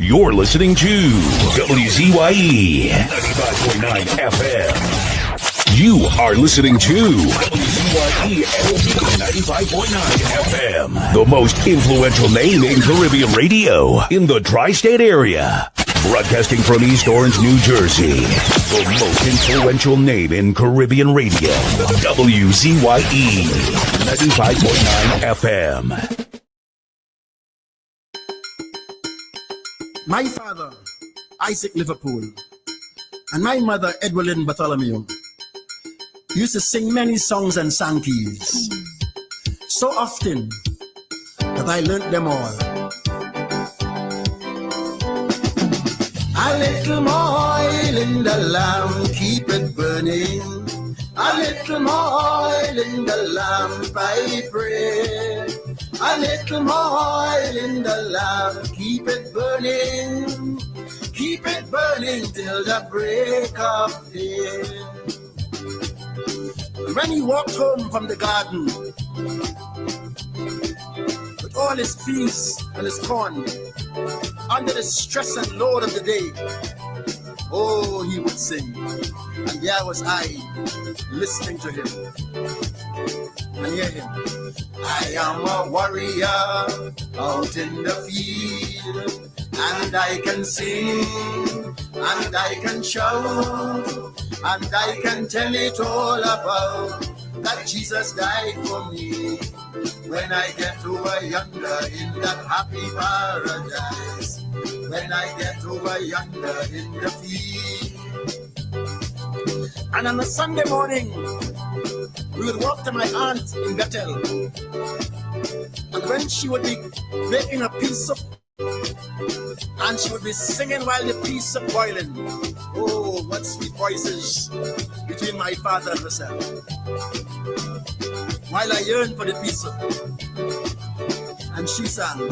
You're listening to WZYE 95.9 FM. You are listening to WZYE 95.9 FM, the most influential name in Caribbean radio in the tri-state area. Broadcasting from East Orange, New Jersey, the most influential name in Caribbean radio. WZYE 95.9 FM. My father, Isaac Liverpool, and my mother, Edwelyn Bartholomew, used to sing many songs and sankeys, so often that I learnt them all. A little more oil in the lamp, keep it burning. A little more oil in the lamp, I pray. A little more oil in the lamp, keep it burning. Keep it burning till the break of day. When he walked home from the garden with all his peas and his corn, under the stress and load of the day, oh, he would sing. And there was I, listening to him and hear him. I am a warrior out in the field, and I can sing, and I can shout, and I can tell it all about that Jesus died for me. When I get over yonder in that happy paradise, when I get over yonder in the field. And on a Sunday morning, we would walk to my aunt in Bethel, and when she would be making a pea soup, and she would be singing while the pea soup boiling. Oh, what sweet voices between my father and herself. While I yearned for the pea soup, and she sang,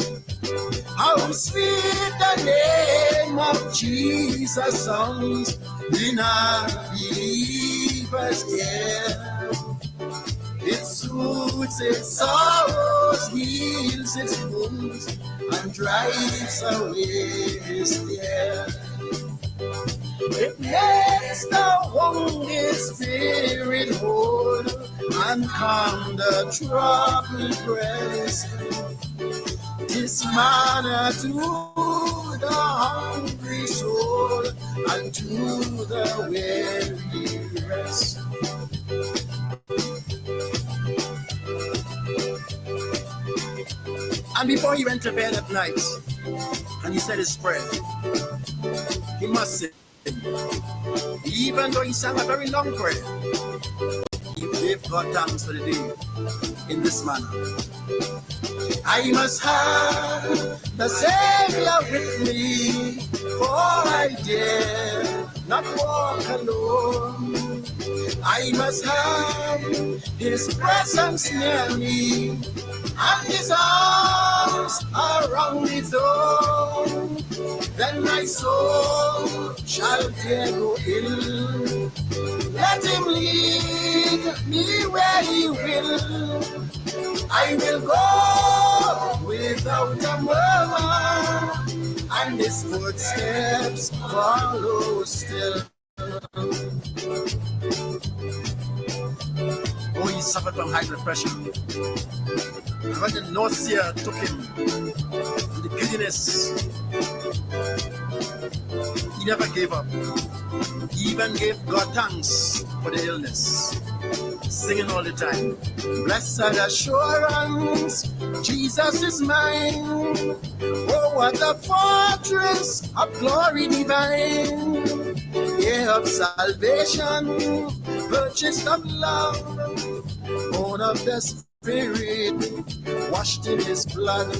how sweet the name of Jesus sounds in a believer's ear. It soothes its sorrows, heals its wounds, and drives away his fear. It makes the wounded spirit whole and calm the troubled breast. This manna to the hungry soul and to the weary rest. And before he went to bed at night, and he said his prayer, he must sing. Even though he sang a very long prayer, he gave God thanks for the day in this manner. I must have the Savior with me, for I dare not walk alone. I must have his presence near me, and his arms around his own. Then my soul shall dare go ill. Let him lead me where he will. I will go without a murmur, and his footsteps follow still. Oh, he suffered from high blood pressure. And when the nausea took him, and the giddiness, he never gave up. He even gave God thanks for the illness, singing all the time. Blessed assurance, Jesus is mine. Oh, what a fortress of glory divine. Yeah, of salvation, purchased of love, born of the Spirit, washed in his blood.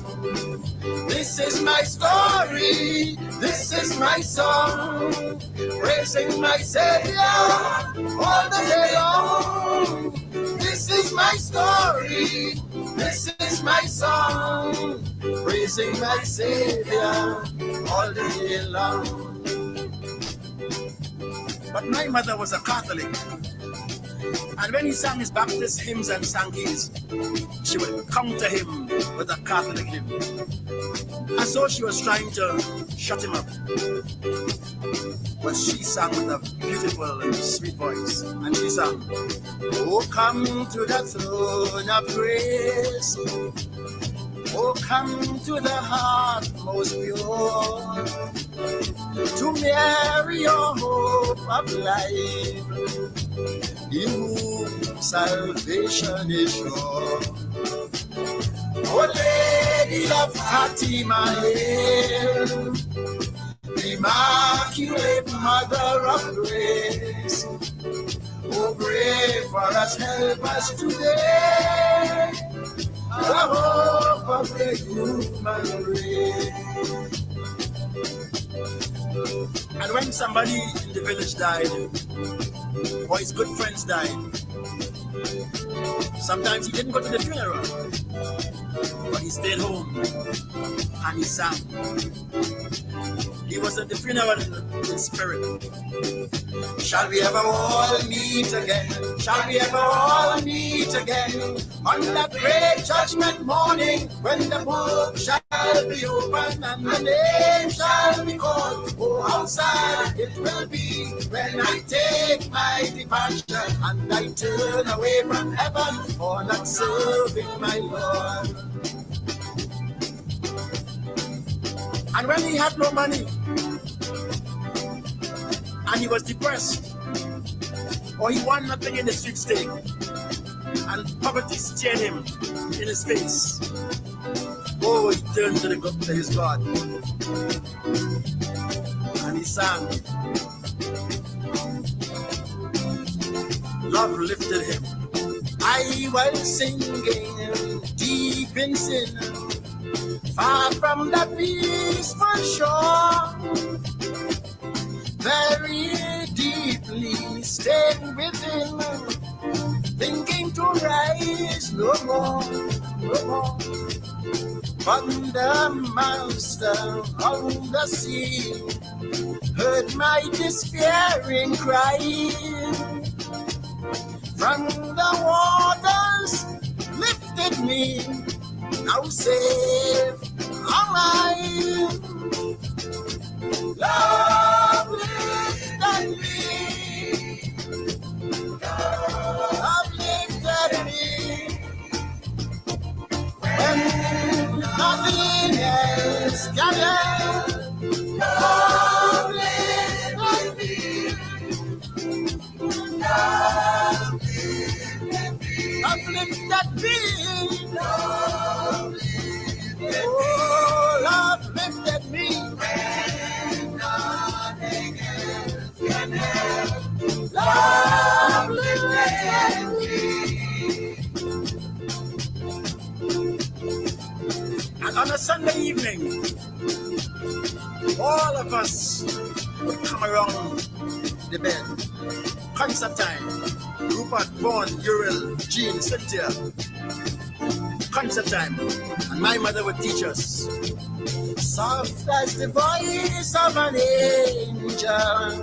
This is my story, this is my song, praising my Savior all the day long. This is my story, this is my song, praising my Savior all the day long. But my mother was a Catholic, And when he sang his Baptist hymns and sang his, she would counter him with a Catholic hymn. And so she was trying to shut him up. But she sang with a beautiful and sweet voice. And she sang, "Oh, come to the throne of grace. Oh, come to the heart most pure. To Mary, your hope of life, in whom salvation is sure. Oh, Lady of Fatima, hail, Immaculate Mother of Grace. Oh, pray for us, help us today, the hope of the human race." And when somebody in the village died, or his good friends died, sometimes he didn't go to the funeral, but he stayed home and he sang. He was at the funeral in spirit. Shall we ever all meet again? Shall we ever all meet again? On that great judgment morning, when the book shall be opened and the name shall be called. Oh, how sad it will be when I take my departure and I turn away from heaven for not serving my Lord. And when he had no money, and he was depressed, or he won nothing in the sweepstake, and poverty stared him in his face, oh, he turned to his God, and he sang. Love lifted him. I was singing deep in sin, far from the peaceful shore, very deeply staying within, thinking to rise no more, no more. But the master of the sea heard my despairing cry. From the waters lifted me, now safe am I. Love lifted me. Love lifted me. When nothing else can help. Love lifted me. Love lifted me. Love lifted me. Love lifted me. Oh, love lifted me. When nothing else can help. Love lifted me. And on a Sunday evening, all of us would come around the bed. Concert time. Rupert, Vaughn, Uriel, Jean, Cynthia. Concert time. And my mother would teach us. Soft as the voice of an angel,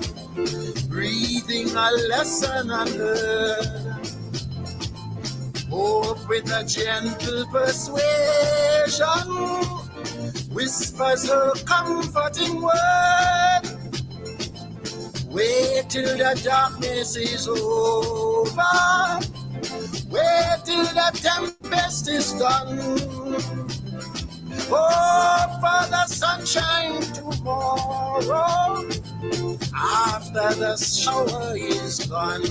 breathing a lesson unheard. Hope with a gentle persuasion, whispers her comforting word. Wait till the darkness is over. Wait till the tempest is done. Hope for the sunshine tomorrow, after the shower is gone.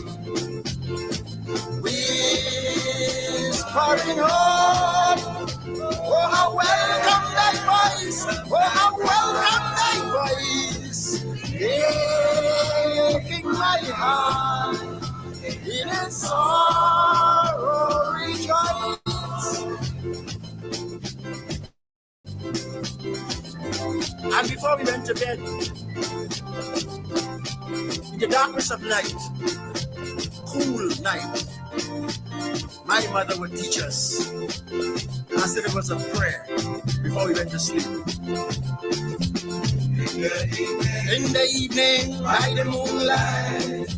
Whispering hope, oh how welcome thy voice, oh how welcome thy voice, making my heart in its sorrow rejoice. And before we went to bed, in the darkness of night, cool night, my mother would teach us. I said it was a prayer before we went to sleep. In the evening, by the moonlight,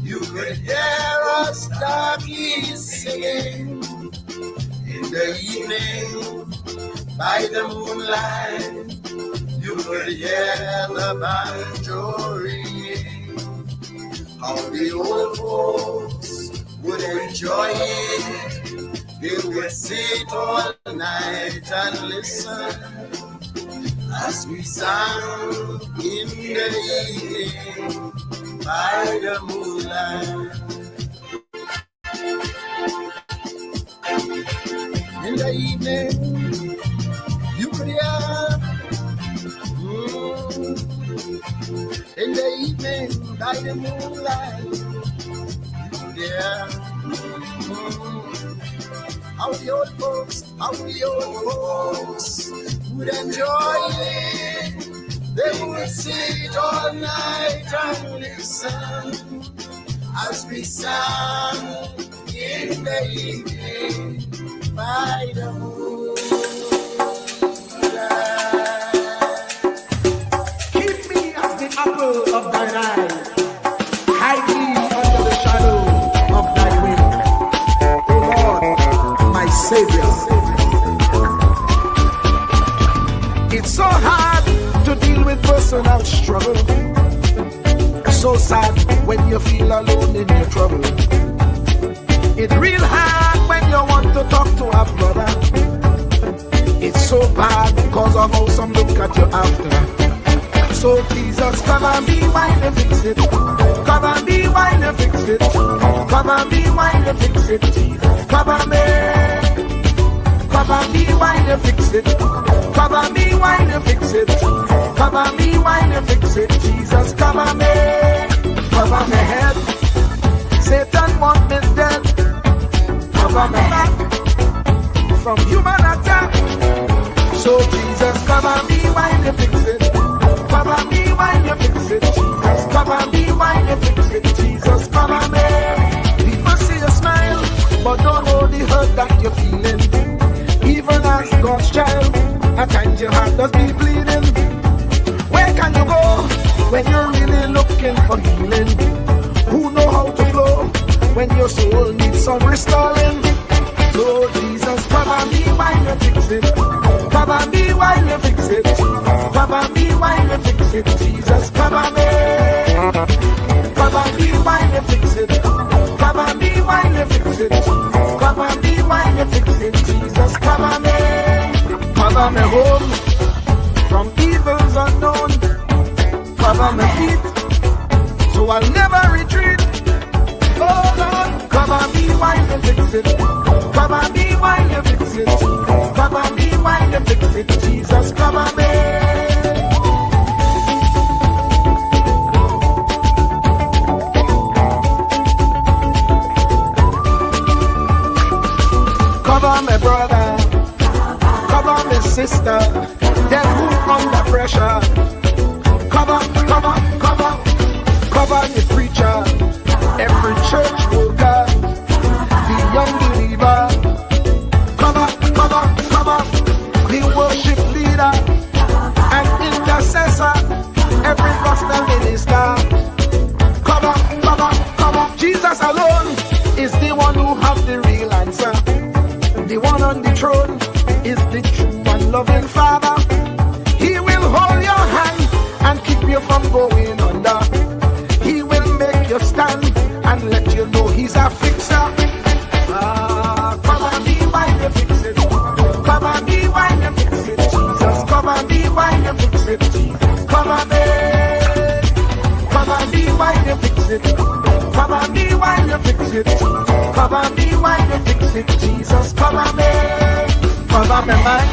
you could hear us darkly singing in the evening by the moonlight. You could hear the banjo ringing. How the old folks would enjoy it. They would sit all night and listen as we sang in the evening by the moonlight. In the evening, you could hear. In the evening, by the moonlight, you could hear. How the old folks would enjoy it. They would sit all night and listen as we sang in the evening by the moonlight. Keep me as the apple of thine eye. Hide me under the shadow of thy wing. O Lord, my Savior. It's so hard to deal with personal struggle. So sad when you feel alone in your trouble. It's real hard when you want to talk to a brother. It's so bad because of how some look at you after. So Jesus, come and be while you fix it. Come and be while you fix it. Come and be while you fix it. Jesus, come and be. Come and be while you fix it. Come and be while you fix it. Come and be while you fix it. Jesus, come and be. Cover my head. Satan want me dead. Cover my back from human attack. So Jesus, come and be while you fix it. Come and be while you fix it. Jesus, come and be while you fix it. Jesus, come and be. People see you smile, but don't know the hurt that you're feeling. Even as God's child, at times your heart does be bleeding. Where can you go when you're really looking for healing? Who know how to flow when your soul needs some restoring? So Jesus, come and be while you fix it. Come and be while you fix it. Come and be while you fix it. Jesus, come and be. Come and be while you fix it. Come and be while you fix it. Come and be while you fix it. Jesus, come and be. Cover me home from evils unknown. Cover my feet so I'll never retreat. Oh Lord, come and be while you fix it. Come and be while you fix it. Come and be while you fix it. Jesus, come and be. Cover my brother, cover my sister, them who under pressure. Cover the preacher, every church worker, the young believer. Cover the worship leader and intercessor, every gospel minister. Cover. Jesus alone is the one who has the real answer. The one on the throne is the true and loving Father. He will hold your hand and keep you from going under. He will make you stand and let you know he's a fixer. Come and be while you fix it. Come and be while you fix it. Jesus, come and be while you fix it. Jesus, come and be. Come and be while you fix it. Come and be while you fix it. Come and be while you fix it. Jesus, come and be. Cover my mind.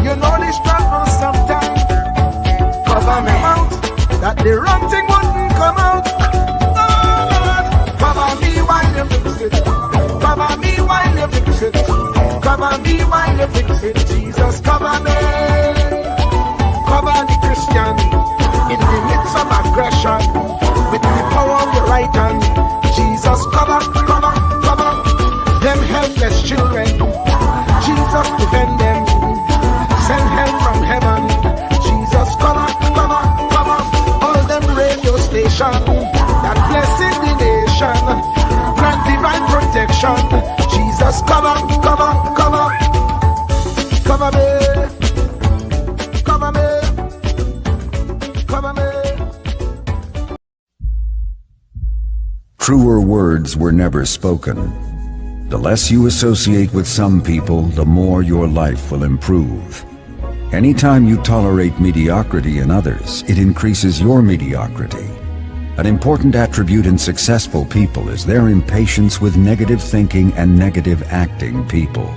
You know the struggle sometimes. Cover my mouth, that the wrong thing wouldn't come out. Oh Lord, cover me while you fix it. Cover me while you fix it. Cover me while you fix it. Jesus, cover me. Cover the Christian in the midst of aggression with the power of your right hand. Jesus, cover them helpless children. Jesus, defend them. Send help from heaven. Jesus, cover all them radio stations that blessing the nation. direction. Grant divine protection. Jesus, cover me. Cover me. Cover me. Cover me. Truer words were never spoken. The less you associate with some people, the more your life will improve. Anytime you tolerate mediocrity in others, it increases your mediocrity. An important attribute in successful people is their impatience with negative thinking and negative acting people.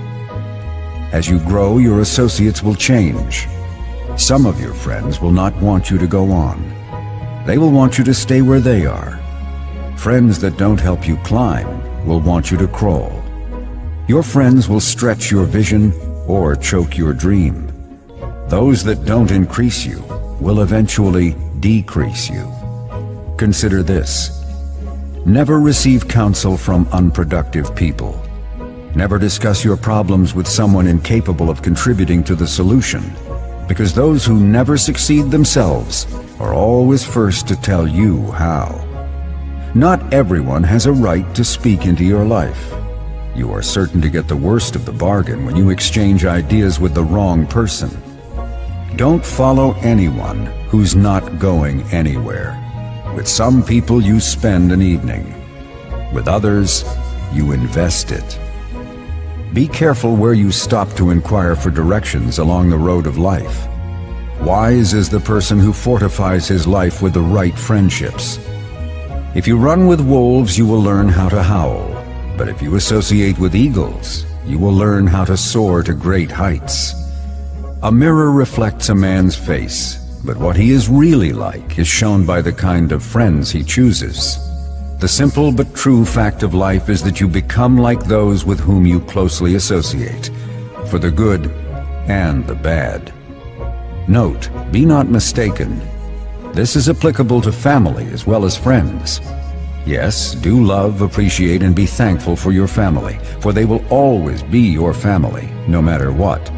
As you grow, your associates will change. Some of your friends will not want you to go on. They will want you to stay where they are. Friends that don't help you climb will want you to crawl. Your friends will stretch your vision or choke your dream. Those that don't increase you will eventually decrease you. Consider this. Never receive counsel from unproductive people. Never discuss your problems with someone incapable of contributing to the solution, because those who never succeed themselves are always first to tell you how. Not everyone has a right to speak into your life. You are certain to get the worst of the bargain when you exchange ideas with the wrong person. Don't follow anyone who's not going anywhere. With some people you spend an evening. With others, you invest it. Be careful where you stop to inquire for directions along the road of life. Wise is the person who fortifies his life with the right friendships. If you run with wolves, you will learn how to howl. But if you associate with eagles, you will learn how to soar to great heights. A mirror reflects a man's face, but what he is really like is shown by the kind of friends he chooses. The simple but true fact of life is that you become like those with whom you closely associate, for the good and the bad. Note, be not mistaken. This is applicable to family as well as friends. Yes, do love, appreciate, and be thankful for your family, for they will always be your family, no matter what.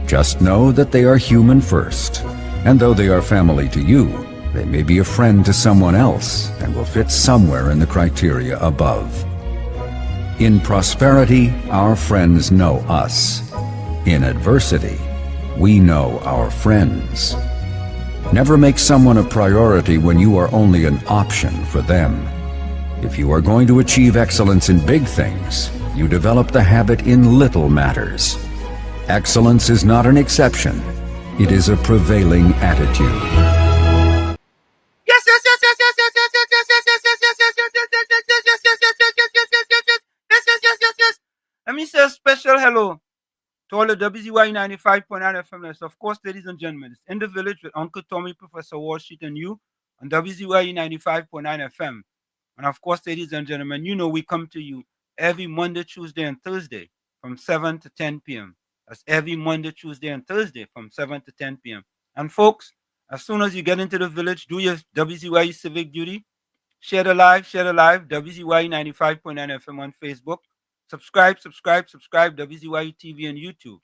Just know that they are human first, and though they are family to you, they may be a friend to someone else and will fit somewhere in the criteria above. In prosperity, our friends know us. In adversity, we know our friends. Never make someone a priority when you are only an option for them. If you are going to achieve excellence in big things, you develop the habit in little matters. Excellence is not an exception. It is a prevailing attitude. Let me say a special hello to all the WZYE 95.9 FM listeners. Of course, ladies and gentlemen, it's In the Village with Uncle Tommy, Professor Walsheet, and you on WZYE 95.9 FM. And of course, ladies and gentlemen, you know we come to you every Monday, Tuesday, and Thursday from 7 to 10 p.m. That's every Monday, Tuesday, and Thursday from 7 to 10 p.m. And folks, as soon as you get into the village, do your WZYE civic duty. Share the live, WZYE 95.9 FM on Facebook. Subscribe, WZYE TV and YouTube.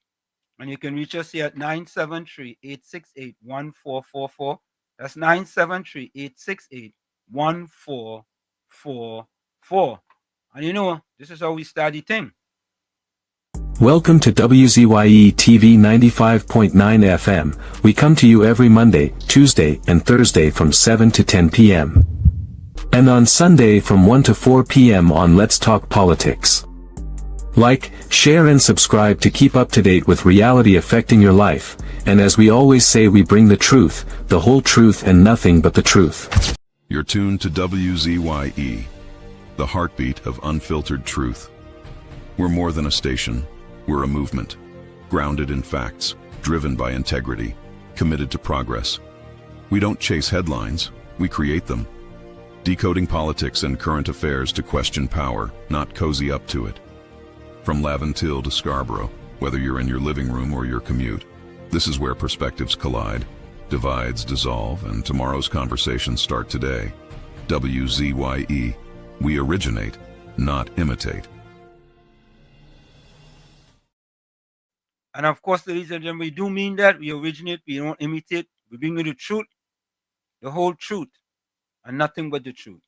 And you can reach us here at 973-868-1444. That's 973-868-1444. And you know, this is how we start the thing. Welcome to WZYE TV 95.9 FM. We come to you every Monday, Tuesday, and Thursday from 7 to 10 p.m. And on Sunday from 1 to 4 p.m. on Let's Talk Politics. Like, share and subscribe to keep up to date with reality affecting your life, and as we always say, we bring the truth, the whole truth and nothing but the truth. You're tuned to WZYE, the heartbeat of unfiltered truth. We're more than a station, we're a movement, grounded in facts, driven by integrity, committed to progress. We don't chase headlines, we create them. Decoding politics and current affairs to question power, not cozy up to it. From Laventille to Scarborough, whether you're in your living room or your commute, this is where perspectives collide, divides dissolve, and tomorrow's conversations start today. WZYE, we originate, not imitate. And of course, ladies and gentlemen, we do mean that. We originate, we don't imitate. We bring you the truth, the whole truth, and nothing but the truth.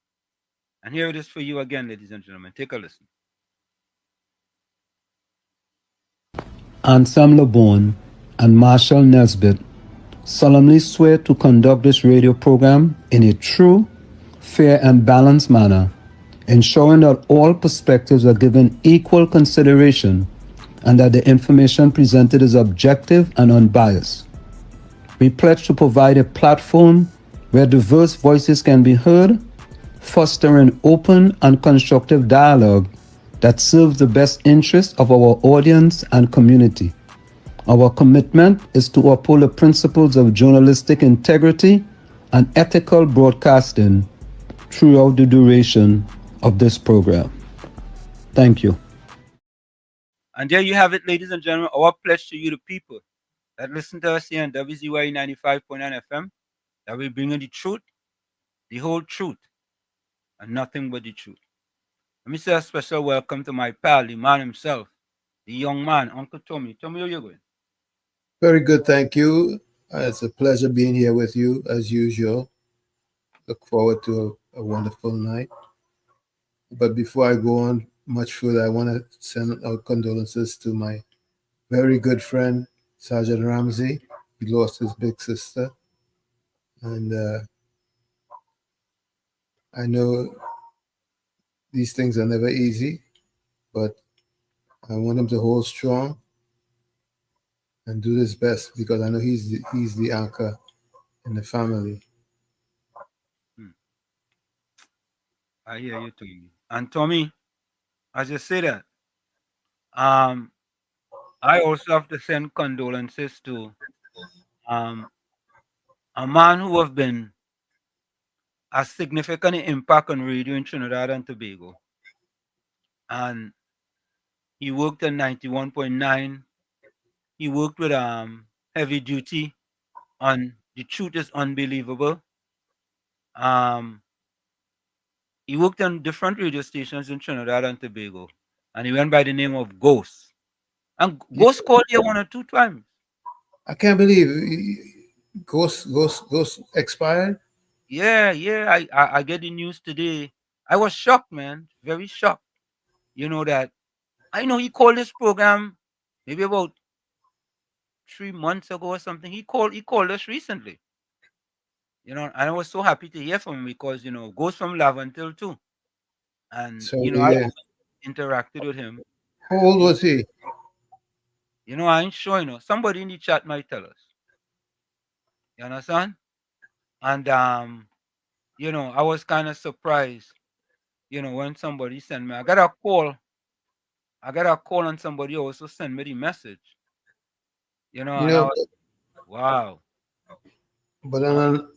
And here it is for you again, ladies and gentlemen. Take a listen. Ansam LeBon and Marshall Nesbitt solemnly swear to conduct this radio program in a true, fair, and balanced manner, ensuring that all perspectives are given equal consideration and that the information presented is objective and unbiased. We pledge to provide a platform where diverse voices can be heard, fostering open and constructive dialogue that serves the best interests of our audience and community. Our commitment is to uphold the principles of journalistic integrity and ethical broadcasting throughout the duration of this program. Thank you. And there you have it, ladies and gentlemen, our pledge to you, the people that listen to us here on WZYE 95.9 FM, that we bring you the truth, the whole truth, and nothing but the truth. Let me say a special welcome to my pal, the man himself, the young man, Uncle Tommy. Tommy, how you going? Very good, thank you. It's a pleasure being here with you as usual. Look forward to a wonderful night. But before I go on much further, I want to send out condolences to my very good friend, Sergeant Ramsey. He lost his big sister. And I know these things are never easy, but I want him to hold strong and do his best because I know he's the anchor in the family. I hear you, Tommy. And Tommy, as you say that, I also have to send condolences to a man who have been a significant impact on radio in Trinidad and Tobago. And he worked at 91.9. He worked with heavy duty on The Truth is Unbelievable. He worked on different radio stations in Trinidad and Tobago. And he went by the name of Ghost. And Ghost called here 1 or 2 times. I can't believe Ghost expired. Yeah. I get the news today. I was shocked, man. Very shocked. You know that. I know he called this program maybe about 3 months ago or something. He called us recently. You know, and I was so happy to hear from him because, you know, goes from Lavantil too. And, So you know, I interacted with him. How old was he? You know, I ain't sure, you know. Somebody in the chat might tell us. You understand? And, you know, I was kind of surprised, you know, when somebody sent me. I got a call and somebody also sent me the message. You know, and I was, wow. But on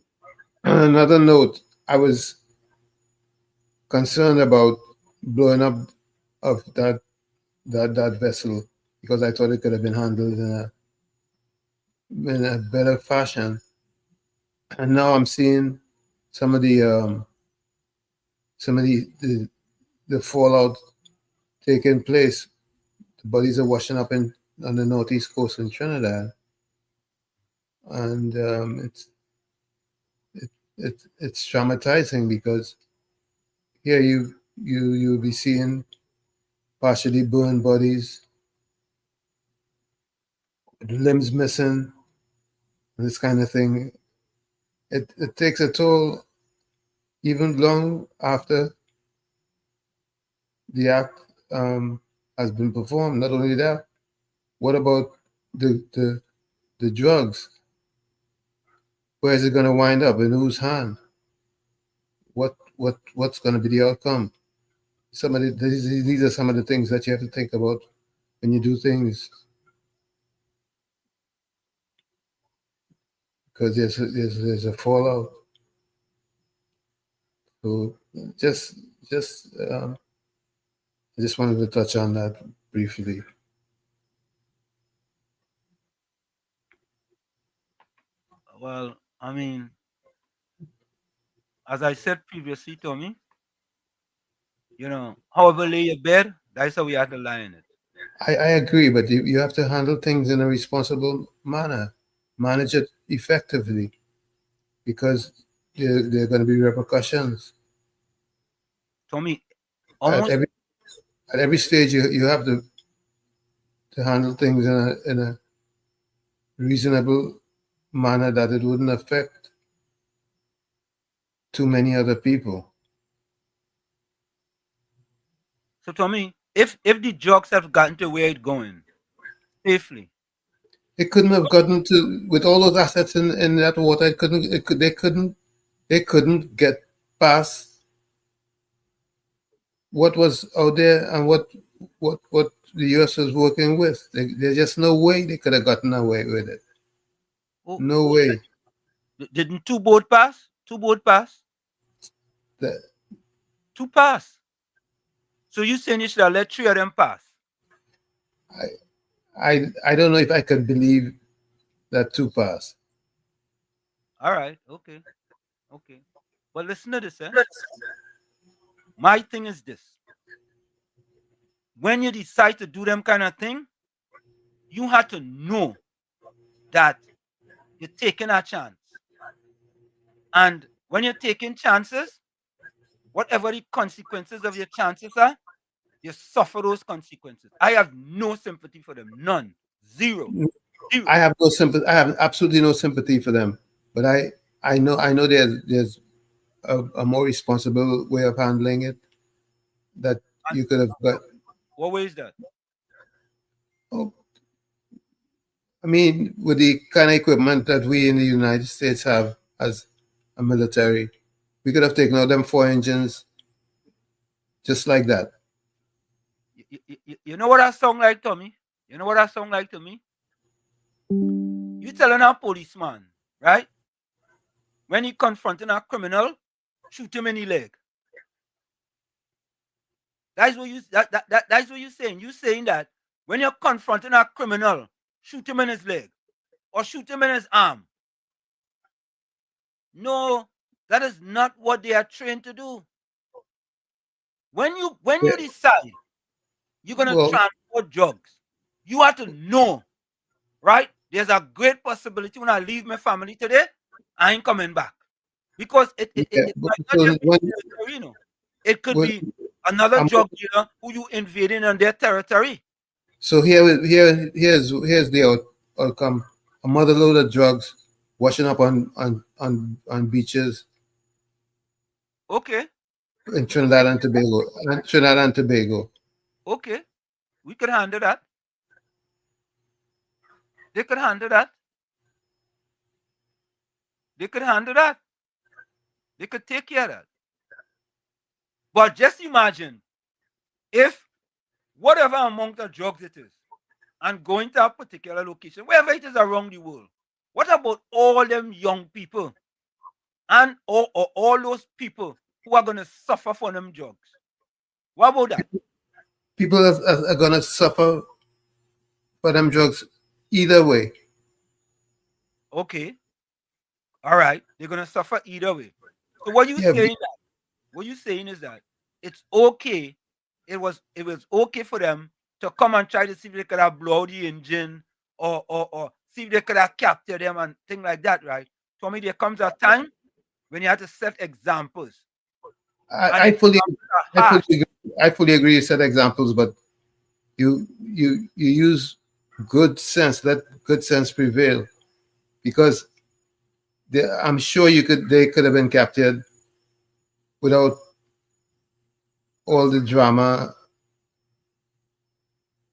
another note, I was concerned about blowing up of that vessel because I thought it could have been handled in a better fashion. And now I'm seeing some of the fallout taking place. The bodies are washing up on the northeast coast in Trinidad, and it's traumatizing because here you'll be seeing partially burned bodies, limbs missing, this kind of thing. It takes a toll even long after the act has been performed. Not only that, what about the drugs? Where is it going to wind up? In whose hand? What's going to be the outcome? These are some of the things that you have to think about when you do things, because there's a fallout. So I just wanted to touch on that briefly. Well, I mean, as I said previously, Tommy, you know, however lay your bed, that's how we have to lie in it. I agree, but you have to handle things in a responsible manner, manage it effectively, because there are going to be repercussions. Tommy, At almost every stage, you have to handle things in a reasonable manner that it wouldn't affect too many other people. so. Tommy, if the drugs have gotten to where it's going safely, It couldn't have gotten to with all those assets in that water. They couldn't get past what was out there and what the U.S. was working with. There's just no way they could have gotten away with it. oh, No way. didn't two boat pass? Two boat pass? That Two pass. So you saying you should have let three of them pass? I don't know if I could believe that two pass. All right, okay. But listen to this, eh? My thing is this. When you decide to do them kind of thing, you have to know that you're taking a chance. And when you're taking chances, whatever the consequences of your chances are, you suffer those consequences. I have no sympathy for them. None. Zero. I have no sympathy. I have absolutely no sympathy for them. But I know there's a more responsible way of handling it that you could have got. What way is that? Oh, I mean, with the kind of equipment that we in the United States have as a military, we could have taken out them 4 engines just like that. You know what that sound like, Tommy? You know what that sound like to me? You telling a policeman, right? When he confronting a criminal, shoot him in the leg. That's what that's what you're saying. You're saying that when you're confronting a criminal, shoot him in his leg or shoot him in his arm. No, that is not what they are trained to do. When you decide you're gonna transport drugs, you have to know, right? There's a great possibility when I leave my family today, I ain't coming back. Because it might not just be territory, you know. It could be another drug dealer who you invading on their territory. So here's the outcome: a mother load of drugs washing up on beaches. Okay. In Trinidad and Tobago. Okay, we could handle that. They could handle that. They could handle that. They could take care of that. But just imagine if whatever amount of drugs it is, and going to a particular location, wherever it is around the world, what about all them young people and or all those people who are going to suffer from them drugs? What about that? People are going to suffer for them drugs either way. Okay. All right. They're going to suffer either way. So what you saying is that it's okay. It was okay for them to come and try to see if they could have blow out the engine or see if they could have captured them and things like that, right? For me, there comes a time when you have to set examples. I fully agree you set examples, but you use good sense. Let good sense prevail, because I'm sure they could have been captured without all the drama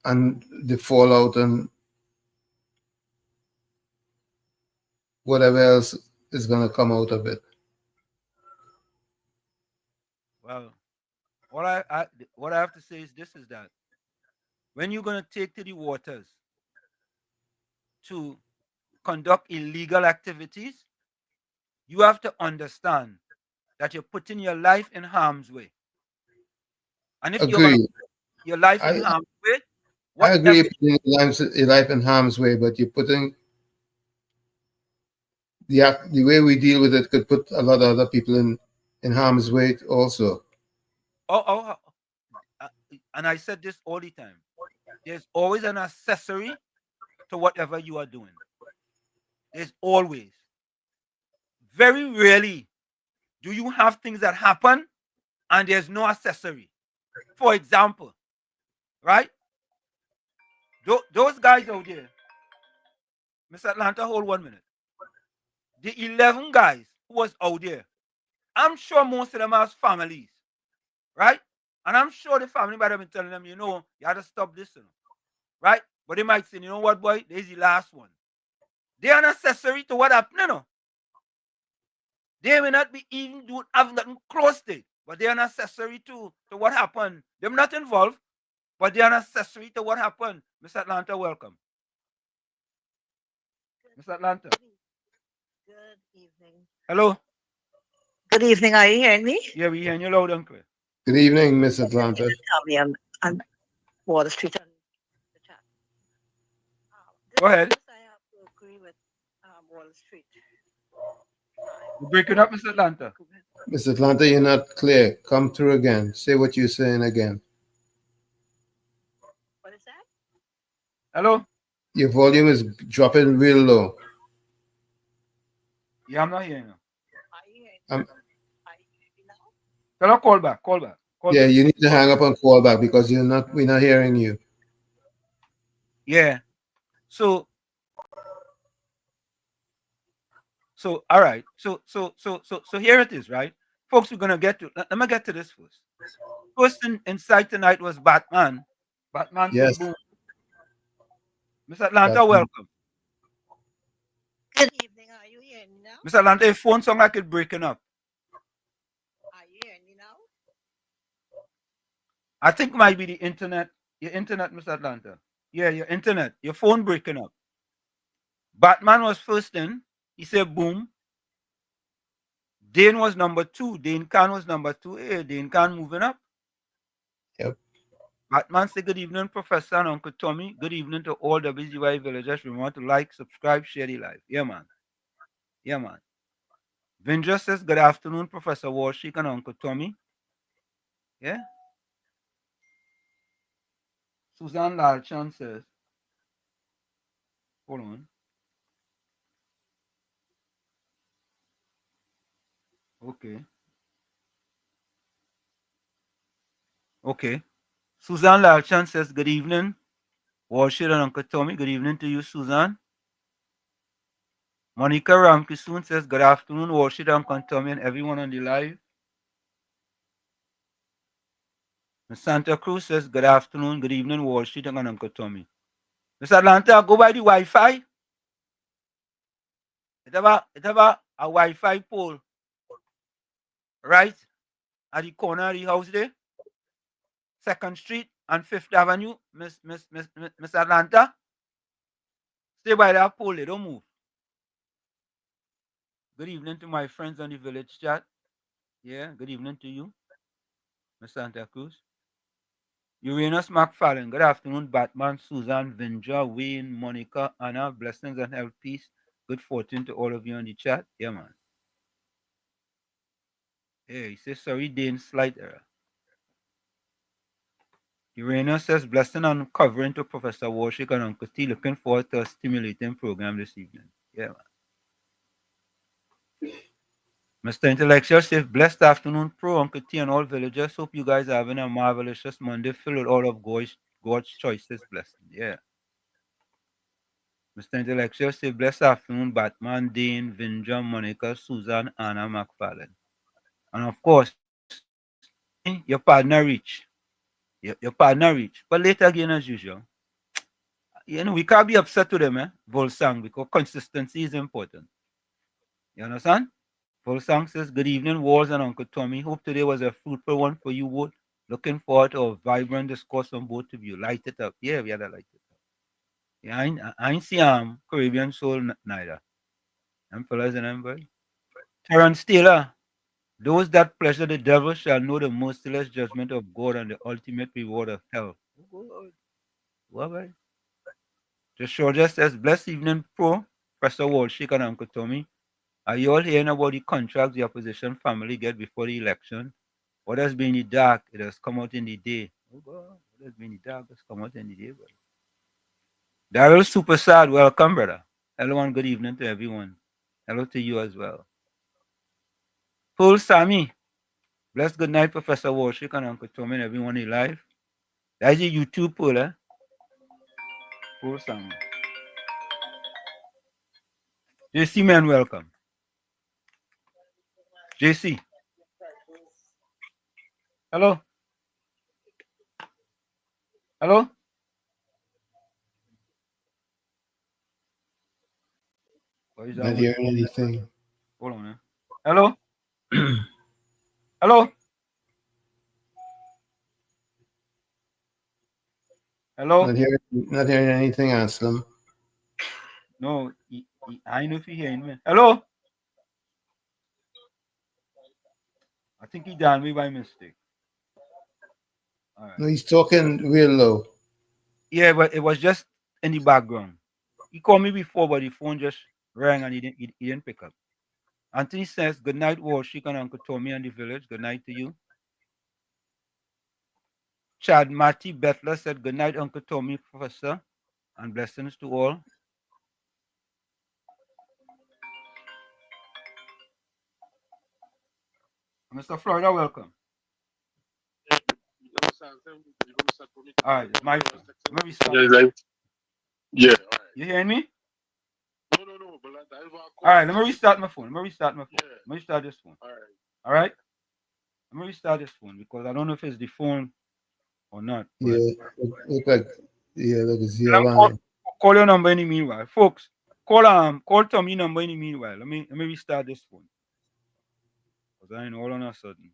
and the fallout and whatever else is going to come out of it. Well, what I have to say is this: is that when you're going to take to the waters to conduct illegal activities, you have to understand that you're putting your life in harm's way. And if you're going to put your life in harm's way, I agree putting your life in harm's way, but you're putting the way we deal with it could put a lot of other people in harm's way also. And I said this all the time. There's always an accessory to whatever you are doing. There's always. Very rarely do you have things that happen and there's no accessory. For example, right? Those guys out there, Mr. Atlanta, hold 1 minute. The 11 guys who was out there, I'm sure most of them has families, right? And I'm sure the family might have been telling them, you know, you have to stop this, you know, right? But they might say, you know what, boy, there's the last one. They are necessary to what happened, you know. They may not be even doing have nothing close to it, but they are necessary to what happened. They're not involved, but they are necessary to what happened. Mr. Atlanta, welcome. Mr. Atlanta. Good evening. Hello. Good evening. Are you hearing me? Yeah, we hearing you loud and clear. Good evening, Miss Atlanta. Tell me, I'm Water Street on the chat. Go ahead. This I have to agree with Water Street. You're breaking up, Mr. Atlanta. Miss Atlanta, you're not clear. Come through again. Say what you're saying again. What is that? Hello? Your volume is dropping real low. Yeah, I'm not hearing you. Are you hearing I'm, Are you hearing me now? Tell her call back. Call back. yeah, you need to hang up and call back because we're not hearing you. Yeah. So all right. So here it is, right? Folks, we're gonna get to let me get to this first. First in sight tonight was Batman. Batman Yes. said boom. Mr. Atlanta, Batman. welcome. Good evening. Are you hearing me now? Mr. Atlanta, your phone sound like it's breaking up. Are you hearing me now? I think it might be the internet. Your internet, Mr. Atlanta. Yeah, your internet. Your phone breaking up. Batman was first in. He said boom. Dane was number 2. Dane Khan was number 2. Hey, Dane Khan moving up. Yep. Batman said good evening, Professor and Uncle Tommy. Good evening to all WZYE villagers. Remember to like, subscribe, share the live. Yeah, man. Yeah, man. Vinja says good afternoon, Professor Warshik and Uncle Tommy. Yeah. Suzanne Lalchan says, hold on. Okay. Okay. Suzanne Lalchan says, good evening, Warshik and Uncle Tommy. Good evening to you, Suzanne. Monica Ramkisoon says, good afternoon, Warshik and Uncle Tommy and everyone on the live. Miss Santa Cruz says, good afternoon, good evening, Wall Street and Uncle Tommy. Miss Atlanta, go by the Wi-Fi. It have a Wi-Fi pole right at the corner of the house there. 2nd Street and 5th Avenue, Miss Atlanta. Stay by that pole, they don't move. Good evening to my friends on the village chat. Yeah, good evening to you, Miss Santa Cruz. Uranus McFarlane, good afternoon, Batman, Susan, Vinja, Wayne, Monica, Anna, blessings and health, peace, good fortune to all of you on the chat. Yeah, man. Hey, he says, sorry, Dane, slight error. Uranus says, blessing and covering to Professor Warshik and Uncle T. Looking forward to a stimulating program this evening. Yeah, man. Mr. Intellectual says, blessed afternoon, Pro, Uncle T, and all villagers. Hope you guys are having a marvelous Monday filled with all of God's choices. Blessing. Yeah. Mr. Intellectual says, blessed afternoon, Batman, Dane, Vinja, Monica, Susan, Anna, McFarlane. And of course, your partner reach. Your partner reach. But later again, as usual, you know, we can't be upset with them, Volsang, because consistency is important. You understand? Volsang says, good evening, Walls and Uncle Tommy. Hope today was a fruitful one for you both. Looking forward to a vibrant discourse from both of you. Light it up. Yeah, we had to light it up. Yeah, I ain't see Caribbean soul neither. Them fellas and them, boy. Terrence Taylor. Those that pleasure the devil shall know the merciless judgment of God and the ultimate reward of hell. What, boy? Just Georgia says, blessed evening, Pro, Professor Walshik and Uncle Tommy. Are you all hearing about the contracts the opposition family get before the election? What has been in the dark, it has come out in the day. Oh God, what has been in the dark has come out in the day, brother. Daryl Super Sad, welcome, brother. Hello and good evening to everyone. Hello to you as well. Paul Sammy, Bless good night, Professor Warshik and Uncle Tommy and everyone in live. That's a YouTube poll, eh? Poll song. JC man, welcome. JC. Hello? Hello? Not hearing anything. Hold on, man. Hello? Hello? Hello? Not hearing anything, Anselm. No, I know if you hearing me. Hello? I think he dialed me by mistake. All right. No, he's talking real low. Yeah, but it was just in the background. He called me before, but the phone just rang and he didn't pick up. Anthony says, good night, Warshik and Uncle Tommy and the village. Good night to you. Chad Matty Bettler said, good night, Uncle Tommy, Professor, and blessings to all. Mr. Florida, welcome. All right, it's my phone. Let me start. Yeah. You hearing me? No. All right, let me restart my phone. Let me restart this phone. All right. Let me restart this phone because I don't know if it's the phone or not. Yeah, look like it's your line. Call your number in the meanwhile, folks. Call Tommy number in the meanwhile. Let me restart this phone because I know all on a sudden.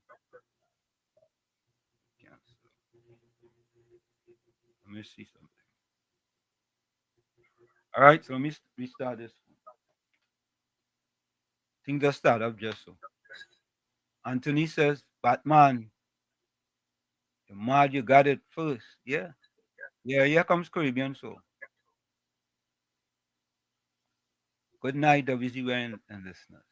Let me see something. All right, so let me restart this phone. Things just start up just so. Anthony says, Batman, you're mad you got it first. Yeah. Yeah, here comes Caribbean Soul. Good night, WZYE and listeners.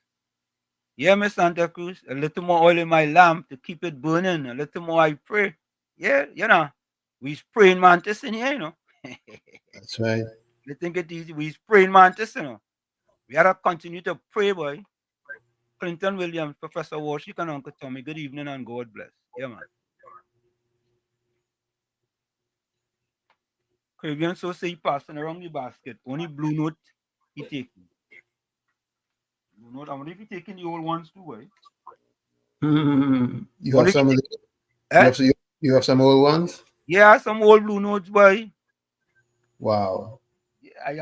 Yeah, Miss Santa Cruz, a little more oil in my lamp to keep it burning. A little more I pray. Yeah, we praying mantis in here, That's right. You think it easy? We praying mantis, We gotta continue to pray, boy. Clinton Williams, Professor Warshik and Uncle Tommy, good evening and God bless. Yeah, man. Caribbean so say he passing around the basket. Only blue note he taking. Blue note, I wonder if he taking the old ones too, boy. You have some of the, you have some old ones? Yeah, some old blue notes, boy. Wow. I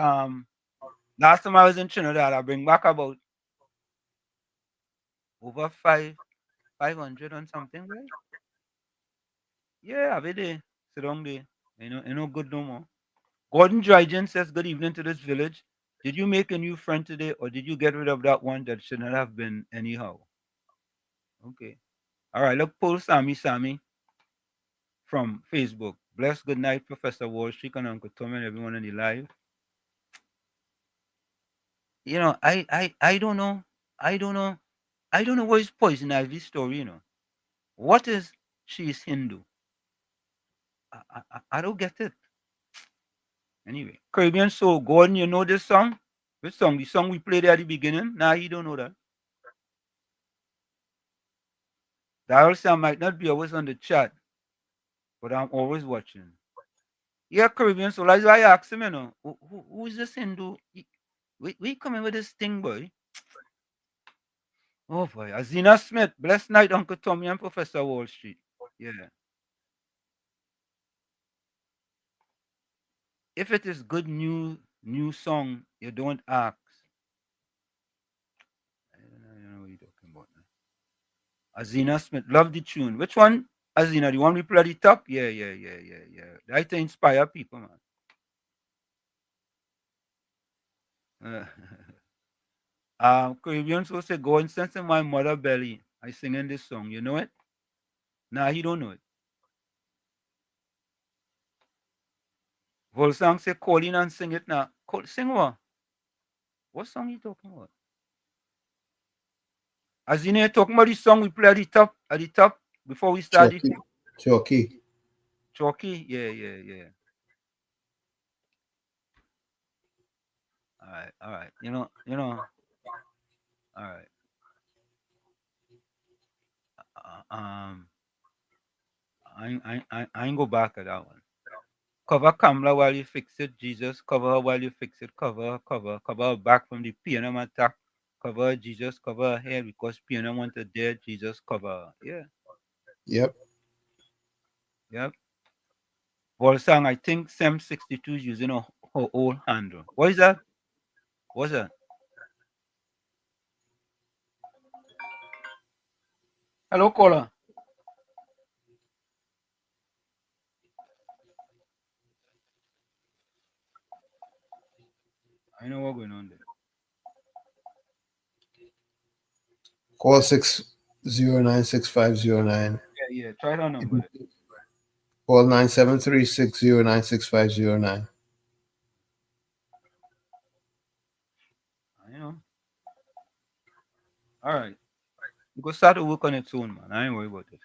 last time I was in Trinidad, I bring back about over 500 and something, right? Yeah, I be there. Sit down there. You know good no more. Gordon Dryden says, good evening to this village. Did you make a new friend today or did you get rid of that one that should not have been anyhow? Okay. All right, look, pull Sammy from Facebook. Bless good night, Professor Walsh, and Uncle Tommy and everyone in the live. I don't know. I don't know. I don't know what is Poison Ivy's story, What is she is Hindu? I don't get it. Anyway, Caribbean Soul, Gordon, you know this song? Which song? The song we played at the beginning? Nah, you don't know that. I might not be always on the chat, but I'm always watching. Yeah, Caribbean Soul, that's why I asked him, who is this Hindu? We coming with this thing, boy. Oh boy, Azina Smith, blessed night, Uncle Tommy and Professor Wall Street. Yeah. If it is good new song, you don't ask. I don't know what you're talking about now. Azina Smith, love the tune. Which one? Azina, the one we play at the top? Yeah. That to inspire people, man. Caribbean so say, go and sense in my mother belly. I sing in this song. You know it? Nah, he don't know it. Volsang say, call in and sing it now. Sing what? What song you talking about? Azina talking about the song we play at the top before we start it. Chalky. Yeah. All right. All right. I ain't go back at that one. Cover Kamala while you fix it, Jesus. Cover her while you fix it. Cover her back from the PNM attack. Cover her, Jesus. Cover her head because PNM wanted dead. Jesus, cover her. Yeah. Yep. Volsang, I think Sem 62 is using her old handle. What is that? What's that? Hello, caller. I know what's going on there. Call 6096509. Yeah. Try that number there. Call 973-609-6509. I know. All right. You go start to work on it soon, man. I ain't worried about it.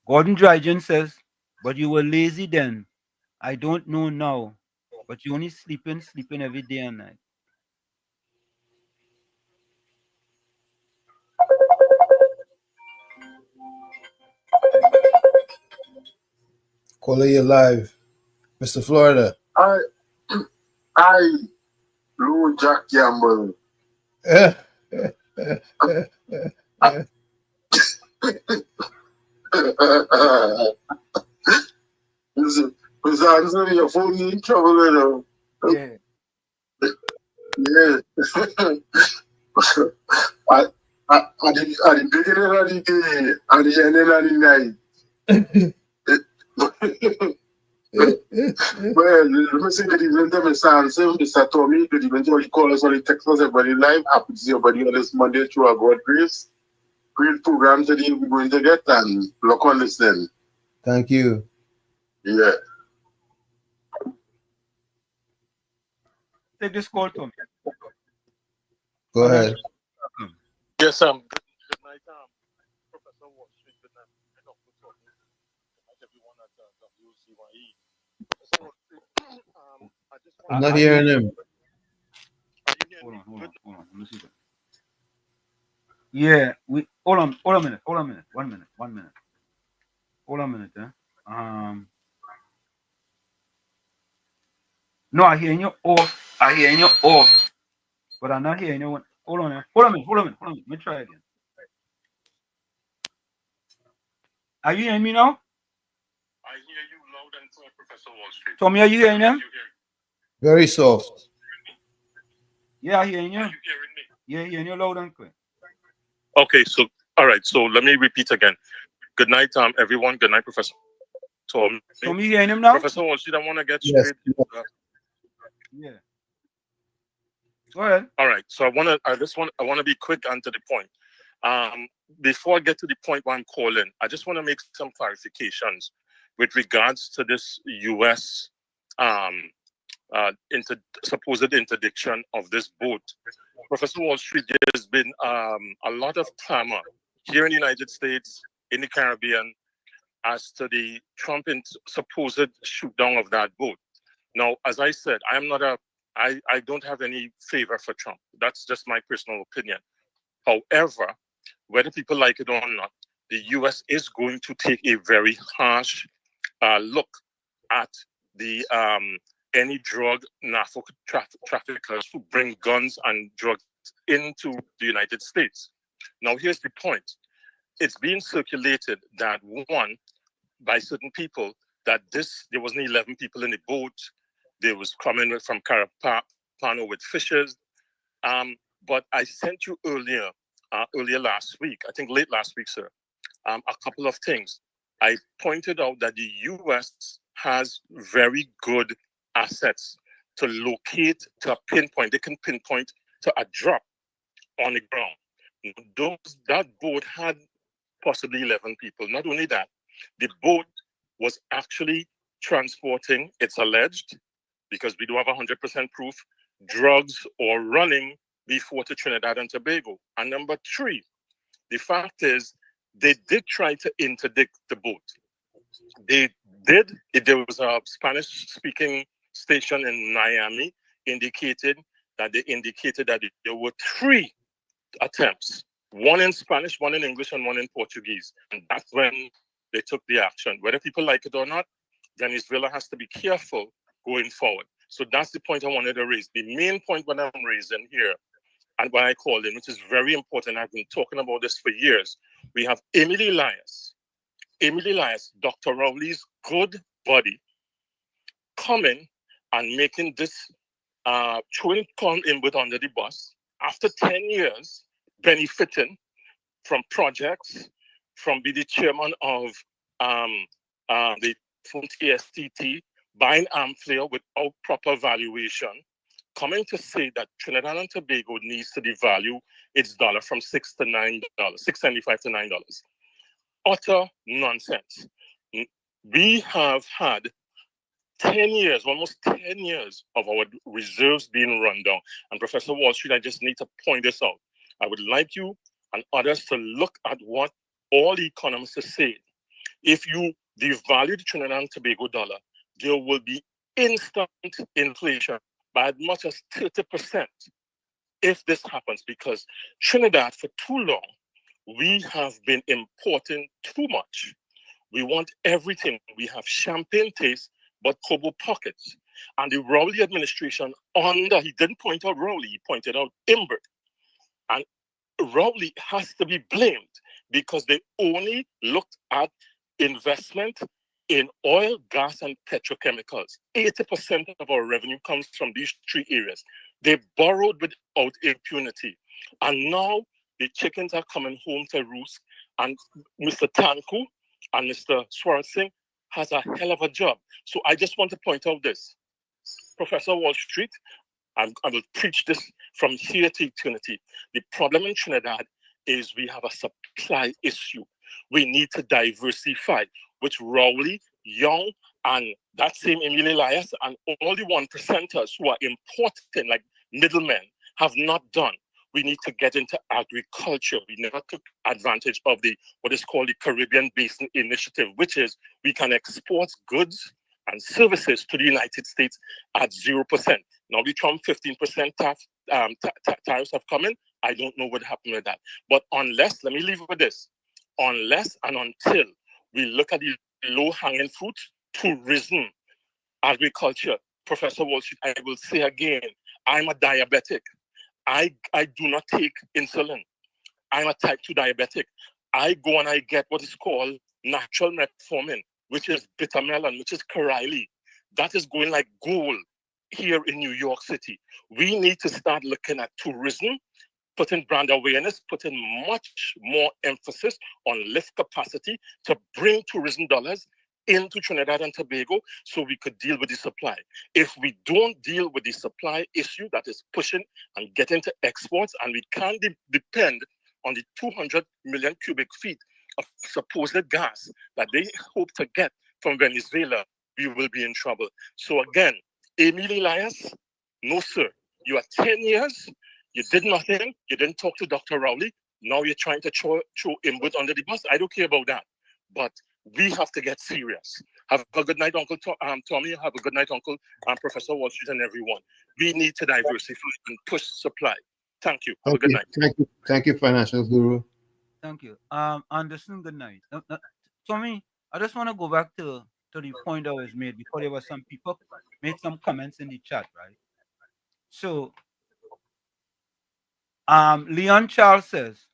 Gordon Dryden says, but you were lazy then. I don't know now. But you only sleeping every day and night. Caller, you live. Mr. Florida. I Lou Jack Campbell. Your phone in trouble, you know. Yeah. Yeah. At the beginning of the day, at the end of the night. Well, let me say that even them is answer Mr. Tommy, that eventually call us on the text us everybody live. Happy to see everybody on this Monday through our God grace. Great program today we're going to get and look on this then. Thank you. Yeah. Take this call, Tommy. Go ahead. Yes, good night, Professor Wall Street. Good night, Dr. Tommy. Good night, everyone at WZYE. I'm not hearing him. Hold on. Let me see that. Yeah, hold on a minute. 1 minute. Hold on a minute, No, I hear you off. But I'm not hearing you. Hold on a minute. Let me try again. Are you hearing me now? I hear you loud and clear, Professor Wall Street. Tommy, are you hearing him? Very soft. Yeah, I hearing you. Are you hearing me? Yeah, hearing you loud and clear. Okay, so all right, so let me repeat again. Good night, everyone. Good night, Professor Tommy. Tommy, you hearing him now? Professor Wall Street, I want to get Yes. straight. Yeah. Go ahead. All right, so I want to be quick and to the point. Before I get to the point where I'm calling, I just want to make some clarifications with regards to this U.S. Supposed interdiction of this boat. Professor Wall Street, there's been a lot of clamor here in the United States, in the Caribbean, as to the Trump supposed shoot down of that boat. Now, as I said, I don't have any favor for Trump. That's just my personal opinion. However, whether people like it or not, the U.S. is going to take a very harsh look at the any drug traffickers who bring guns and drugs into the United States. Now, here's the point. It's being circulated that one, by certain people, that there wasn't 11 people in the boat. They was coming from Carapano with fishes. But I sent you earlier last week, I think late last week, sir, a couple of things. I pointed out that the U.S. has very good assets to locate, to pinpoint. They can pinpoint to a drop on the ground. That boat had possibly 11 people. Not only that, the boat was actually transporting, it's alleged, because we do have 100% proof, drugs or running before to Trinidad and Tobago. And number three, the fact is, they did try to interdict the boat. They did. There was a Spanish-speaking station in Miami indicated that there were 3 attempts one in Spanish, one in English, and one in Portuguese. And that's when they took the action. Whether people like it or not, Venezuela has to be careful going forward. So that's the point I wanted to raise. The main point what I'm raising here, and what I called in, which is very important, I've been talking about this for years. We have Emily Elias, Dr. Rowley's good buddy, coming and making this throwing corn inward under the bus after 10 years, benefiting from projects, from being the chairman of the TSTT, buying Amphlia without proper valuation, coming to say that Trinidad and Tobago needs to devalue its dollar from $6 to $9, $6.75 to $9. Utter nonsense. We have had 10 years, almost 10 years of our reserves being run down. And Professor Wall Street, I just need to point this out. I would like you and others to look at what all the economists are saying. If you devalue the Trinidad and Tobago dollar, there will be instant inflation by as much as 30% if this happens, because Trinidad, for too long, we have been importing too much. We want everything. We have champagne taste, but Kobo pockets. And the Rowley administration, he didn't point out Rowley, he pointed out Imbert. And Rowley has to be blamed because they only looked at investment in oil, gas, and petrochemicals. 80% of our revenue comes from these three areas. They borrowed without impunity. And now the chickens are coming home to roost. And Mr. Tanku and Mr. Swartzing has a hell of a job. So I just want to point out this. Professor Wall Street, I will preach this from here to eternity. The problem in Trinidad is we have a supply issue. We need to diversify, which Rowley, Young, and that same Emil Elias, and all the 1%ers who are importing like middlemen have not done. We need to get into agriculture. We never took advantage of what is called the Caribbean Basin Initiative, which is we can export goods and services to the United States at 0%. Now the Trump 15% tariffs have come in. I don't know what happened with that. But unless, let me leave with this, unless and until we look at the low-hanging fruit, tourism, agriculture, Professor Wall Street, I will say again, I'm a diabetic. I do not take insulin. I'm a type 2 diabetic. I go and I get what is called natural metformin, which is bitter melon, which is Karaili. That is going like gold here in New York City. We need to start looking at tourism, putting brand awareness, putting much more emphasis on lift capacity to bring tourism dollars into Trinidad and Tobago so we could deal with the supply. If we don't deal with the supply issue that is pushing and getting to exports, and we can't depend on the 200 million cubic feet of supposed gas that they hope to get from Venezuela, we will be in trouble. So again, Emil Elias, no sir. You are 10 years, you did nothing, you didn't talk to Dr. Rowley, now you're trying to throw input under the bus. I don't care about that. But we have to get serious. Have a good night, Uncle Tommy. Have a good night, Uncle Professor Wall Street and everyone. We need to diversify and push supply. Thank you. Have a good night. Thank you, Financial Guru. Thank you. Anderson, good night. Tommy, I just want to go back to the point that was made before. There were some people made some comments in the chat, right? So, Leon Charles says,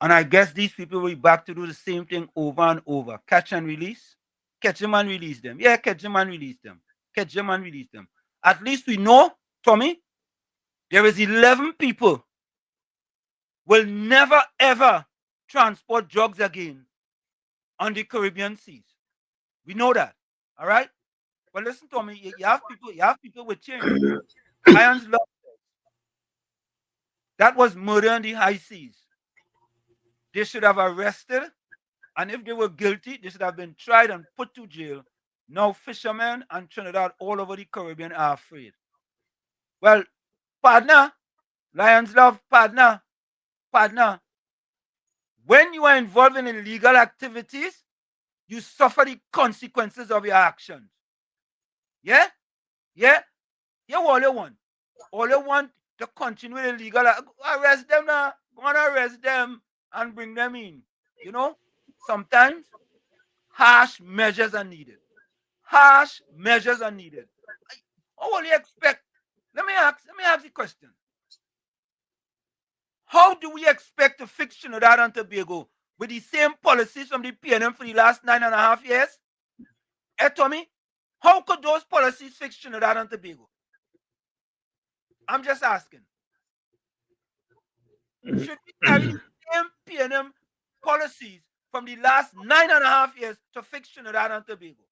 and I guess these people will be back to do the same thing over and over. Catch and release. Catch them and release them. Yeah, catch them and release them. Catch them and release them. At least we know, Tommy, there is 11 people will never, ever transport drugs again on the Caribbean seas. We know that. All right? But listen to me. You have people with change. Lions Love. That was murder on the high seas. They should have arrested, and if they were guilty, they should have been tried and put to jail. Now fishermen and Trinidad all over the Caribbean are afraid. Well, partner, Lions Love, partner, when you are involved in illegal activities, you suffer the consequences of your actions. Yeah? Yeah? Yeah, all you want. All you want to continue with illegal, arrest them now. Go and arrest them and bring them in. You know, sometimes harsh measures are needed. Harsh measures are needed. How will you expect? Let me ask the question. How do we expect to fix Trinidad and Tobago with the same policies from the PNM for the last 9.5 years? Tommy, how could those policies fix Trinidad and Tobago? I'm just asking. Should we carry the same PNM policies from the last 9.5 years to fix Trinidad and Tobago?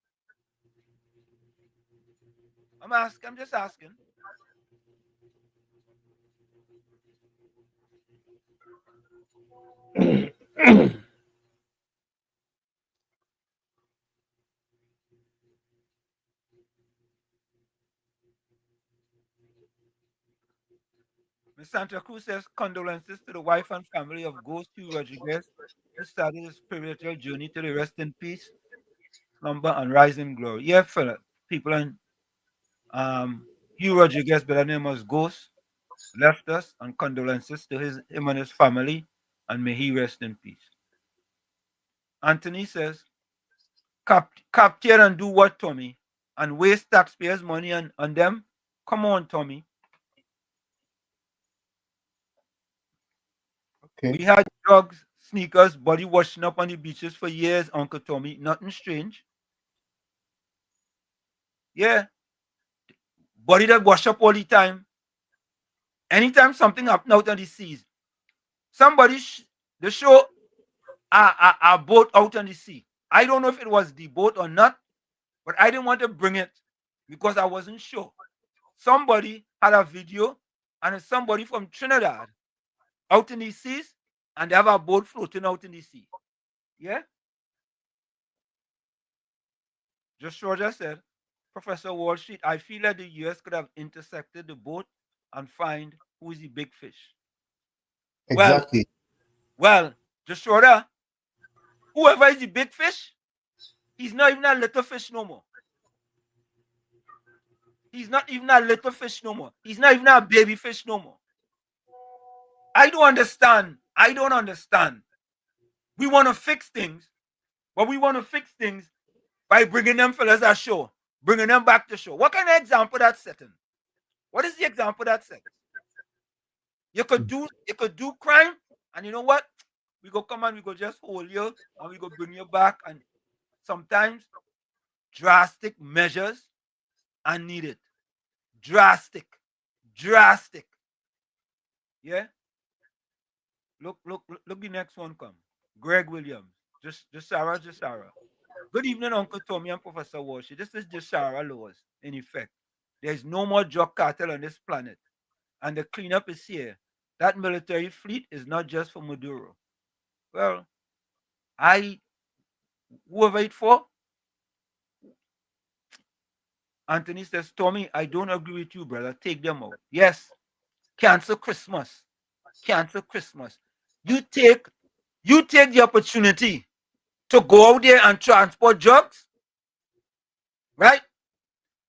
I'm just asking. Ms. Santa Cruz says condolences to the wife and family of Ghost Hugh Rodriguez, who started his spiritual journey to the rest in peace, slumber, and rise in glory. Yeah, fella, people in Hugh Rodriguez, by the name was Ghost, left us, and condolences to him and his family, and may he rest in peace. Anthony says, capture and do what, Tommy? And waste taxpayers' money on them? Come on, Tommy. Okay. We had drugs, sneakers, body washing up on the beaches for years, Uncle Tommy. Nothing strange. Yeah. Body that wash up all the time. Anytime something happen out on the seas, somebody they show a boat out on the sea. I don't know if it was the boat or not, but I didn't want to bring it because I wasn't sure. Somebody had a video, and it's somebody from Trinidad out in the seas, and they have a boat floating out in the sea. Yeah? Joshua just said, Professor Wall Street, I feel that the US could have intercepted the boat and find who is the big fish. Exactly. Well, Joshua, whoever is the big fish, he's not even a little fish no more. He's not even a little fish no more. He's not even a baby fish no more. I don't understand. We want to fix things, but we want to fix things by bringing them fellas ashore, bringing them back to shore. What kind of example that's setting? What is the example that sets? You could do crime, and you know what? We go come and we go just hold you, and we go bring you back, and sometimes drastic measures are needed. Drastic. Yeah. Look, the next one come. Greg Williams. Sarah. Good evening, Uncle Tommy and Professor Walsh. This is Jashara laws, in effect. There's no more drug cartel on this planet. And the cleanup is here. That military fleet is not just for Maduro. Well, whoever it for? Anthony says, Tommy, I don't agree with you, brother. Take them out. Yes. Cancel Christmas. You take the opportunity to go out there and transport drugs, right?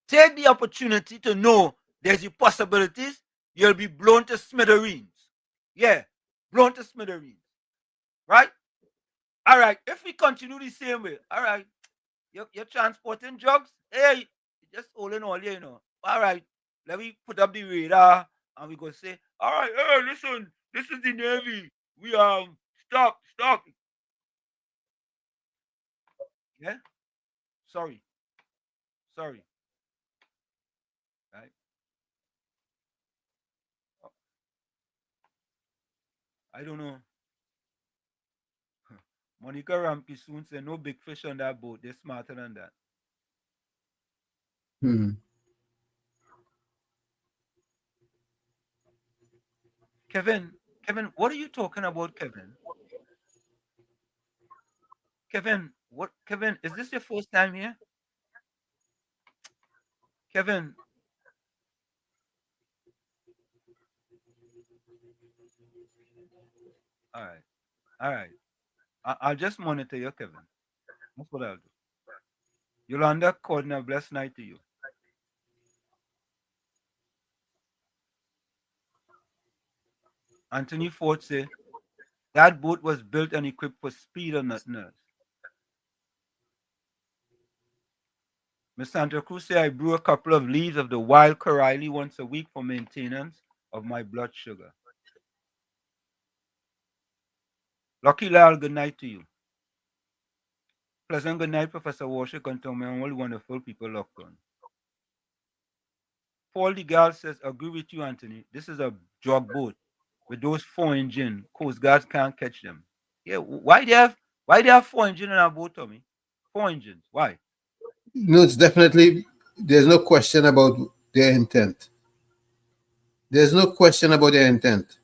Take the opportunity to know there's the possibilities you'll be blown to smithereens. Yeah, blown to smithereens. Right? All right, if we continue the same way, all right, you're transporting drugs, hey, just holding all here, All right, let me put up the radar and we go say, all right, hey, listen, this is the Navy. We stop. Yeah? Sorry. Right? I don't know. Monica Rampi soon said no big fish on that boat. They're smarter than that. Kevin, what are you talking about, Kevin? Kevin, is this your first time here? Kevin. All right. I'll just monitor you, Kevin. That's what I'll do. Yolanda, calling a blessed night to you. Anthony Ford say, That boat was built and equipped for speed or nothing else. Miss Santa Cruz said, I brew a couple of leaves of the wild Corylli once a week for maintenance of my blood sugar. Lucky Lal, good night to you. Pleasant good night, Professor Warshik, and to my all wonderful people locked on. Paul the Gal says, agree with you, Anthony. This is a drug boat with those 4 engines. Coast Guards can't catch them. Yeah, why they have 4 engines in our boat, Tommy? 4 engines. Why? No, it's definitely, there's no question about their intent. There's no question about their intent.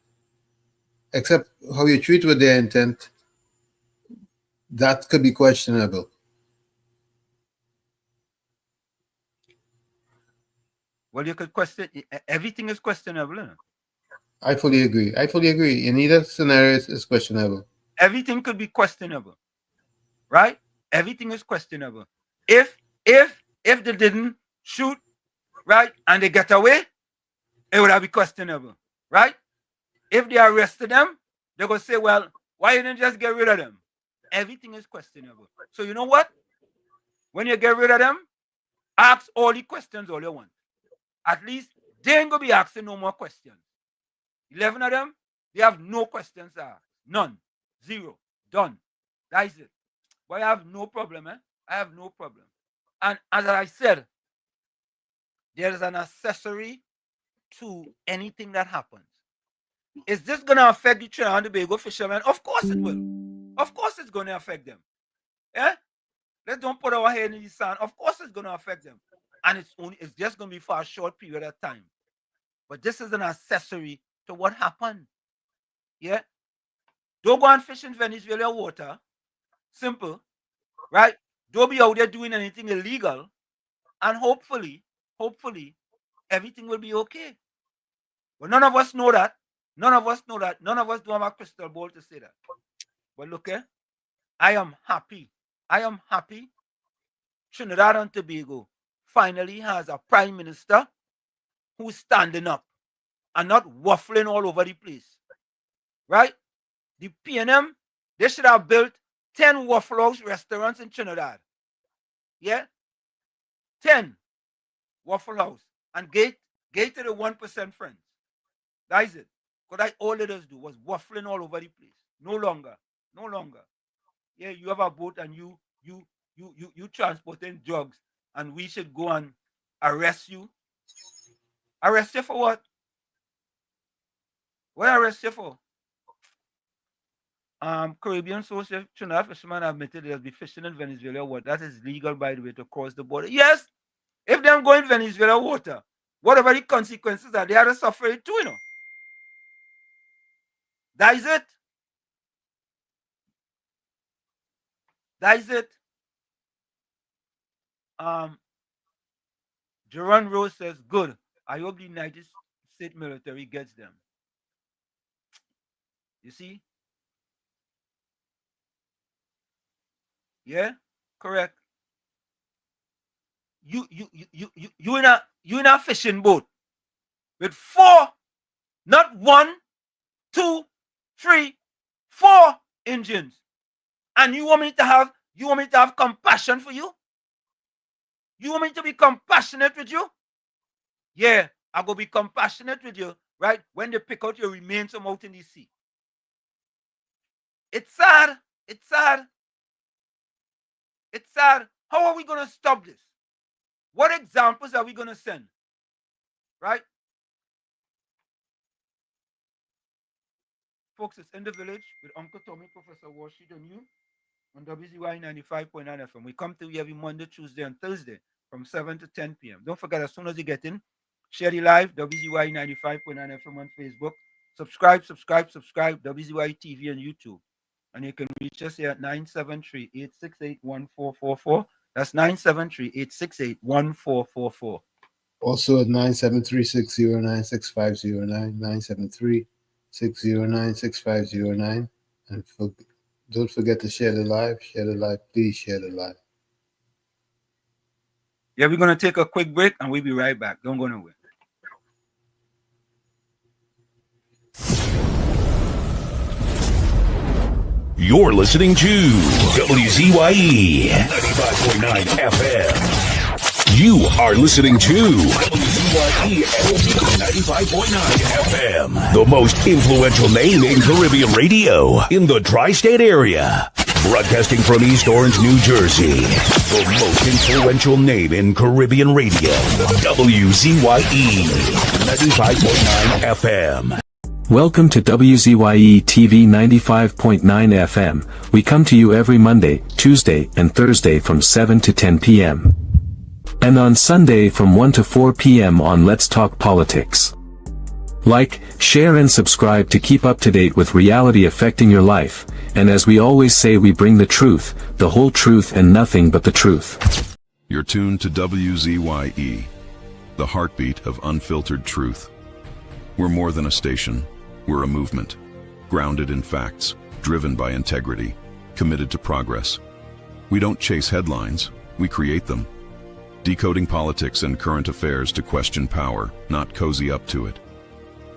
Except how you treat with their intent, that could be questionable. Well, you could question, everything is questionable, isn't it? I fully agree. I fully agree. In either scenario, it's questionable. Everything could be questionable, right? Everything is questionable. If they didn't shoot, right, and they get away, it would have been questionable, right? If they arrested them, they're going to say, well, why didn't you just get rid of them? Everything is questionable. So you know what? When you get rid of them, ask all the questions all you want. At least they ain't going to be asking no more questions. 11 of them, they have no questions to ask. None. 0. Done. That is it. But I have no problem, eh? I have no problem. And as I said, there is an accessory to anything that happens. Is this going to affect the Trinidad and Tobago fishermen? Of course it will. Of course it's going to affect them. Yeah? Let's don't put our head in the sand. Of course it's going to affect them. And it's just going to be for a short period of time. But this is an accessory to what happened. Yeah? Don't go and fish in Venezuela water. Simple. Right? Don't be out there doing anything illegal. And hopefully, everything will be okay. But none of us know that. None of us know that. None of us do have a crystal ball to say that. But look, I am happy. I am happy. Trinidad and Tobago finally has a prime minister who's standing up and not waffling all over the place. Right? The PNM, they should have built 10 Waffle House restaurants in Trinidad. Yeah? 10 Waffle House. And gate to the 1% friends. That is it. Because all it does do was waffling all over the place. No longer. Yeah, you have a boat and you transporting drugs, and we should go and arrest you. Arrest you for what? What arrest you for? Caribbean social Trinidad fishermen admitted they'll be fishing in Venezuela water. That is legal, by the way, to cross the border. Yes, if them go in Venezuela water, whatever the consequences are, they have to suffer it too, you know. That is it. That is it. Jerron Rose says, good. I hope the United States military gets them. You see? Yeah, correct. You in a fishing boat with 4, not 1, 2, 3, 4 engines, and you want me to have compassion for you? You want me to be compassionate with you? Yeah, I go be compassionate with you, right? When they pick out your remains from out in the sea. It's sad. It's sad. It's sad. How are we going to stop this? What examples are we going to send? Right? Folks, it's In the Village with Uncle Tommy, Professor Warshik, and you on WZYE 95.9 FM. We come to you every Monday, Tuesday, and Thursday from 7 to 10 p.m. Don't forget, as soon as you get in, share the live, WZYE 95.9 FM on Facebook. Subscribe, WZYE TV on YouTube. And you can reach us here at 973-868-1444. That's 973-868-1444. Also at 973-609-6509, 973-609-6509. And don't forget to share the live. Please share the live. Yeah, we're going to take a quick break and we'll be right back. Don't go nowhere. You're listening to WZYE 95.9 FM. You are listening to WZYE 95.9 FM, the most influential name in Caribbean radio in the tri-state area. Broadcasting from East Orange, New Jersey, the most influential name in Caribbean radio, WZYE 95.9 FM. Welcome to WZYE TV 95.9 FM. We come to you every Monday, Tuesday, and Thursday from 7 to 10 p.m. And on Sunday from 1 to 4 p.m. on Let's Talk Politics. Like, share and subscribe to keep up to date with reality affecting your life. And as we always say, we bring the truth, the whole truth and nothing but the truth. You're tuned to WZYE, the heartbeat of unfiltered truth. We're more than a station, we're a movement. Grounded in facts, driven by integrity, committed to progress. We don't chase headlines, we create them. Decoding politics and current affairs to question power, not cozy up to it.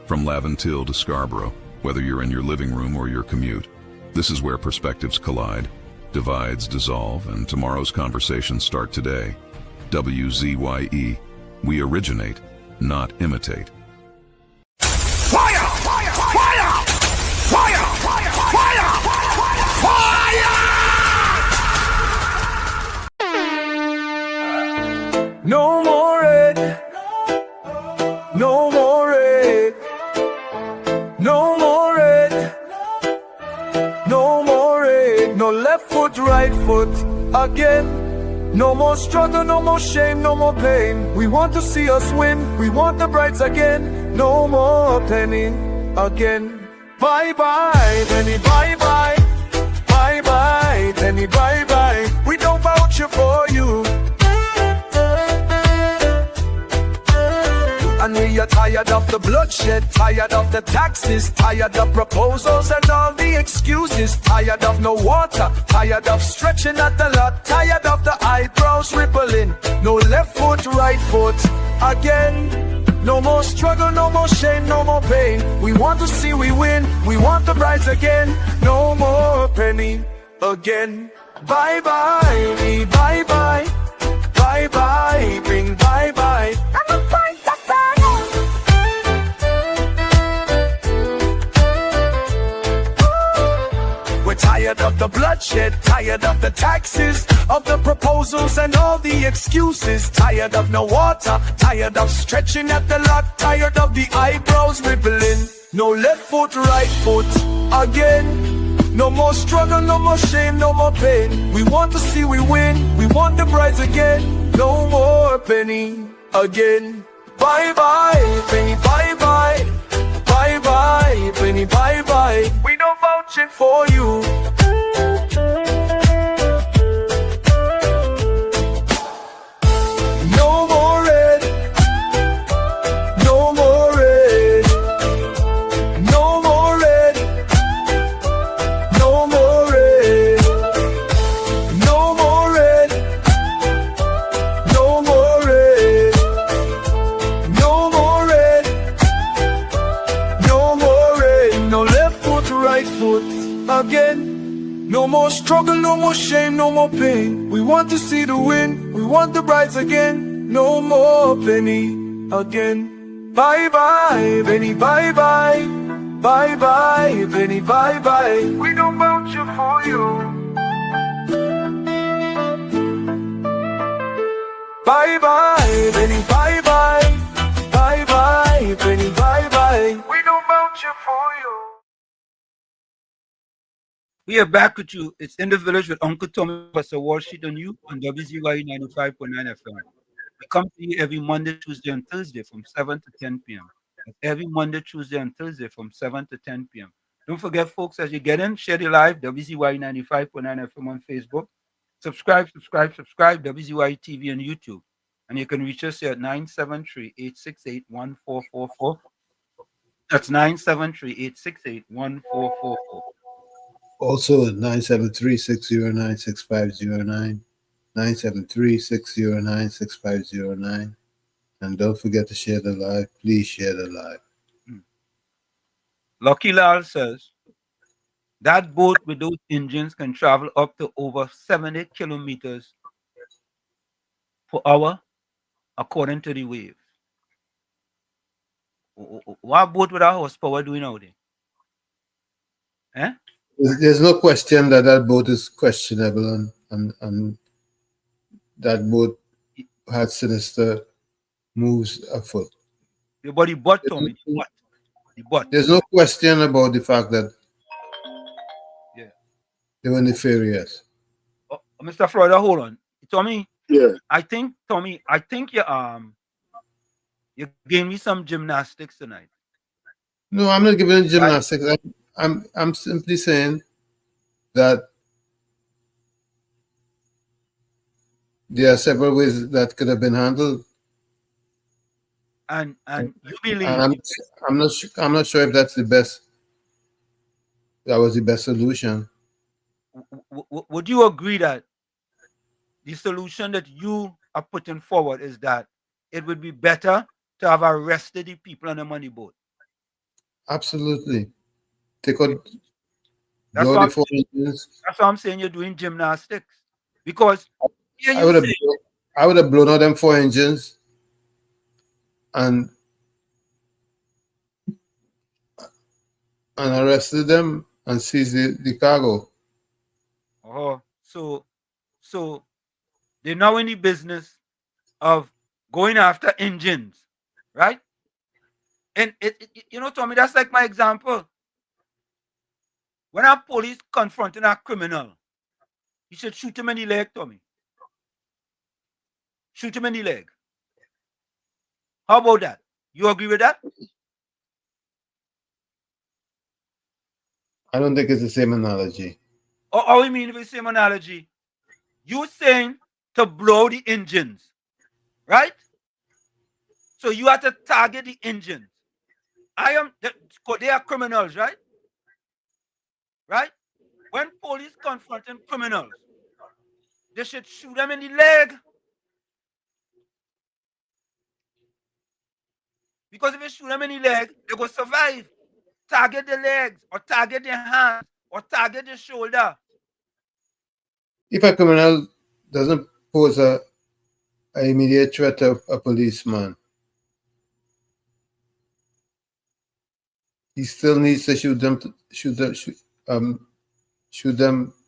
From Laventille to Scarborough, whether you're in your living room or your commute, this is where perspectives collide, divides dissolve, and tomorrow's conversations start today. WZYE, we originate, not imitate. Fire! Fire! Fire! Fire! Fire! Fire! Fire! No more red. No more red. No more red. No more red. No left foot, right foot again. No more struggle, no more shame, no more pain. We want to see us win. We want the brides again. No more penny again. Bye bye, penny, bye bye. Bye bye, penny, bye bye. We don't vouch for you. And we are tired of the bloodshed, tired of the taxes, tired of proposals and all the excuses, tired of no water, tired of stretching at the lot, tired of the eyebrows rippling. No left foot, right foot again. No more struggle, no more shame, no more pain. We want to see we win, we want the brides again. No more penny again. Bye bye, me bye bye. Bye bye, bring bye bye. We're tired of the bloodshed, tired of the taxes, of the proposals and all the excuses, tired of no water, tired of stretching at the lot, tired of the eyebrows rippling. No left foot, right foot again. No more struggle, no more shame, no more pain. We want to see we win, we want the brides again. No more penny again. Bye bye, penny, bye bye. Bye bye, penny, bye bye. We don't vouch it for you. No more red. No more red. No more red. No more red. No more red. No more red. No more red. No more red. No left foot, right foot again. No more struggle, no more shame, no more pain. We want to see the win, we want the brides again. No more penny again. Bye bye, penny, bye bye. Bye bye, penny, bye bye. We don't vouch for you. Bye bye, penny, bye bye. Bye bye, penny, bye bye. We don't vouch for you. We are back with you. It's In the Village with Uncle Tommy, Professor Wall Street and you on WZYE 95.9 FM. We come to you every Monday, Tuesday, and Thursday from 7 to 10 p.m. Every Monday, Tuesday, and Thursday from 7 to 10 p.m. Don't forget, folks, as you get in, share the live, WZYE 95.9 FM on Facebook. Subscribe, WZYE TV on YouTube. And you can reach us here at 973-868-1444. That's 973-868-1444. Also at 973-609-6509, 973-609-6509. And don't forget to share the live. Please share the live. Lucky Lal says, That boat with those engines can travel up to over 70 kilometers per hour, according to the waves. What boat with a horsepower doing out there? Eh? There's no question that that boat is questionable, and that boat had sinister moves afoot. The body butt, Tommy. The butt. There's no question about the fact that Yeah. they were nefarious. Mr. Florida, hold on. Tommy, Yeah. I think you gave me some gymnastics tonight. No, I'm not giving gymnastics. I'm simply saying that there are several ways that could have been handled, And you believe and I'm not sure if that's the best. That was the best solution. would you agree that the solution that you are putting forward is that it would be better to have arrested the people on the money boat? Absolutely. Take out That's blow what the I'm four saying. engines. That's why I'm saying you're doing gymnastics. Because here I you would have say, I would have blown out them four engines and arrested them and seized the cargo. oh, so they're now in the business of going after engines, right? And Tommy, that's like my example. When a police confronting a criminal, you should shoot him in the leg, Tommy. Shoot him in the leg. How about that? You agree with that? I don't think it's the same analogy. Or we mean with the same analogy? You saying to blow the engines, right? So you have to target the engines. They are criminals, right? Right? When police confronting criminals, they should shoot them in the leg. Because if you shoot them in the leg, they will survive. Target the legs, or target the hands, or target the shoulder. If a criminal doesn't pose a immediate threat to a policeman, he still needs to shoot them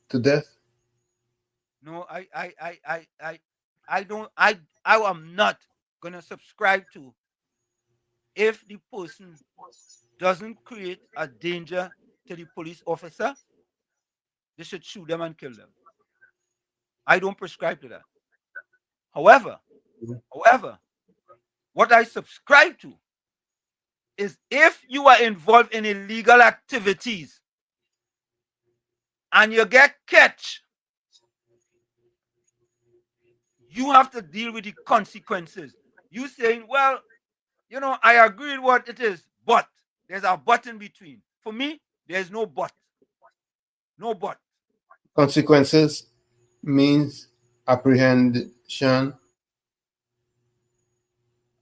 to death. No, I am not gonna subscribe to if the person doesn't create a danger to the police officer, they should shoot them and kill them. I don't prescribe to that. However, what I subscribe to is if you are involved in illegal activities and you get catch, you have to deal with the consequences. You saying, well, I agree with what it is, but there's a but in between. For me, there's no but. No but. Consequences means apprehension.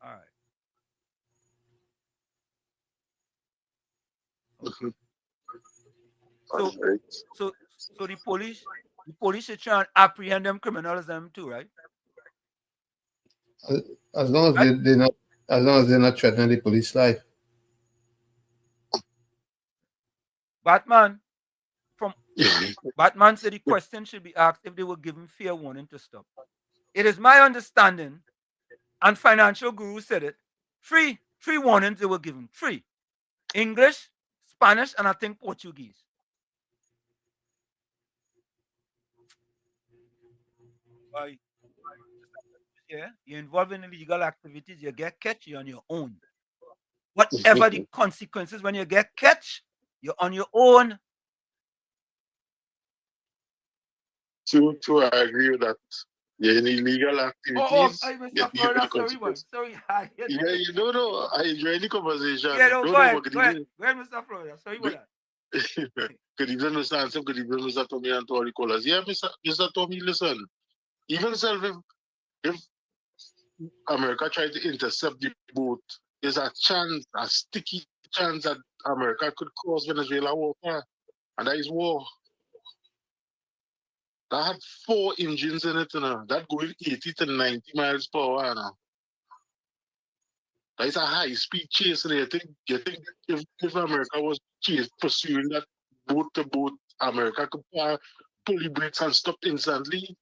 All right. So the police should try and apprehend them criminals them too, right? As long as they're not threatening the police life. Batman said the question should be asked if they were given fair warning to stop. It is my understanding, and Financial Guru said it, three warnings they were given. 3. English, Spanish, and I think Portuguese. Yeah, you're involved in illegal activities, you get catch, you're on your own. Whatever the consequences when you get catch, you're on your own. True, I agree with that. Yeah, in illegal activities. Mr. Florida, sorry. Yeah, no. I enjoy the conversation. Yeah, no, go ahead, Mr. Florida. Sorry about that. Good evening, Mr. Hanson. Good evening, Mr. Tommy, and to all the callers. Yeah, Mr. Tommy, listen. Even if America tried to intercept the boat, there's a sticky chance that America could cause Venezuela warfare. And that is war. That had 4 engines in it, that going 80 to 90 miles per hour. That is a high-speed chase. And you think if America was pursuing that boat to boat, America could pull the brakes and stop instantly.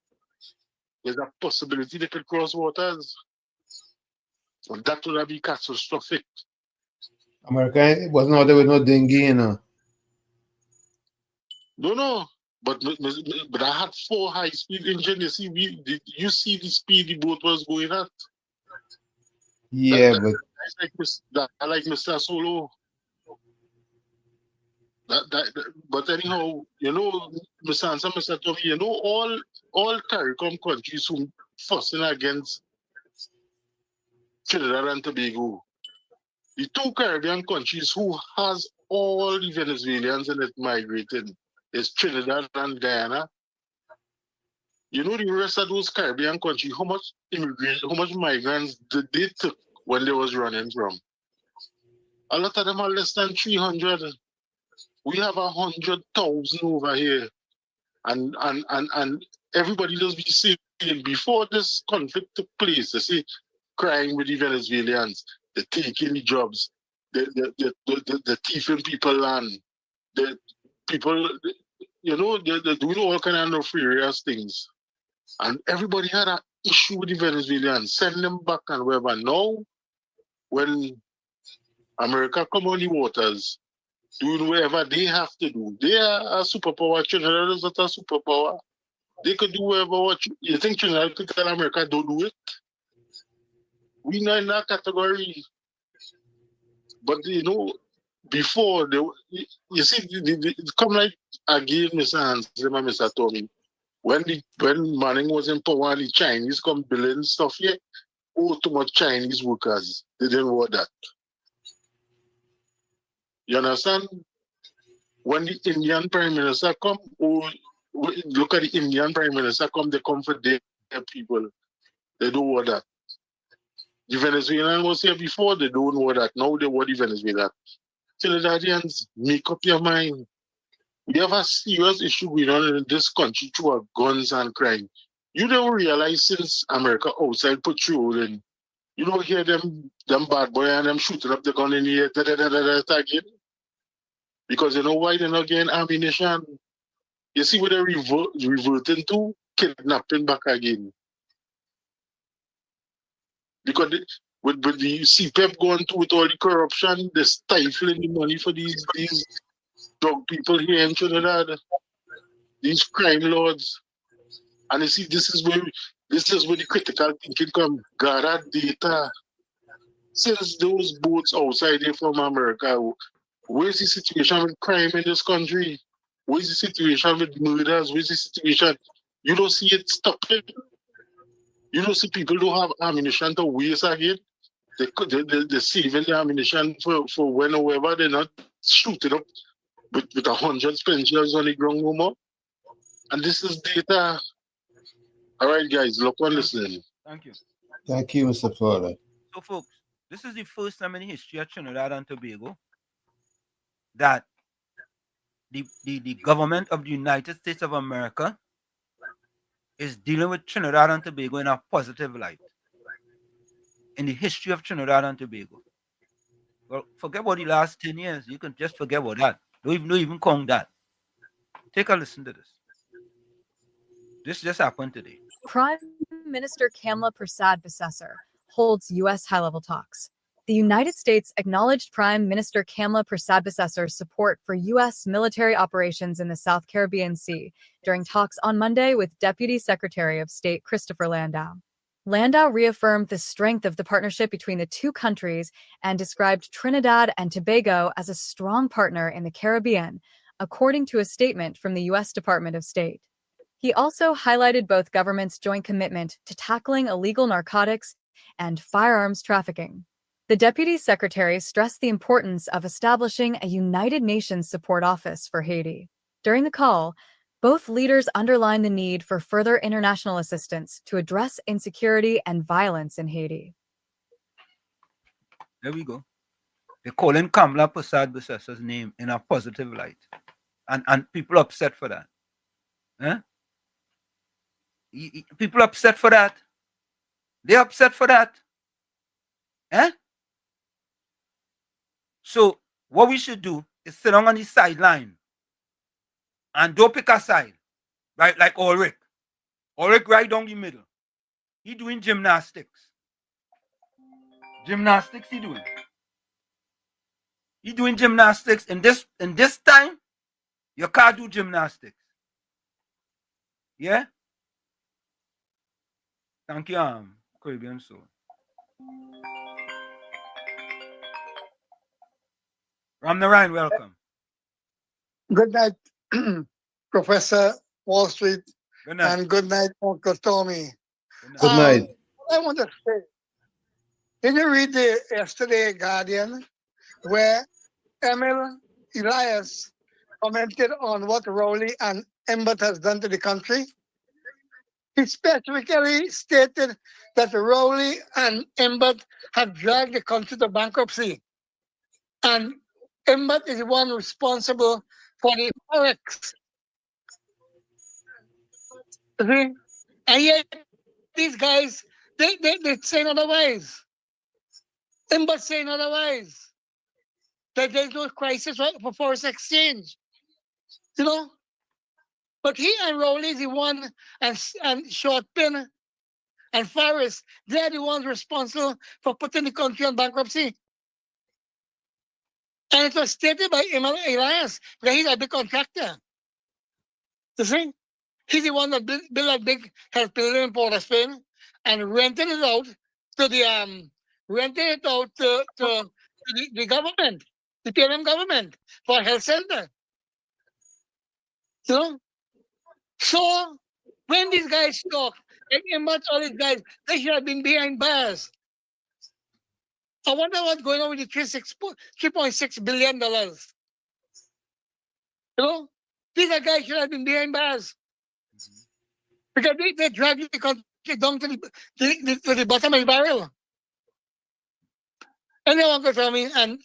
There's a possibility they could cross waters. So that would be catastrophic. America wasn't out there with no dinghy, No. But I had 4 high-speed engines. You see the speed the boat was going at. Yeah, I like Mr. Solo. But anyhow, Mr. Tommy, all CARICOM countries who fussing against Trinidad and Tobago, the 2 Caribbean countries who has all the Venezuelans in it migrating is Trinidad and Guyana. The rest of those Caribbean countries, how much migrants did they took when they was running from? A lot of them are less than 300. We have 100,000 over here. And everybody just be saying before this conflict took place, they say crying with the Venezuelans, they're taking the jobs, they're thieving people land, the people, they're doing all kind of nefarious things. And everybody had an issue with the Venezuelans, send them back and wherever. Now, when America come on the waters, doing whatever they have to do, they are a superpower. Trinidad is not a superpower. They could do whatever. You think Trinidad could tell America don't do it? We not in that category. But before you see, it come like again, Mr. Hans, Mr. Tommy. When Manning was in power, the Chinese come building stuff here. Oh, too much Chinese workers. They didn't want that. You understand? When the Indian Prime Minister come, look at the Indian Prime Minister come, they come for their people. They don't want that. The Venezuelan was here before, they don't want that. Now they want the Venezuelan. Trinidadians, make up your mind. We have a serious issue going on in this country through our guns and crime. You don't realize since America outside patrolling, you don't hear them bad boy and them shooting up the gun in the air, again. Because you know why they're not getting ammunition? You see what they're reverting to? Kidnapping back again. Because with the CPEP going through with all the corruption, they're stifling the money for these drug people here in Trinidad, these crime lords. And you see, this is where the critical thinking come. Gather data. Since those boats outside here from America, where's the situation with crime in this country? Where's the situation with murders? Where's the situation? You don't see it stopping. You don't see people who have ammunition to waste again. They're saving the ammunition for when or wherever they're not shooting up with 100 Spencers on the ground no more. And this is data. All right, guys, look on listening. Thank you. Thank you, Mr. Fowler. So, folks, this is the first time in the history of Trinidad and Tobago that the government of the United States of America is dealing with Trinidad and Tobago in a positive light. In the history of Trinidad and Tobago. Well, forget about the last 10 years. You can just forget about that. Don't even count that. Take a listen to this. This just happened today. Prime Minister Kamala Persad-Bissessar holds U.S. high-level talks. The United States acknowledged Prime Minister Kamala Persad-Bissessar's support for U.S. military operations in the South Caribbean Sea during talks on Monday with Deputy Secretary of State Christopher Landau. Landau reaffirmed the strength of the partnership between the two countries and described Trinidad and Tobago as a strong partner in the Caribbean, according to a statement from the U.S. Department of State. He also highlighted both governments' joint commitment to tackling illegal narcotics and firearms trafficking. The Deputy Secretary stressed the importance of establishing a United Nations support office for Haiti. During the call, both leaders underlined the need for further international assistance to address insecurity and violence in Haiti. There we go. They're calling Kamala Persad-Bissessar's name in a positive light. And people upset for that. Huh? People upset for that. They're upset for that. Eh? So what we should do is sit down on the sideline and don't pick a side, right? Like Ulrich. Ulrich right down the middle. He doing gymnastics. Gymnastics he doing. He doing gymnastics. In this time, you can't do gymnastics. Yeah? Thank you, Caribbean Soul. Ram Narayan, welcome. Good night, Professor Wall Street, Good night. and good night, Uncle Tommy. Good night. I want to say, did you read the yesterday Guardian where Emil Elias commented on what Rowley and Embert has done to the country? He specifically stated that Rowley and Embert have dragged the country to bankruptcy. And Embert is the one responsible for the forex. See? And yet, these guys, they saying otherwise. Embert saying otherwise. That there's no crisis for forex exchange. You know? But he and Rowley is the one, and Shortpin and Farris, they're the ones responsible for putting the country on bankruptcy. And it was stated by Emil Elias that he's a big contractor. You see? He's the one that built a big health building in Port of Spain and rented it out to the the government, the PLM government, for a health center. You know? So when these guys talk, and Embert, all these guys, they should have been behind bars. I wonder what's going on with the $3.6 billion. You know? These are guys should have been behind bars. Because they dragged the country down to the bottom of the barrel. And they want to tell me, and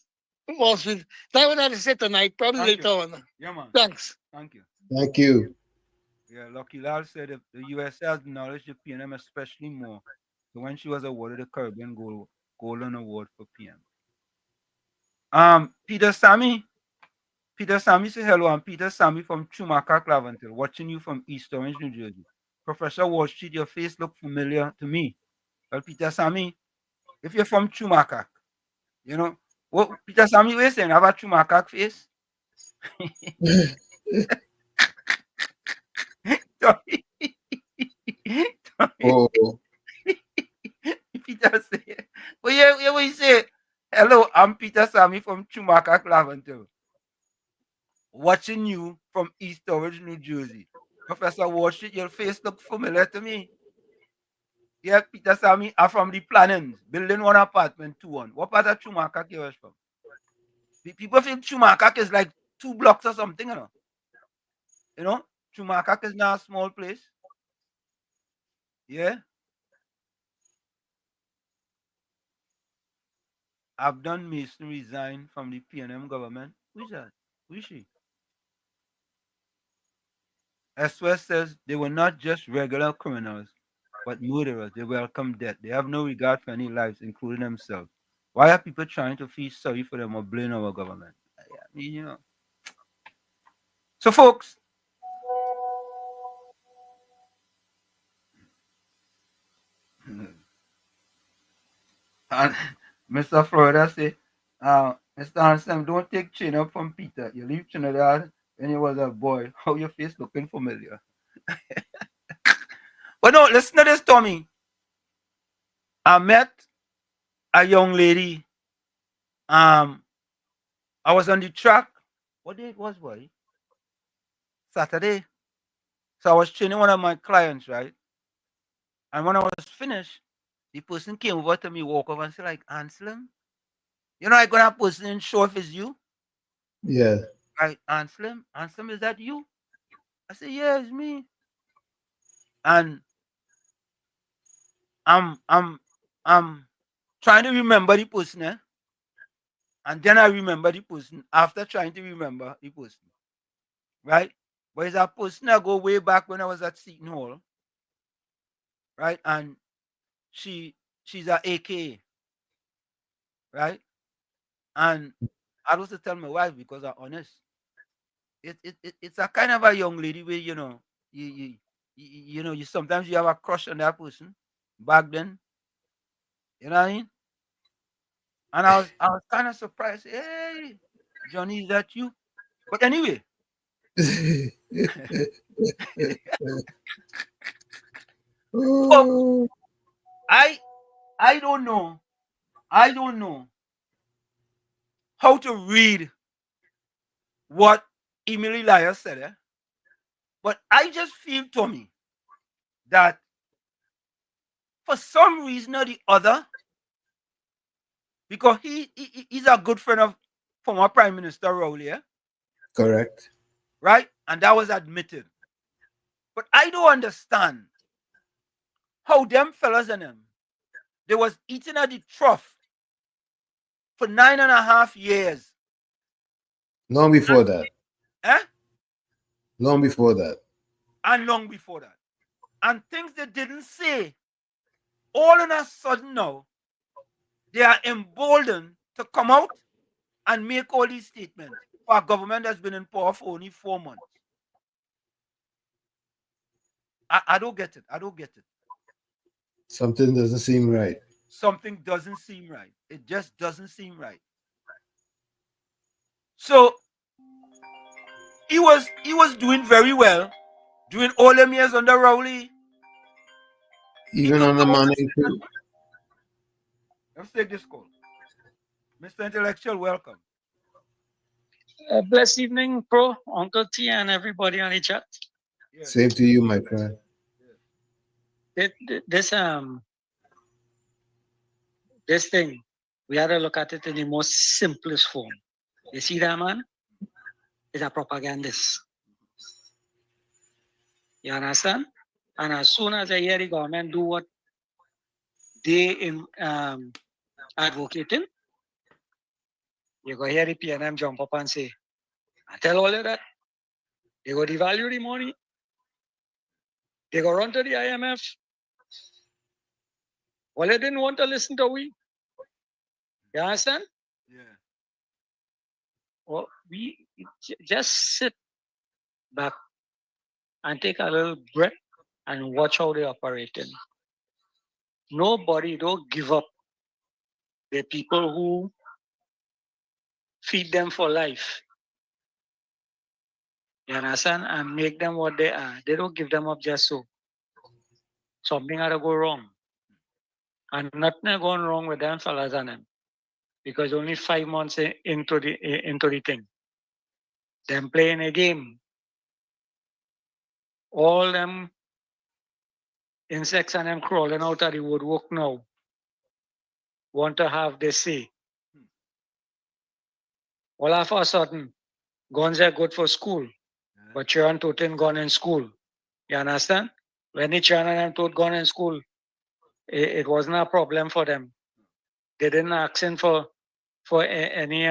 Wall Street, that's what I have to say tonight, probably later on. Yeah, man. Thanks. Thank you. Thank you. Yeah, Lucky Lal said if the USA has acknowledged the PNM especially more so when she was awarded the Caribbean Golden Award for PM. Peter Sammy said hello. I'm Peter Sammy from Chumaka, Claventil, watching you from East Orange, New Jersey. Professor Wall Street, your face looked familiar to me. Well, Peter Sammy, if you're from Chumaka, you know, what Peter Sammy was saying, have a Chumaka face? Oh. Peter say, well, yeah, what you say? Hello, I'm Peter Sammy from Chumaka, Claventil, watching you from East Orange, New Jersey. Professor Wall Street, your face look familiar to me. Yeah, Peter Sammy, I'm from the Plannings, building one apartment, 2-1. What part of Chumaka you was from? People think Chumaka is like 2 blocks or something, you know? You know, Chumaka is not a small place. Yeah. Abdon Mason resigned from the PNM government. Who is that? Who is she? S.W.S. says they were not just regular criminals, but murderers. They welcome death. They have no regard for any lives, including themselves. Why are people trying to feel sorry for them or blame our government? I mean, you know. So, folks, and Mr. Florida say, Mr. Hanson, don't take chain up from Peter. You leave Trinidad when you was a boy. How your face looking familiar? But no, listen to this, Tommy. I met a young lady. I was on the track. What day it was, boy? Saturday. So I was training one of my clients, right? And when I was finished, the person came over to me, walk over and said, like, Anselm, you know, I got a person in show if it's you. Yeah. Right, Anselm, is that you? I said, yeah, it's me. And I'm trying to remember the person, eh? And then I remember the person after trying to remember the person. right? But it's a person I go way back when I was at Seton Hall, right? And she's a AKA, right? And I also tell my wife because I'm honest. It's a kind of a young lady where you sometimes you have a crush on that person back then. You know what I mean? And I was kind of surprised. Hey, Johnny, is that you? But anyway, folks, Oh, I I don't know. I don't know how to read what Emily Elias said, but I just feel, Tommy, that for some reason or the other, because he's a good friend of former Prime Minister Rowley, correct. right? And that was admitted. But I don't understand how them fellas and them, they was eating at the trough for 9.5 years. Long before that. Eh? Long before that. And long before that. And things they didn't say, all in a sudden now, they are emboldened to come out and make all these statements for a government that's been in power for only 4 months. I don't get it. I don't get it. Something doesn't seem right. Something doesn't seem right. It just doesn't seem right. So he was doing very well, doing all them years under Rowley. Even on the money too. Let's take this call. Mr. Intellectual, welcome. Blessed evening, Pro, Uncle T, and everybody on the chat. Yes. Same to you, my friend. This thing, we had to look at it in the most simplest form. You see that, man? It's a propagandist. You understand? And as soon as I hear the government do what they advocating, you go hear the PNM jump up and say, I tell all of that. They go devalue the money. They go run to the IMF. Well, they didn't want to listen to we. You understand? Yeah. Well, we just sit back and take a little breath and watch how they're operating. Nobody don't give up the people who feed them for life. You understand? And make them what they are. They don't give them up just so. Something had to go wrong. And nothing going wrong with them fellas and them. Because only 5 months into the thing. Them playing a game. All them insects and them crawling out of the woodwork now want to have their say. All of a sudden, guns are good for school, but children toting gun in school. You understand? When the children and tote gun in school, it wasn't a problem for them. They didn't ask for any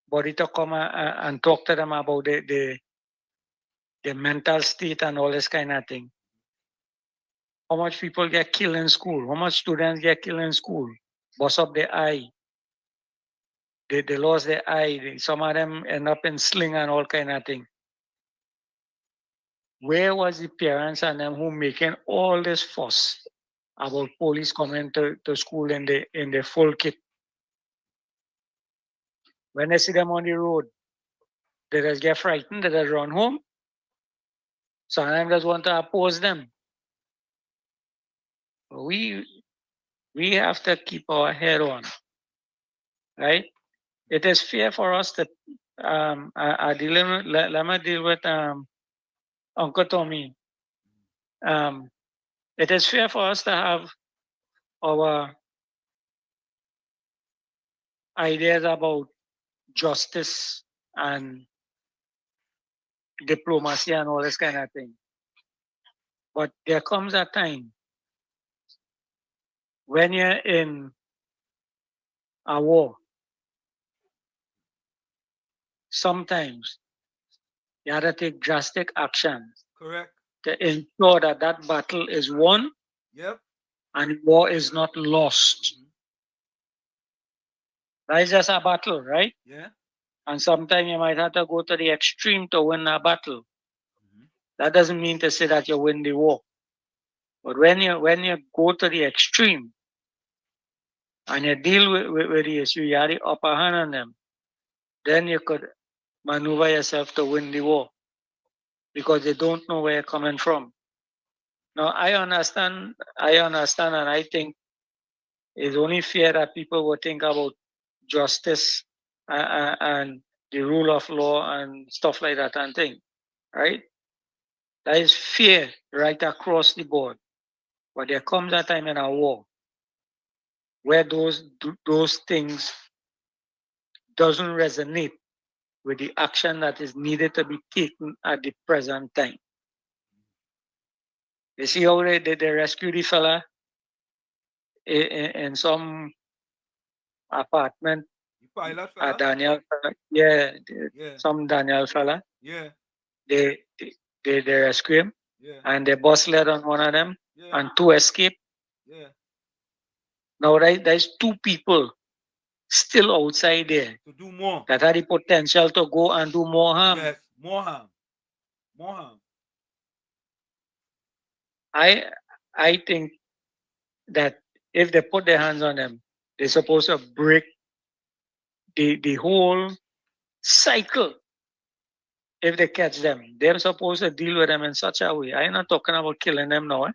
body to come and talk to them about the mental state and all this kind of thing. How much people get killed in school? How much students get killed in school? Bust up their eye. They lost their eye. Some of them end up in sling and all kind of thing. Where was the parents and them who making all this fuss about police coming to school in the full kit? When they see them on the road, they just get frightened, they just run home. Some of them just want to oppose them. We have to keep our head on, right? It is fair for us to let me deal with Uncle Tommy. It is fair for us to have our ideas about justice and diplomacy and all this kind of thing. But there comes a time when you're in a war, sometimes You had to take drastic actions. Correct. To ensure that that battle is won. Yep. And war is not lost. That is just a battle, right? Yeah. And sometimes you might have to go to the extreme to win a battle. That doesn't mean to say that you win the war. But when you go to the extreme and you deal with the issue, you have the upper hand on them, then you could maneuver yourself to win the war because they don't know where you're coming from. Now, I understand, and I think it's only fair that people will think about justice and the rule of law and stuff like that and thing, right? That is fair right across the board. But there comes a time in a war where those things doesn't resonate with the action that is needed to be taken at the present time. You see how they rescue the fella in some apartment. Pilot fella? Daniel fella. Yeah, Yeah. some Daniel fella. Yeah. They rescue him. Yeah. And they bust lead on one of them. Yeah. And 2 escape. Yeah. Now there's 2 people still outside there to do more, that had the potential to go and do more harm. Yes, more harm. More harm. I think that if they put their hands on them, they're supposed to break the whole cycle. If they catch them, they're supposed to deal with them in such a way. I'm not talking about killing them now.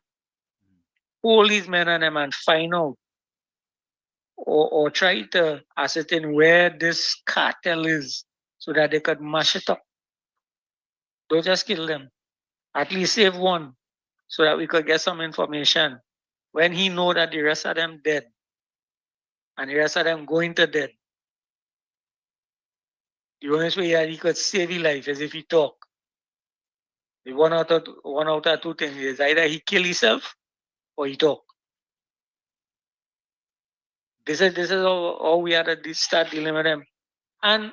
Hold these men on them and find out or try to ascertain where this cartel is so that they could mash it up. Don't just kill them. At least save one so that we could get some information. When he know that the rest of them dead and the rest of them going to dead, the only way that he could save his life is if he talk. The one out of 2 things is either he kill himself or he talk. This is how we had to start dealing with them. And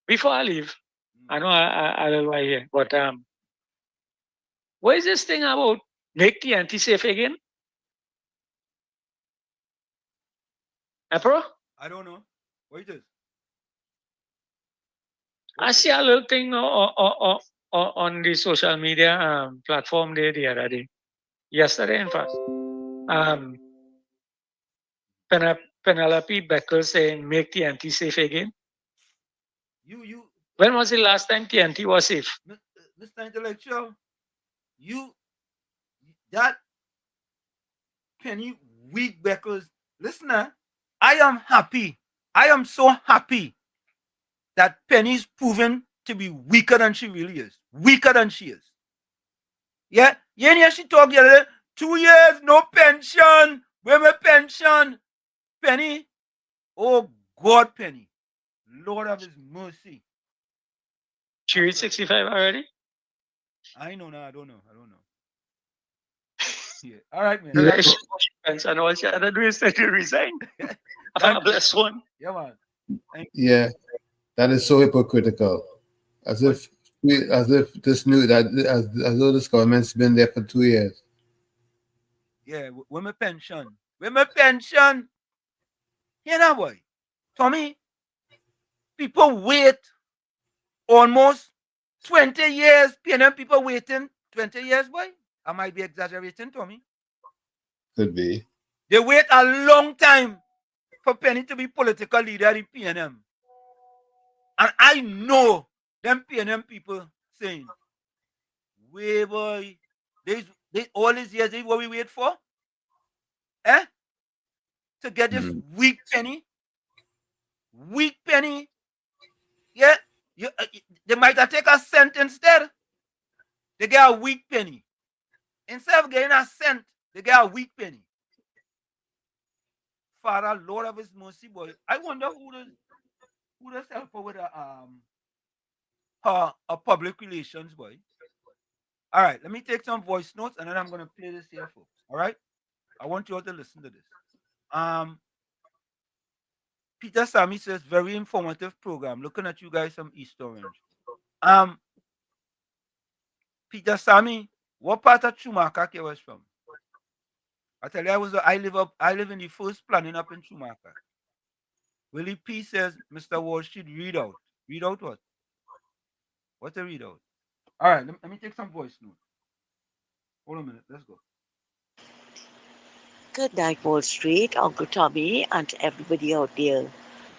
before I leave, I know I will right here, but what is this thing about make the anti-safe again? April? I don't know. What is this? I see a little thing on the social media platform there the other day. Yesterday, in fact. Penelope Beckles saying make TNT safe again. When was the last time TNT was safe? Mr. Intellectual, that Penny weak Beckles, listener, I am happy. I am so happy that Penny's proven to be weaker than she really is. Weaker than she is. Yeah? Yeah, she talked the other day, 2 years, no pension. Where my pension? Penny? Oh, God, Penny. Lord of his mercy. She reached 65 already? I know now. I don't know. Yeah. All right, man. Yeah. And all she had to do is to resign. A blessed one. Yeah, man. Yeah, that is so hypocritical. As if this new that as though this government's been there for 2 years. Yeah, with my pension. With my pension. You know, boy. Tommy, people wait almost 20 years. PNM people waiting 20 years, boy. I might be exaggerating, Tommy. Could be. They wait a long time for Penny to be political leader in PNM. And I know them PNM people saying, "Way boy, all these years, this is what we wait for? Eh? To get this weak Penny? Weak Penny? Yeah? They might have taken a cent instead. They get a weak Penny. Instead of getting a cent, they get a weak Penny. Father, Lord of his mercy, boy. I wonder who does help her with a public relations, boy. All right, let me take some voice notes and then I'm going to play this here, folks. All right? I want you all to listen to this. Peter Sammy says, very informative program. Looking at you guys from East Orange. Peter Sammy, what part of Schumacher you was from? I tell you, I live in the first planning up in Schumacher. Willie P says, Mr. Wall Street, read out. Read out what? What's a read out? All right, let me take some voice note. Hold on a minute, let's go. Good night, Wall Street, Uncle Tommy, and everybody out there.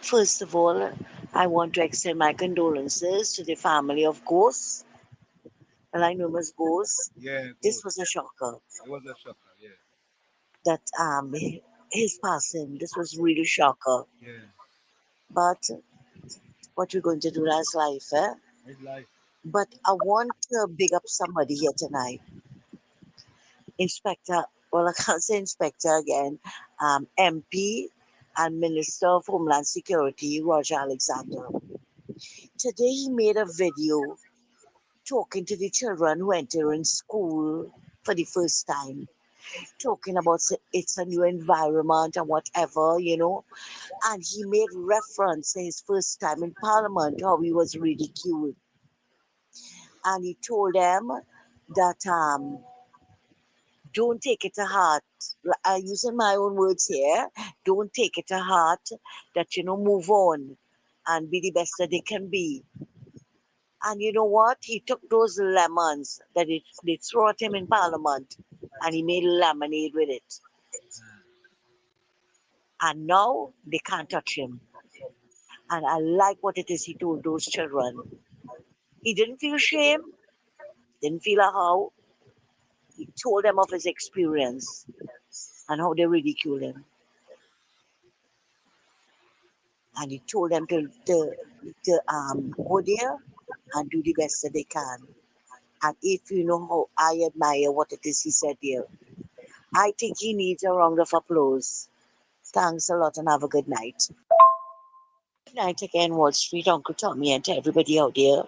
First of all, I want to extend my condolences to the family of Ghost. Well, I know him as Ghost. Yeah, this was a shocker. It was a shocker, yeah. That his passing, this was really shocker. Yeah. But what we're going to do, that's life, eh? It's life. But I want to big up somebody here tonight. Inspector, well, I can't say Inspector again, MP and Minister of Homeland Security, Roger Alexander. Today he made a video talking to the children who enter in school for the first time, talking about it's a new environment and whatever, you know. And he made reference to his first time in Parliament, how he was ridiculed. And he told them that don't take it to heart. Using my own words here, don't take it to heart, that, you know, move on and be the best that they can be. And you know what? He took those lemons that they threw at him in Parliament and he made lemonade with it. And now they can't touch him. And I like what it is he told those children. He didn't feel shame, didn't feel a how. He told them of his experience and how they ridiculed him. And he told them to go there and do the best that they can. And if you know how I admire what it is he said there, I think he needs a round of applause. Thanks a lot and have a good night. Good night again, Wall Street, Uncle Tommy, and to everybody out there.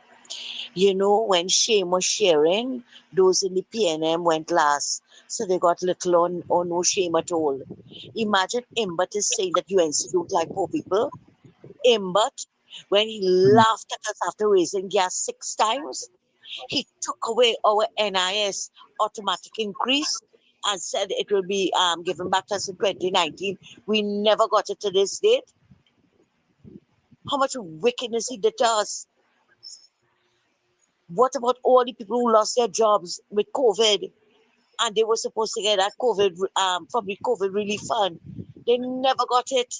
You know, when Shame was sharing, those in the PNM went last. So they got little or no shame at all. Imagine Imbert is saying that UNC don't like poor people. Imbert, when he laughed at us after raising gas 6 times, he took away our NIS automatic increase and said it will be given back to us in 2019. We never got it to this date. How much wickedness he did to us. What about all the people who lost their jobs with COVID and they were supposed to get that COVID from the COVID relief fund? They never got it.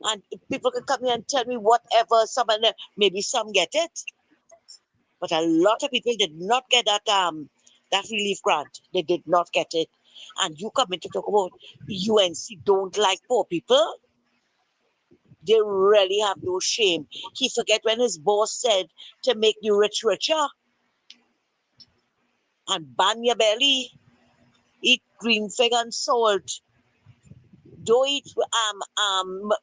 And people can come here and tell me whatever, some of them, maybe some get it. But a lot of people did not get that relief grant. They did not get it. And you come in to talk about UNC don't like poor people? They really have no shame. He forget when his boss said to make the rich richer and ban your belly. Eat green fig and salt. Don't eat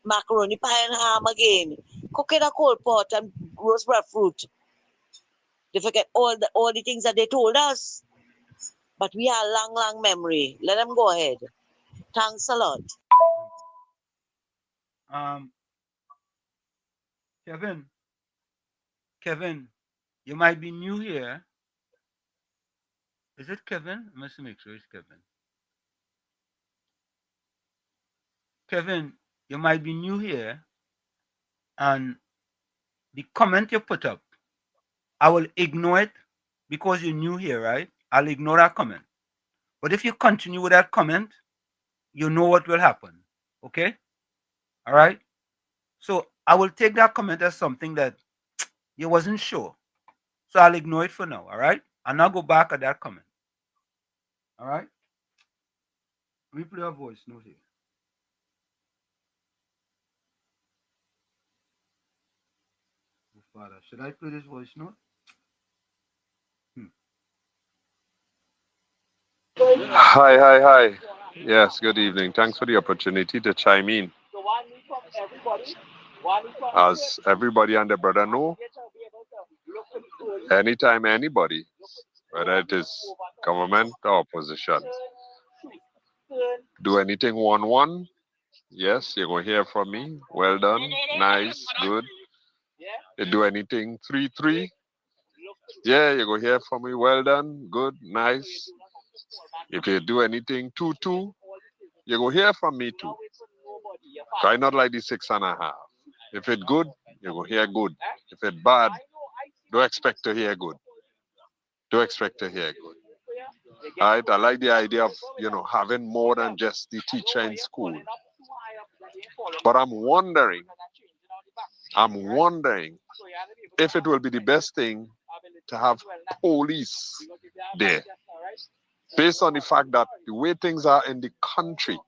macaroni pie and ham again. Cook in a cold pot and roast breadfruit. They forget all the things that they told us. But we have long memory. Let them go ahead. Thanks a lot. Kevin, you might be new here. Is it Kevin? I must make sure it's Kevin. Kevin, you might be new here, and the comment you put up, I will ignore it because you're new here, right? I'll ignore that comment. But if you continue with that comment, you know what will happen. Okay? All right? So I will take that comment as something that you wasn't sure. So I'll ignore it for now. All right? And I'll go back at that comment. All right? Let me play a voice note here. Oh, Father, should I play this voice note? Hi. Yes, good evening. Thanks for the opportunity to chime in. As everybody and their brother know, anytime anybody, whether it is government or opposition, do anything 1-1, yes, you're going to hear from me. Well done, nice, good. They do anything 3-3, Yeah, you go hear from me. Well done, good, nice. If you do anything too, you go hear from me too. Try not like the 6.5. If it good, you go hear good. If it bad, don't expect to hear good. Don't expect to hear good. All right, I like the idea of having more than just the teacher in school. But I'm wondering if it will be the best thing to have police there. Based on the fact that the way things are in the country,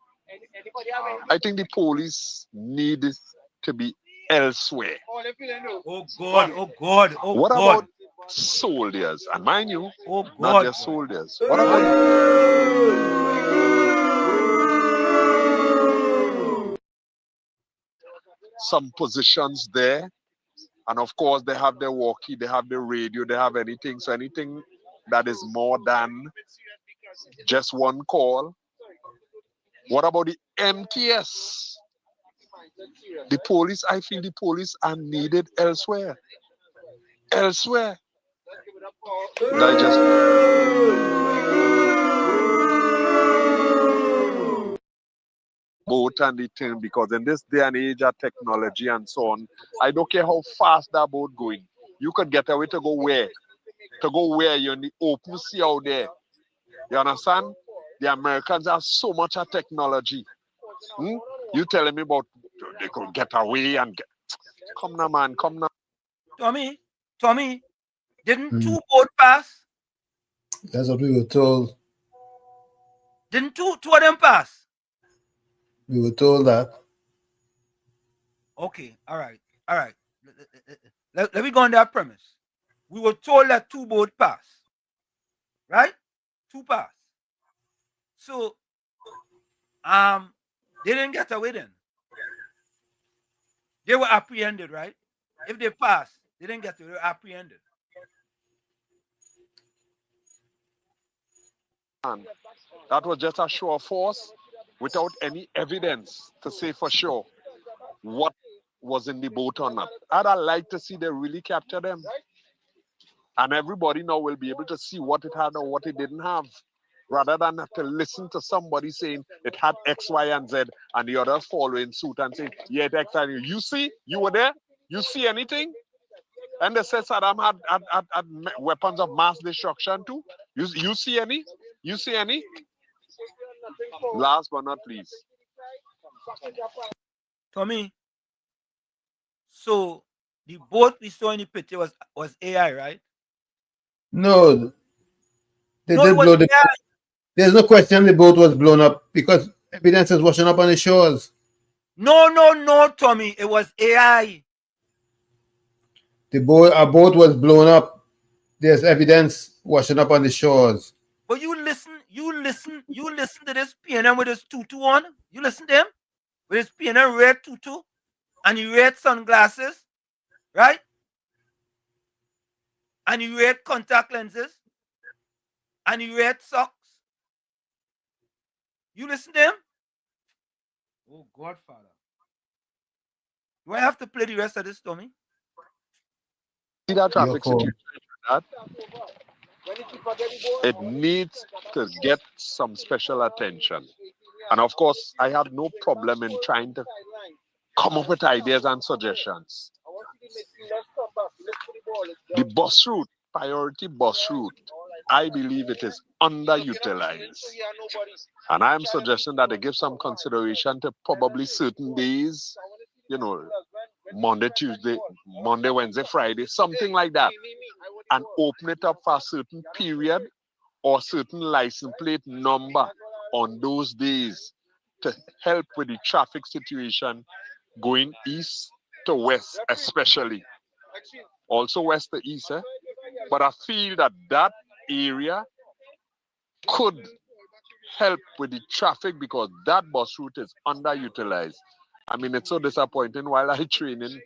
I think the police need to be elsewhere. Oh God, oh God, oh What God. about soldiers? And mind you, Oh not God. just soldiers. What about some positions there? And of course, they have their walkie, they have the radio, they have anything. So anything that is more than just one call. What about the MTS? The police, I feel the police are needed elsewhere. Elsewhere. I just boat and the thing, because in this day and age of technology and so on, I don't care how fast that boat going. You could get away to go where? To go where? You're in the open sea out there. You understand? The Americans have so much of technology. You telling me about they could get away and get... Come now, man, come now. Tommy, didn't 2 boat pass? That's what we were told. Didn't two of them pass? We were told that. Okay, all right. Let me go on that premise. We were told that 2 boat pass. Right? 2 pass. So they didn't get away then. They were apprehended, right? If they passed, they didn't get away, they were apprehended. That was just a show of force without any evidence to say for sure what was in the boat or not. I'd like to see they really capture them. And everybody now will be able to see what it had or what it didn't have, rather than have to listen to somebody saying it had X, Y, and Z, and the others following suit and saying, yeah, it X, and you see, you were there, you see anything? And they said Saddam had weapons of mass destruction too. You see any? You see any? Last but not least. Tommy, so the boat we saw in the picture was AI, right? No, they No, did it was blow the. AI. There's no question the boat was blown up because evidence is washing up on the shores. No, Tommy, it was AI. Our boat was blown up. There's evidence washing up on the shores. But you listen to this PNM with his tutu on. You listen to him with his PNM red tutu and he red sunglasses, right? And he red contact lenses and he red socks. You listen to him? Oh, Godfather. Do I have to play the rest of this, Tommy? See that traffic situation? It needs to get some special attention. And of course, I have no problem in trying to come up with ideas and suggestions. The bus route, priority bus route, I believe it is underutilized. And I'm suggesting that they give some consideration to probably certain days, Monday, Tuesday, Monday, Wednesday, Friday, something like that. And open it up for a certain period or certain license plate number on those days to help with the traffic situation going east to west, especially. Also west to east. But I feel that area could help with the traffic because that bus route is underutilized. I mean, it's so disappointing. While I training,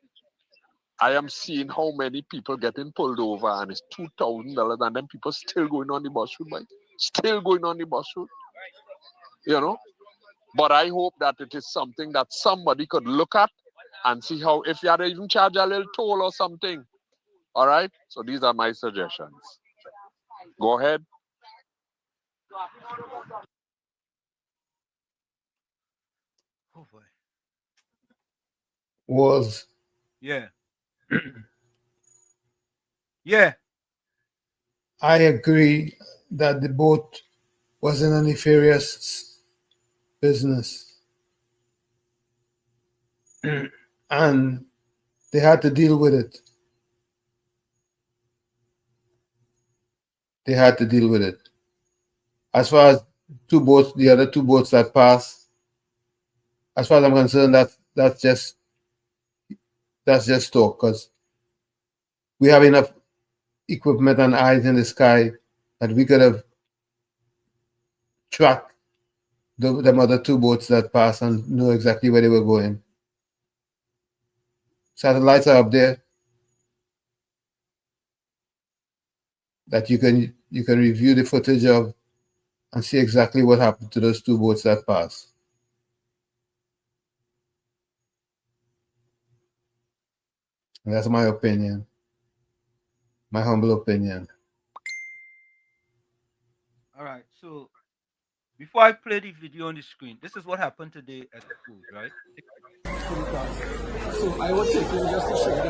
I am seeing how many people getting pulled over and it's $2,000 and then people still going on the bus route, still going on the bus route, But I hope that it is something that somebody could look at and see how, if you had to even charge a little toll or something, All right? So these are my suggestions. Go ahead. Oh boy. Was Yeah. Yeah. I agree that the boat was in a nefarious business. And they had to deal with it. They had to deal with it. As far as the other two boats that passed, as far as I'm concerned, that's just talk, because we have enough equipment and eyes in the sky that we could have tracked them other two boats that passed and know exactly where they were going. Satellites are up there that you can review the footage of and see exactly what happened to those two boats that passed. And that's my opinion, my humble opinion. All right. So before I play the video on the screen, this is what happened today at school, right? So I would take you just to show you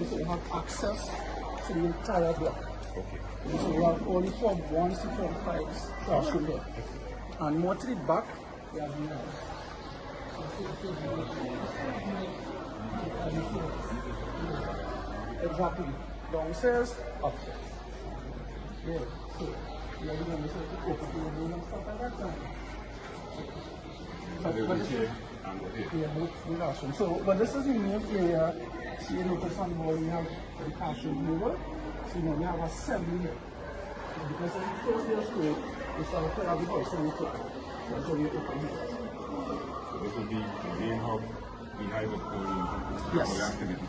so you have access to the entire block. Okay. So we have only Form 1 to Form 5's classroom here. And more to the back, we have the exactly. Downstairs, upstairs. Yeah. So you are the one to open the room and stuff like that. But this is the main area. So you notice on the wall we have the classroom table. So now we have assembly here. Because when you close your school, you start to have the house on the floor. That's why you open here. So this will be the main hub behind the polling. Yes,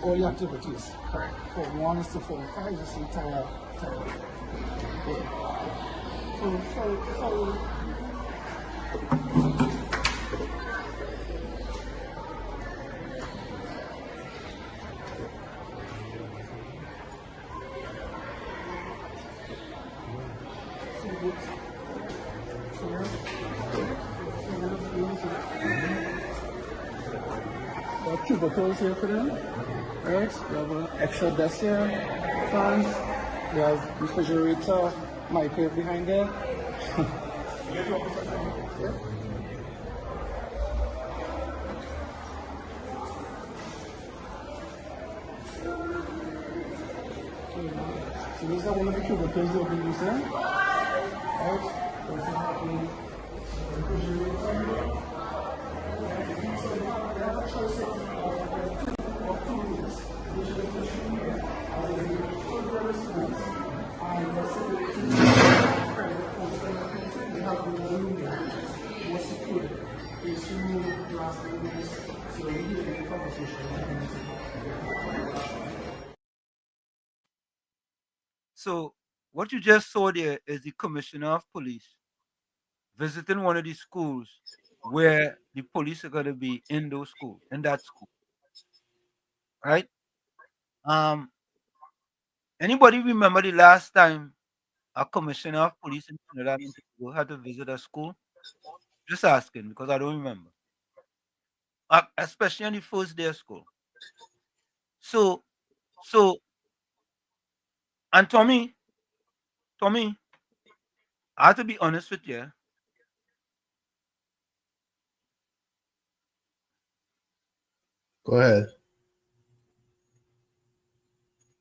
all the activities. Correct. Form 1 to Form 5 is the entire time. Cubicles here for them, right? We have an extra desk here, fans, we have refrigerator, microwave behind there. So these are one of the cubicles you'll be using, right? Also have the refrigerator. So what you just saw there is the commissioner of police visiting one of the schools where the police are going to be in those schools, in that school, right? Anybody remember the last time a commissioner of police in Trinidad and Tobago had to visit a school? Just asking because I don't remember. Especially on the first day of school. So, and Tommy, I have to be honest with you. Go ahead.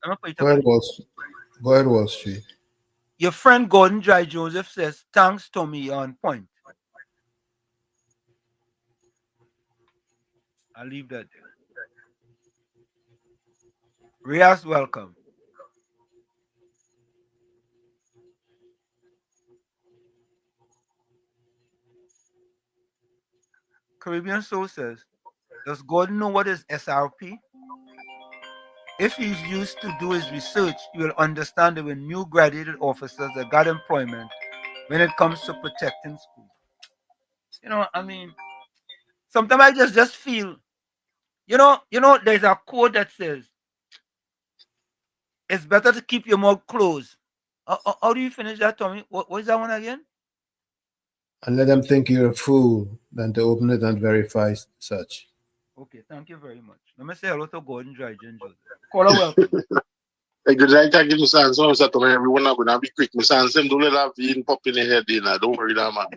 I'm going to Go ahead, Wall Street. Your friend Gordon Dry Joseph says, thanks, Tommy, you're on point. I'll leave that there. Riaz, welcome. Caribbean Soul says, does Gordon know what is SRP? If he's used to do his research, he will understand that when new graduated officers that got employment when it comes to protecting schools. I mean, sometimes I just feel, there's a quote that says, it's better to keep your mouth closed. How do you finish that, Tommy? What is that one again? And let them think you're a fool than to open it and verify such. Okay, thank you very much. Let me say hello to Gordon Dry Ginger. Caller, welcome. Hey, good night, thank you, Mr. Anson. Mr. Tommy, everyone are going to be quick. Mr. Anson, don't let that vein pop in the head, don't worry, that man.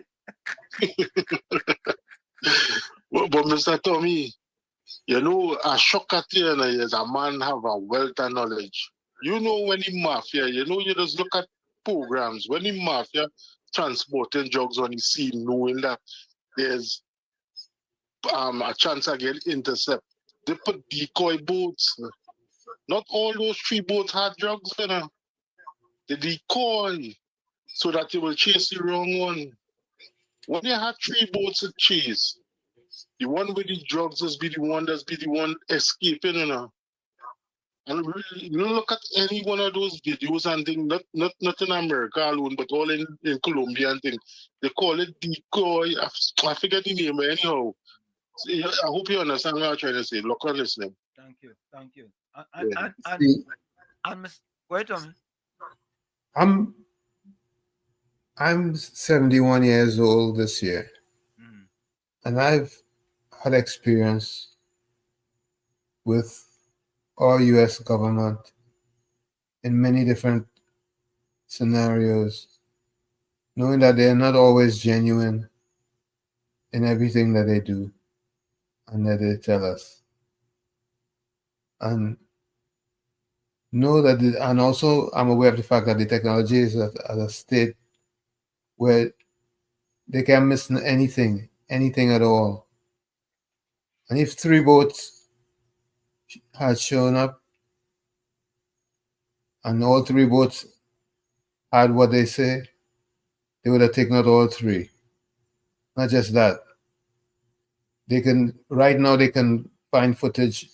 But Mr. Tommy, a shock at you is a man have a wealth of knowledge. When in mafia, you just look at programs. When in mafia transporting drugs on the scene, knowing that there's a chance of getting intercept. They put decoy boats. Not all those 3 boats had drugs, The decoy, so that they will chase the wrong one. When they have 3 boats to chase, the one with the drugs is be the one escaping, And really, look at any one of those videos and things, not in America alone, but all in Colombia and things. They call it decoy. I forget the name anyhow. So, I hope you understand what I'm trying to say. Look on listening. Thank you. Yeah. And wait a minute. I'm 71 years old this year, and I've had experience with our U.S. government in many different scenarios, knowing that they're not always genuine in everything that they do and that they tell us. And know that, and also I'm aware of the fact that the technology is at a state where they can miss anything at all. And if 3 boats had shown up and all 3 boats had what they say, they would have taken out all 3. Not just that. Right now they can find footage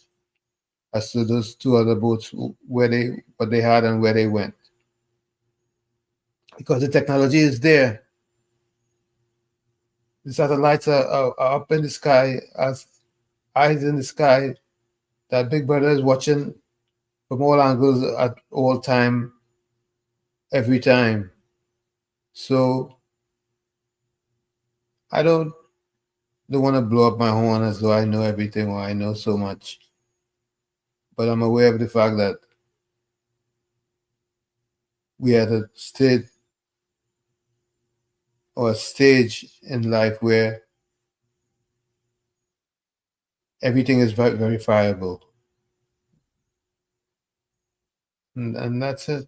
as to those 2 other boats, what they had and where they went. Because the technology is there. The satellites are up in the sky, as eyes in the sky, that Big Brother is watching from all angles at all time, every time. So I don't want to blow up my horn as though I know everything or I know so much. But I'm aware of the fact that we are at a stage in life where everything is verifiable. And that's it.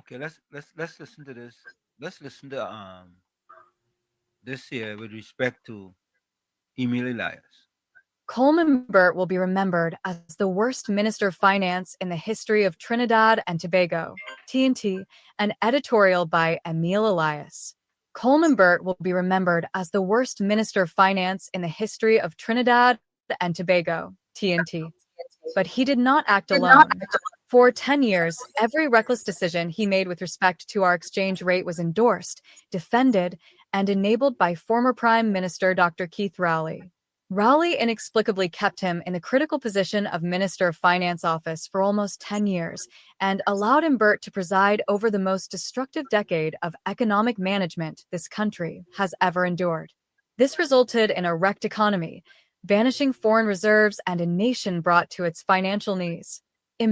Okay, let's listen to this. Let's listen to this here with respect to Emil Elias. Coleman Burt will be remembered as the worst Minister of Finance in the history of Trinidad and Tobago. TNT, an editorial by Emil Elias. Coleman Burt will be remembered as the worst Minister of Finance in the history of Trinidad and Tobago. TNT. But he did not act alone. For 10 years, every reckless decision he made with respect to our exchange rate was endorsed, defended, and enabled by former Prime Minister Dr. Keith Rowley. Rowley inexplicably kept him in the critical position of Minister of Finance office for almost 10 years and allowed Burt to preside over the most destructive decade of economic management this country has ever endured. This resulted in a wrecked economy, vanishing foreign reserves, and a nation brought to its financial knees.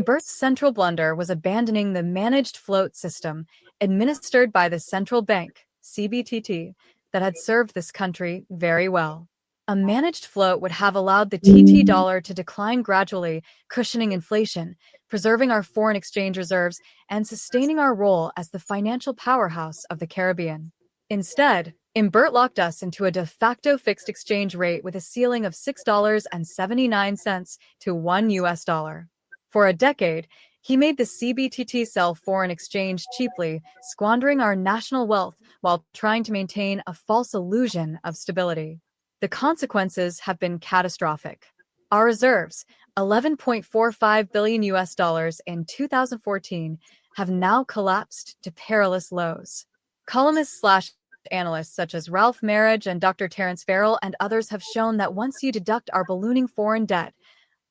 Burt's central blunder was abandoning the managed float system administered by the central bank, CBTT, that had served this country very well. A managed float would have allowed the TT dollar to decline gradually, cushioning inflation, preserving our foreign exchange reserves, and sustaining our role as the financial powerhouse of the Caribbean. Instead, Burt locked us into a de facto fixed exchange rate with a ceiling of $6.79 to $1. For a decade, He made the CBTT sell foreign exchange cheaply, squandering our national wealth while trying to maintain a false illusion of stability. The consequences have been catastrophic. Our reserves, 11.45 billion US dollars in 2014, have now collapsed to perilous lows. Columnists/analysts such as Ralph Marriage and Dr. Terence Farrell and others have shown that once you deduct our ballooning foreign debt,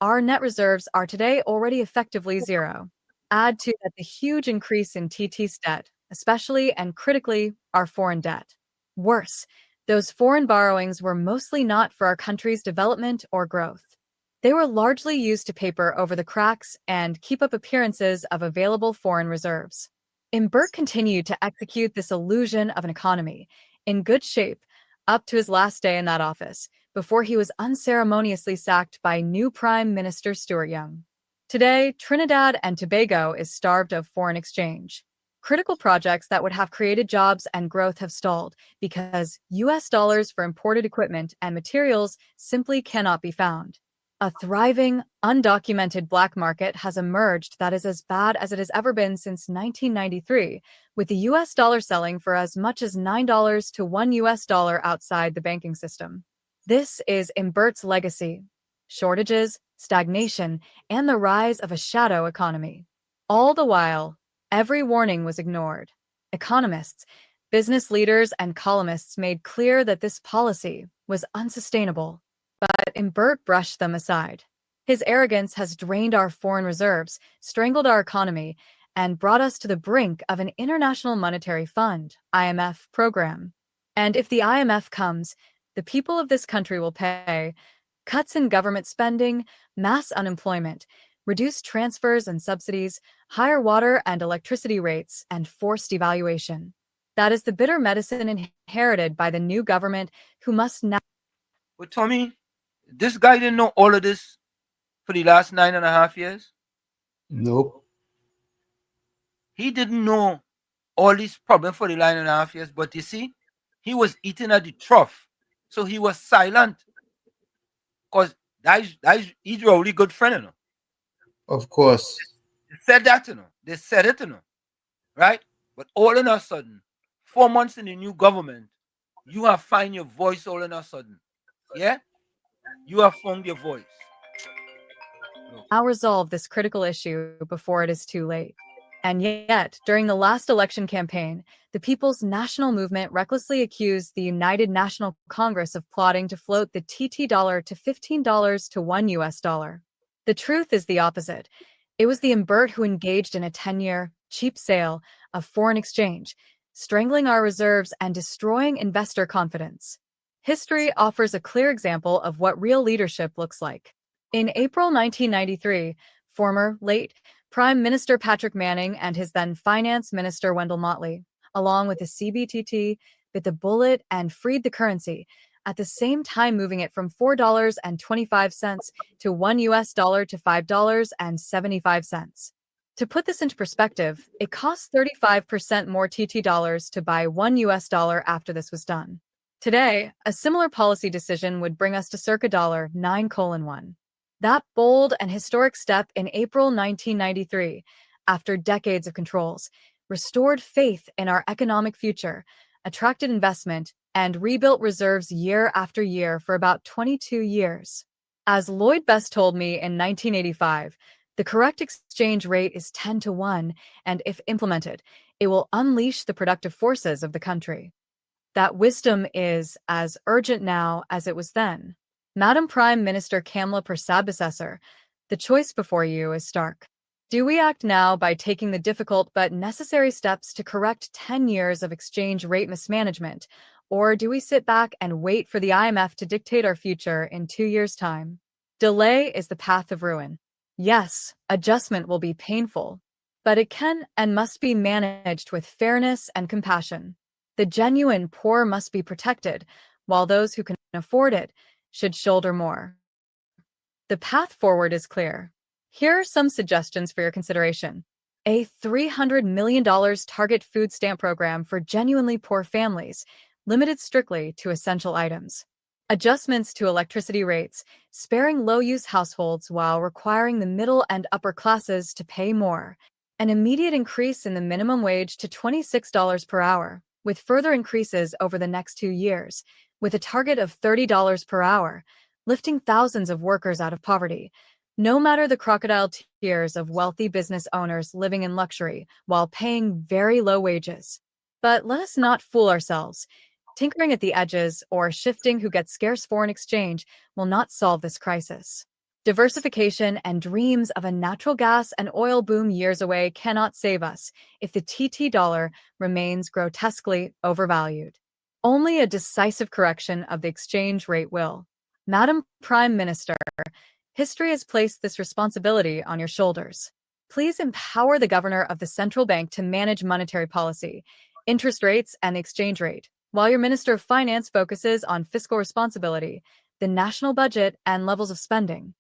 our net reserves are today already effectively zero. Add to that the huge increase in TT's debt, especially and critically our foreign debt. Worse, those foreign borrowings were mostly not for our country's development or growth. They were largely used to paper over the cracks and keep up appearances of available foreign reserves. Imbert continued to execute this illusion of an economy, in good shape, up to his last day in that office, before he was unceremoniously sacked by new Prime Minister Stuart Young. Today, Trinidad and Tobago is starved of foreign exchange. Critical projects that would have created jobs and growth have stalled because US dollars for imported equipment and materials simply cannot be found. A thriving, undocumented black market has emerged that is as bad as it has ever been since 1993, with the US dollar selling for as much as $9 to $1 US outside the banking system. This is Imbert's legacy: shortages, stagnation, and the rise of a shadow economy. All the while, every warning was ignored. Economists, business leaders, and columnists made clear that this policy was unsustainable. But Imbert brushed them aside. His arrogance has drained our foreign reserves, strangled our economy, and brought us to the brink of an International Monetary Fund, IMF, program. And if the IMF comes, the people of this country will pay. Cuts in government spending, mass unemployment, reduced transfers and subsidies, higher water and electricity rates, and forced devaluation. That is the bitter medicine inherited by the new government, who must now... But Tommy, this guy didn't know all of this for the last 9.5 years. Nope. He didn't know all these problems for the 9.5 years, but you see, he was eating at the trough, so he was silent. Because he's a really good friend, you know. Of course. They said that, you know. They said it, you know. Right? But all in a sudden, 4 months in the new government, you have found your voice all in a sudden. Yeah? You have found your voice. Now resolve this critical issue before it is too late. And yet, during the last election campaign, the People's National Movement recklessly accused the United National Congress of plotting to float the TT dollar to $15 to $1 US. The truth is the opposite. It was the Imbert who engaged in a 10-year, cheap sale of foreign exchange, strangling our reserves and destroying investor confidence. History offers a clear example of what real leadership looks like. In April 1993, former, late, Prime Minister Patrick Manning and his then Finance Minister Wendell Motley, along with the CBTT, bit the bullet and freed the currency, at the same time moving it from $4.25 to $1 US to $5.75. To put this into perspective, it costs 35% more TT dollars to buy $1 US after this was done. Today, a similar policy decision would bring us to circa $9:1. That bold and historic step in April 1993, after decades of controls, restored faith in our economic future, attracted investment, and rebuilt reserves year after year for about 22 years. As Lloyd Best told me in 1985, the correct exchange rate is 10-1, and if implemented, it will unleash the productive forces of the country. That wisdom is as urgent now as it was then. Madam Prime Minister Kamla Persad-Bissessar, the choice before you is stark. Do we act now by taking the difficult but necessary steps to correct 10 years of exchange rate mismanagement, or do we sit back and wait for the IMF to dictate our future in 2 years' time? Delay is the path of ruin. Yes, adjustment will be painful, but it can and must be managed with fairness and compassion. The genuine poor must be protected, while those who can afford it should shoulder more. The path forward is clear. Here are some suggestions for your consideration. A $300 million target food stamp program for genuinely poor families, limited strictly to essential items. adjustments to electricity rates, sparing low-use households while requiring the middle and upper classes to pay more, an immediate increase in the minimum wage to $26 per hour, with further increases over the next 2 years, with a target of $30 per hour, lifting thousands of workers out of poverty, no matter the crocodile tears of wealthy business owners living in luxury while paying very low wages. But let us not fool ourselves. Tinkering at the edges or shifting who gets scarce foreign exchange will not solve this crisis. Diversification and dreams of a natural gas and oil boom years away cannot save us if the TT dollar remains grotesquely overvalued. Only a decisive correction of the exchange rate will. Madam Prime Minister, history has placed this responsibility on your shoulders. Please empower the governor of the central bank to manage monetary policy, interest rates, and the exchange rate, while your Minister of Finance focuses on fiscal responsibility, the national budget, and levels of spending.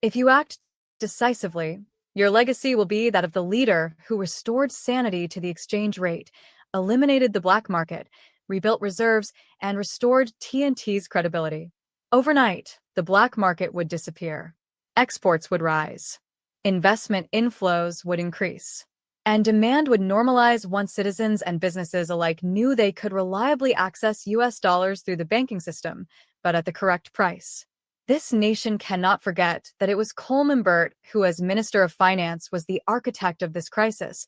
If you act decisively, your legacy will be that of the leader who restored sanity to the exchange rate, eliminated the black market, rebuilt reserves, and restored TNT's credibility. Overnight, the black market would disappear. Exports would rise. Investment inflows would increase. And demand would normalize once citizens and businesses alike knew they could reliably access US dollars through the banking system, but at the correct price. This nation cannot forget that it was Coleman Burt who, as Minister of Finance, was the architect of this crisis,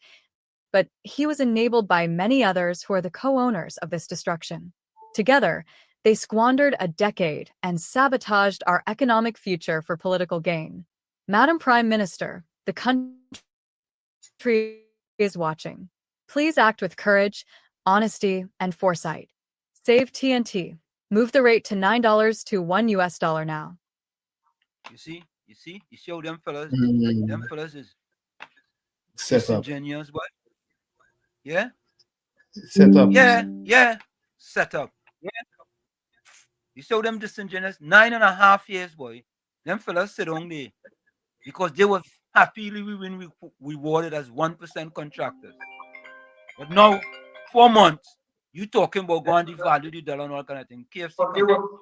but he was enabled by many others who are the co-owners of this destruction. Together, they squandered a decade and sabotaged our economic future for political gain. Madam Prime Minister, the country is watching. Please act with courage, honesty, and foresight. Save TNT. Move the rate to $9 to $1 now. You see how them fellas is Set up. disingenuous, but yeah, Set up. yeah, set up. Yeah. You saw them disingenuous 9.5 years, boy. Them fellas sit on there because they were happily we rewarded as 1% contractors. But now, 4 months, you talking about going to value the dollar and all kind of thing. KFC come.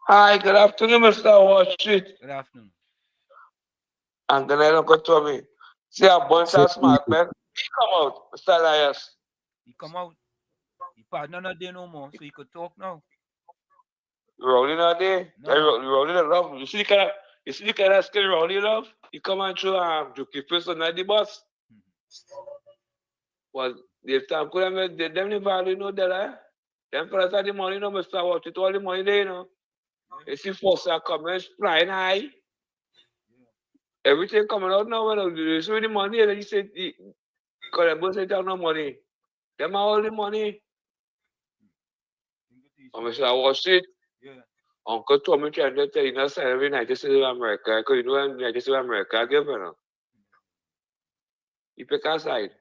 Hi, good afternoon, Mr. Wall Street. Good afternoon. And then I don't go to me. See a bunch of smart men. He come out, Mr. Elias. He come out. He partner not there no more, so he could talk now. Rolling out there. No. Rolling the love. You see the kind of skill Rolling love? He come on through Juki person at the bus. Well, the time could have made them the value no dollar. Them fellas had the money no, Mr. Wall Street, all the money there, you know. You see force are coming flying high. Everything coming out now, when you see the money, and you say, Columbus said, no money. Them are all the money. And Mr. Wall Street, Uncle Tommy trying to tell you not sign every United States of America, because you know what United States of America give, you know. He pick a side.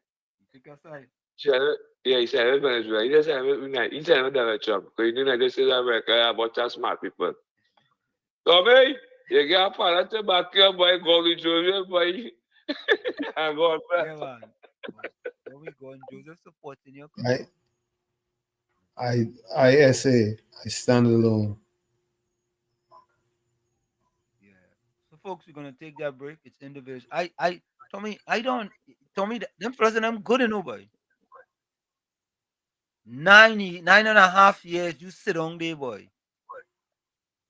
Yeah, he said Venezuela. He said Donald Trump, because you know United States of America are a bunch of smart people. Tommy, you get a pallet to back here, boy, go with Joseph, boy. And go on back. Yeah, man. Where we going? Joseph supporting your I say, I stand alone. Yeah. So, folks, we're gonna take that break. It's individual. Tommy, them fellas I'm good enough, boy. 9.5 years, you sit on there, boy.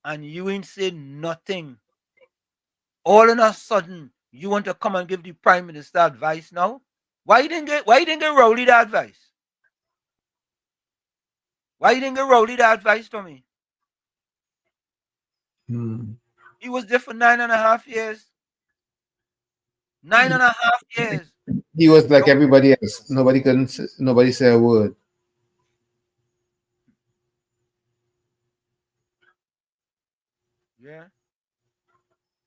And you ain't say nothing. All of a sudden, you want to come and give the Prime Minister advice now? Why you didn't get Rowley the advice? Why you didn't get Rowley the advice, Tommy? He was there for 9.5 years. 9.5 years. He was like everybody else. Nobody said a word. Yeah.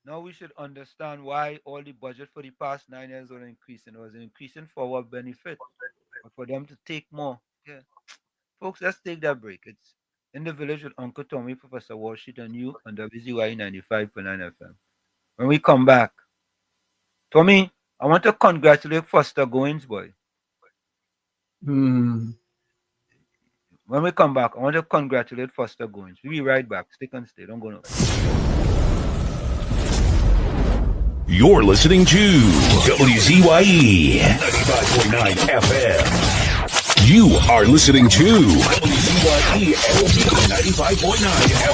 Now we should understand why all the budget for the past 9 years were increasing. It was increasing for our benefit, but for them to take more. Yeah. Folks, let's take that break. It's In the Village with Uncle Tommy, Professor Walshit, and you on WZYE 95.9 FM. When we come back, Tommy, I want to congratulate Foster Goins, boy. When we come back, I want to congratulate Foster Goins. We'll be right back. Stick and stay. Don't go nowhere. You're listening to WZYE 95.9 FM. You are listening to WZYE 95.9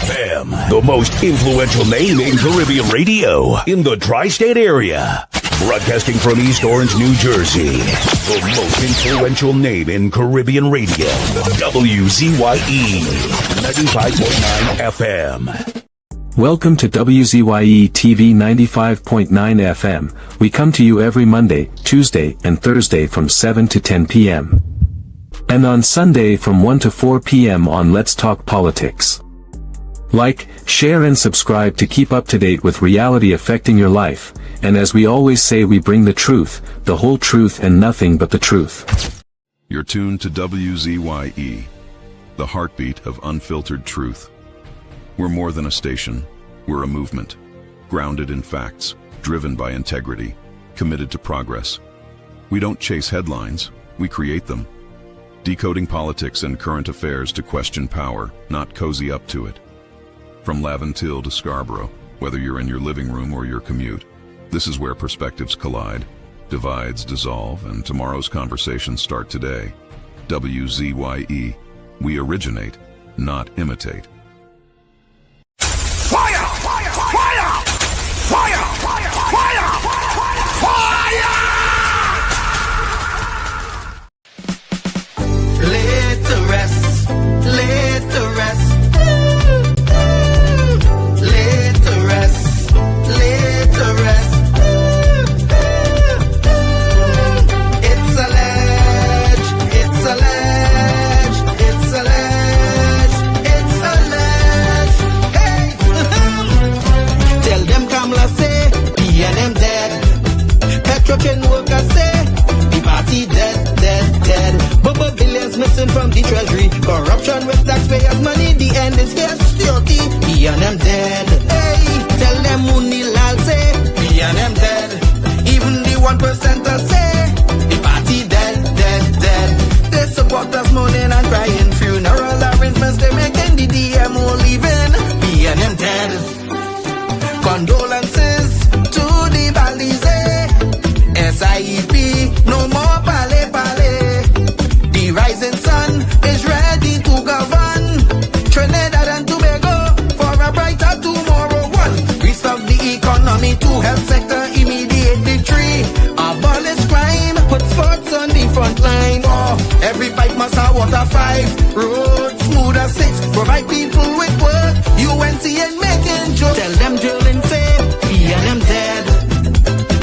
FM, the most influential name in Caribbean radio in the tri-state area. Broadcasting from East Orange, New Jersey, the most influential name in Caribbean radio, WZYE 95.9 FM. Welcome to WZYE TV 95.9 FM. We come to you every Monday, Tuesday, and Thursday from 7 to 10 p.m. And on Sunday from 1 to 4 p.m. on Let's Talk Politics. Like, share and subscribe to keep up to date with reality affecting your life, and as we always say, we bring the truth, the whole truth and nothing but the truth. You're tuned to WZYE, the heartbeat of unfiltered truth. We're more than a station, we're a movement, grounded in facts, driven by integrity, committed to progress. We don't chase headlines, we create them. Decoding politics and current affairs to question power, not cozy up to it. From Laventille to Scarborough, whether you're in your living room or your commute, this is where perspectives collide, divides dissolve, and tomorrow's conversations start today. WZYE, we originate, not imitate. Fire! Fire! Fire! Fire! Fire! Fire! Laid to rest, laid to rest, laid to rest, laid to rest. It's alleged, it's alleged, it's alleged, it's alleged. Hey, tell them Kamala say, PNM dead. Petrochen workers say, the party dead, dead, dead. Bubba billions missing from the treasury. Corruption with taxpayers' money. The end is here. Security. PNM dead. Hey, tell them Munilal say PNM dead. Even the 1% say the party dead, dead, dead. They support us mourning and crying. Funeral arrangements they making. The DMO leaving. PNM dead. Condolences to the Balize. SIEP. No more pale pale. The rising sun is ready to govern Trinidad and Tobago for a brighter tomorrow. One, restart the economy. Two, health sector immediate victory. Abolish crime, put sports on the front line. Oh, every pipe must have water. 5, roads smooth as 6. Provide people with work. UNC and making jokes. Tell them drilling say PNM dead.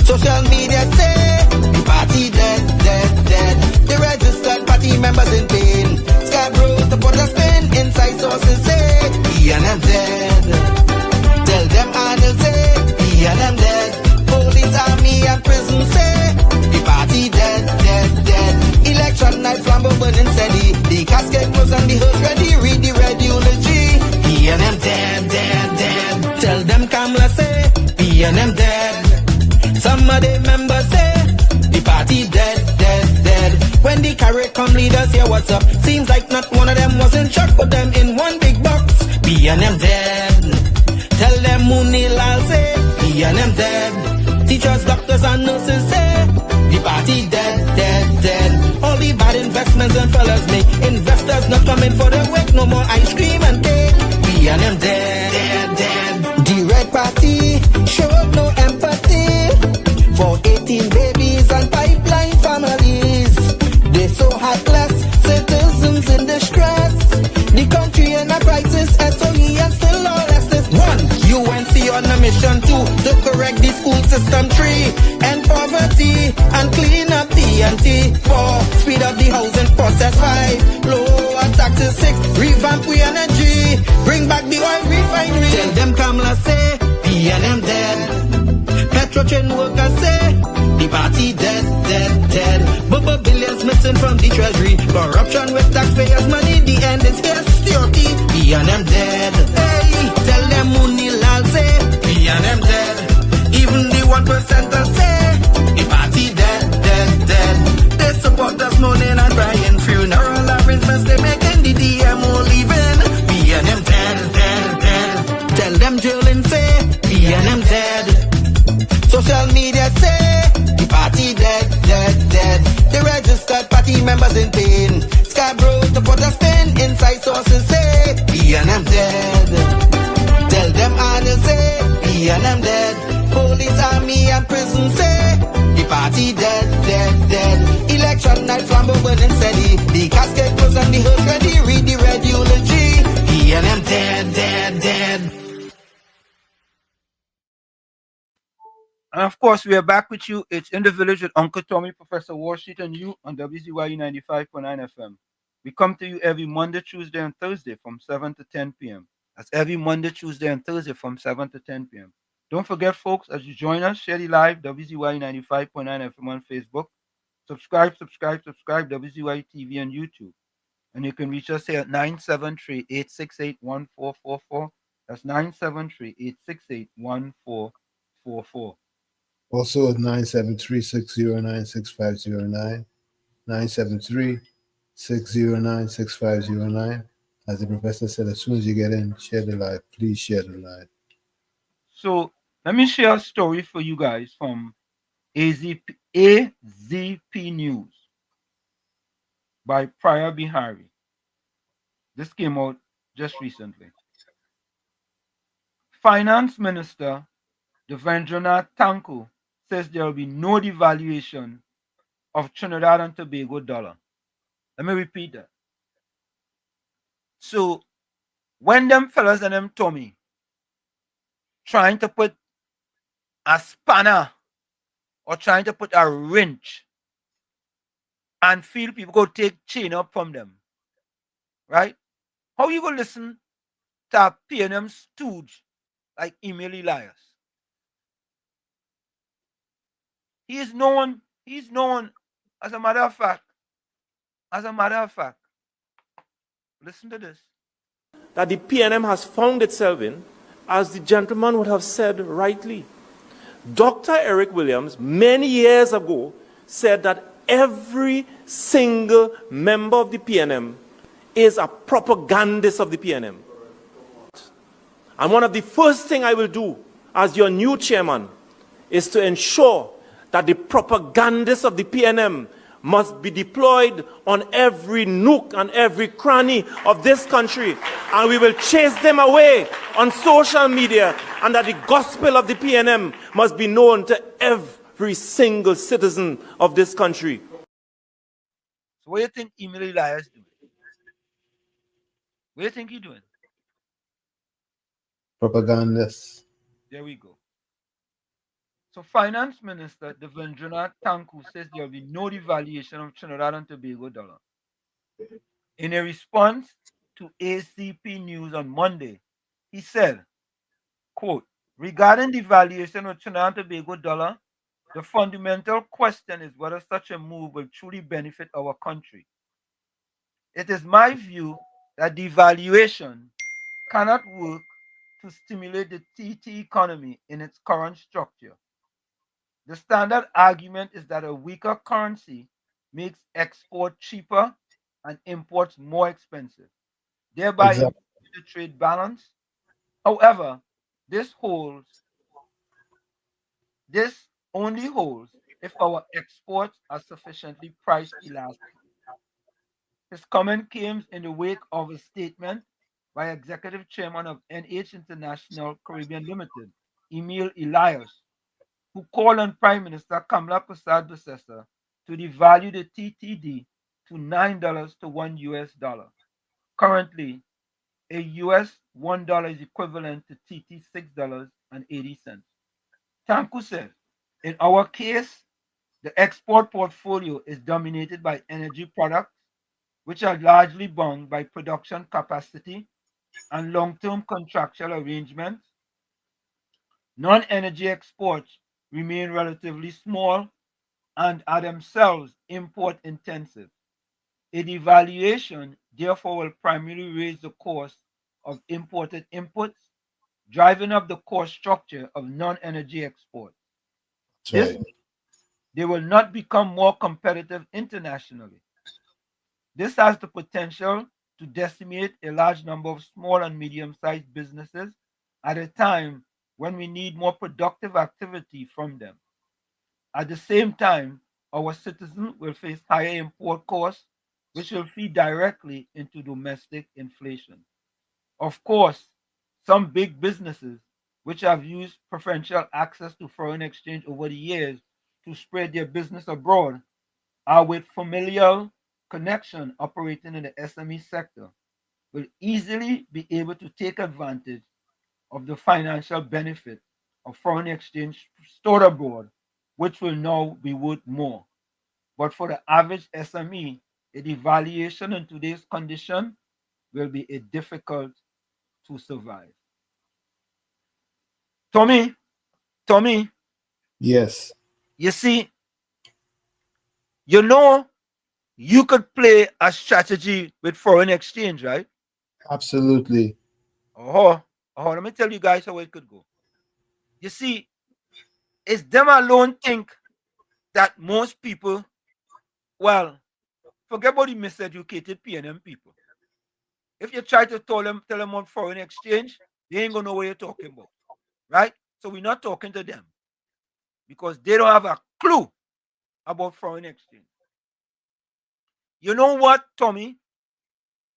Social media say the party dead, dead, dead. The registered party members in pain. Scarborough to put a spin. Inside sources say PNM dead. Tell them Arnold say PNM dead. Police, army and prison say the party dead, dead, dead. Election night flambeau burning steady. The casket was on the hearse ready. Read the red eulogy. PNM dead, dead, dead. Tell them Kamala say PNM dead. Some of the members say the party dead, dead, dead. When the carrot come leaders hear what's up. Seems like not one of them was in shock. Put them in one big box. PNM dead. Tell them Munilal say PNM dead. Teachers, doctors and nurses say the party dead, dead, dead. All the bad investments and fellas make. Investors not coming for the work. No more ice cream and cake. PNM dead, dead, dead. The red party showed no empathy for 18 babies and pipeline families. They so heartless, citizens in distress. The country in a crisis, SOE and still lawlessness. 1, UNC on a mission. 2, to correct the school system. 3, end poverty and clean up TNT. 4, speed up the housing process. 5, lower taxes. 6, revamp we energy. Bring back the oil refinery. Tell them Kamala say PNM dead. Petrochen workers say the party dead, dead, dead. Bubba billions missing from the treasury. Corruption with taxpayers' money. The end is here. Security. PNM dead. Hey, tell them Munilal say PNM dead. Even the 1% say the party dead, dead, dead. They support us mourning and crying. Funeral arrangements they making. The DM Social media say the party dead, dead, dead. The registered party members in pain. Scarborough to put a spin. Inside sources say B&M dead. Tell them and you say B&M dead. Police, army and prison say the party dead, dead, dead. Election night flambeau burning steady. The casket closed and the hearse ready. Read the red eulogy. B&M dead, dead, dead. And of course, we are back with you. It's In the Village with Uncle Tommy, Professor Wall Street, and you on WZYE 95.9 FM. We come to you every Monday, Tuesday, and Thursday from 7 to 10 p.m. That's every Monday, Tuesday, and Thursday from 7 to 10 p.m. Don't forget, folks, as you join us, share the live WZYE 95.9 FM on Facebook. Subscribe, WZYE TV on YouTube. And you can reach us here at 973-868-1444. That's 973-868-1444. Also at 973-609-6509. 973-609-6509. As the professor said, as soon as you get in, share the live. Please share the live. So let me share a story for you guys from AZP News by Priya Bihari. This came out just recently. Finance Minister Devendranath Thakur says there will be no devaluation of Trinidad and Tobago dollar. Let me repeat that. So when them fellas and them Tommy trying to put a spanner or trying to put a wrench and feel people go take chain up from them, right? How you gonna listen to a P&M stooge like Emil Elias? He's known, as a matter of fact, listen to this. That the PNM has found itself in, as the gentleman would have said rightly. Dr. Eric Williams, many years ago, said that every single member of the PNM is a propagandist of the PNM. And one of the first things I will do as your new chairman is to ensure that the propagandists of the PNM must be deployed on every nook and every cranny of this country. And we will chase them away on social media, and that the gospel of the PNM must be known to every single citizen of this country. So what do you think Emil Elias doing? What do you think he's doing? Propagandist. There we go. So Finance Minister Devendranath Thakur says there will be no devaluation of Trinidad and Tobago dollar. In a response to ACP News on Monday, he said, quote, regarding devaluation of Trinidad and Tobago dollar, the fundamental question is whether such a move will truly benefit our country. It is my view that devaluation cannot work to stimulate the TT economy in its current structure. The standard argument is that a weaker currency makes export cheaper and imports more expensive, thereby improving the trade balance. However, this only holds if our exports are sufficiently price elastic. His comment came in the wake of a statement by Executive Chairman of NH International Caribbean Limited, Emil Elias, who called on Prime Minister Kamla Persad-Bissessar to devalue the TTD to $9 to $1 US. Currently, a US $1 is equivalent to TT $6.80. Thakur said, in our case, the export portfolio is dominated by energy products, which are largely bound by production capacity and long-term contractual arrangements. Non-energy exports remain relatively small and are themselves import intensive. A devaluation, therefore, will primarily raise the cost of imported inputs, driving up the cost structure of non-energy exports. This means they will not become more competitive internationally. This has the potential to decimate a large number of small and medium-sized businesses at a time when we need more productive activity from them. At the same time, our citizens will face higher import costs, which will feed directly into domestic inflation. Of course, some big businesses which have used preferential access to foreign exchange over the years to spread their business abroad are with familial connection operating in the SME sector will easily be able to take advantage of the financial benefit of foreign exchange stored abroad, which will now be worth more. But for the average SME, a devaluation in today's condition will be a difficult to survive. Tommy, Yes, you see, you know, you could play a strategy with foreign exchange, right? absolutely. Let me tell you guys how it could go. You see, it's them alone think that most people, well, forget about the miseducated PNM people. If you try to tell them on foreign exchange, they ain't gonna know what you're talking about, right? So we're not talking to them because they don't have a clue about foreign exchange. You know what, Tommy?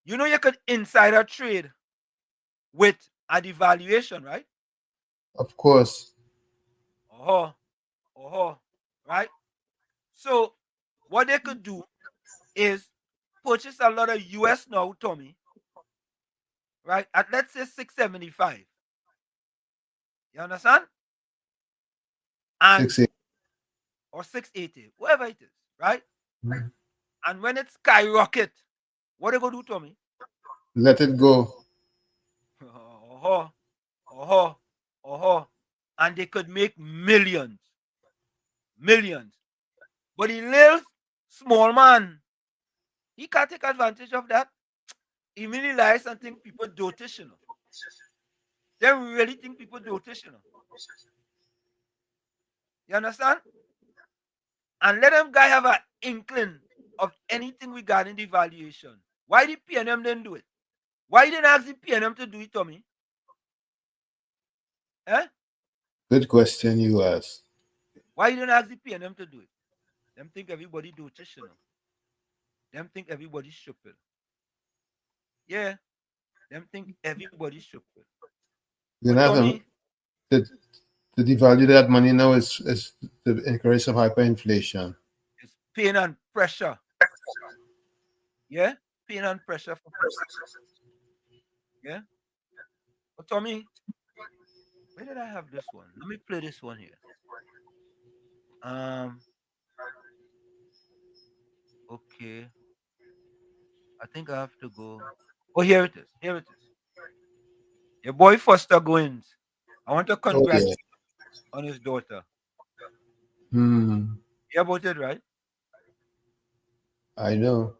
You know you could insider trade with a devaluation, right? Of course. Right? So what they could do is purchase a lot of US now, Tommy, right? At let's say 675. You understand? And 680. or 680, whatever it is, right? Mhm. And when it skyrocket, what they gonna do, Tommy? Let it go. And they could make millions. But he lives small man. He can't take advantage of that. He really lies and think people dotish, you know. They really think people dotish, you know. You understand? And let them guy have an inkling of anything regarding the valuation. Why the PNM didn't do it? Why didn't ask the PNM to do it, Tommy? Eh? Good question you asked. Why didn't ask the PNM to do it? Them think everybody dotish, you know. Them think everybody's stupid. Yeah. Them think everybody's stupid. You But have Tommy, to devalue that money now is to encourage some hyperinflation. it's pain and pressure. Yeah? Pain and pressure for people. Yeah? But Tommy, where did I have this one? Let me play this one here. Okay. I think I have to go. Oh, here it is. Here it is. Your boy Foster Goins. I want to Oh yeah. congratulate on his daughter. Hmm. You about it, right? I know.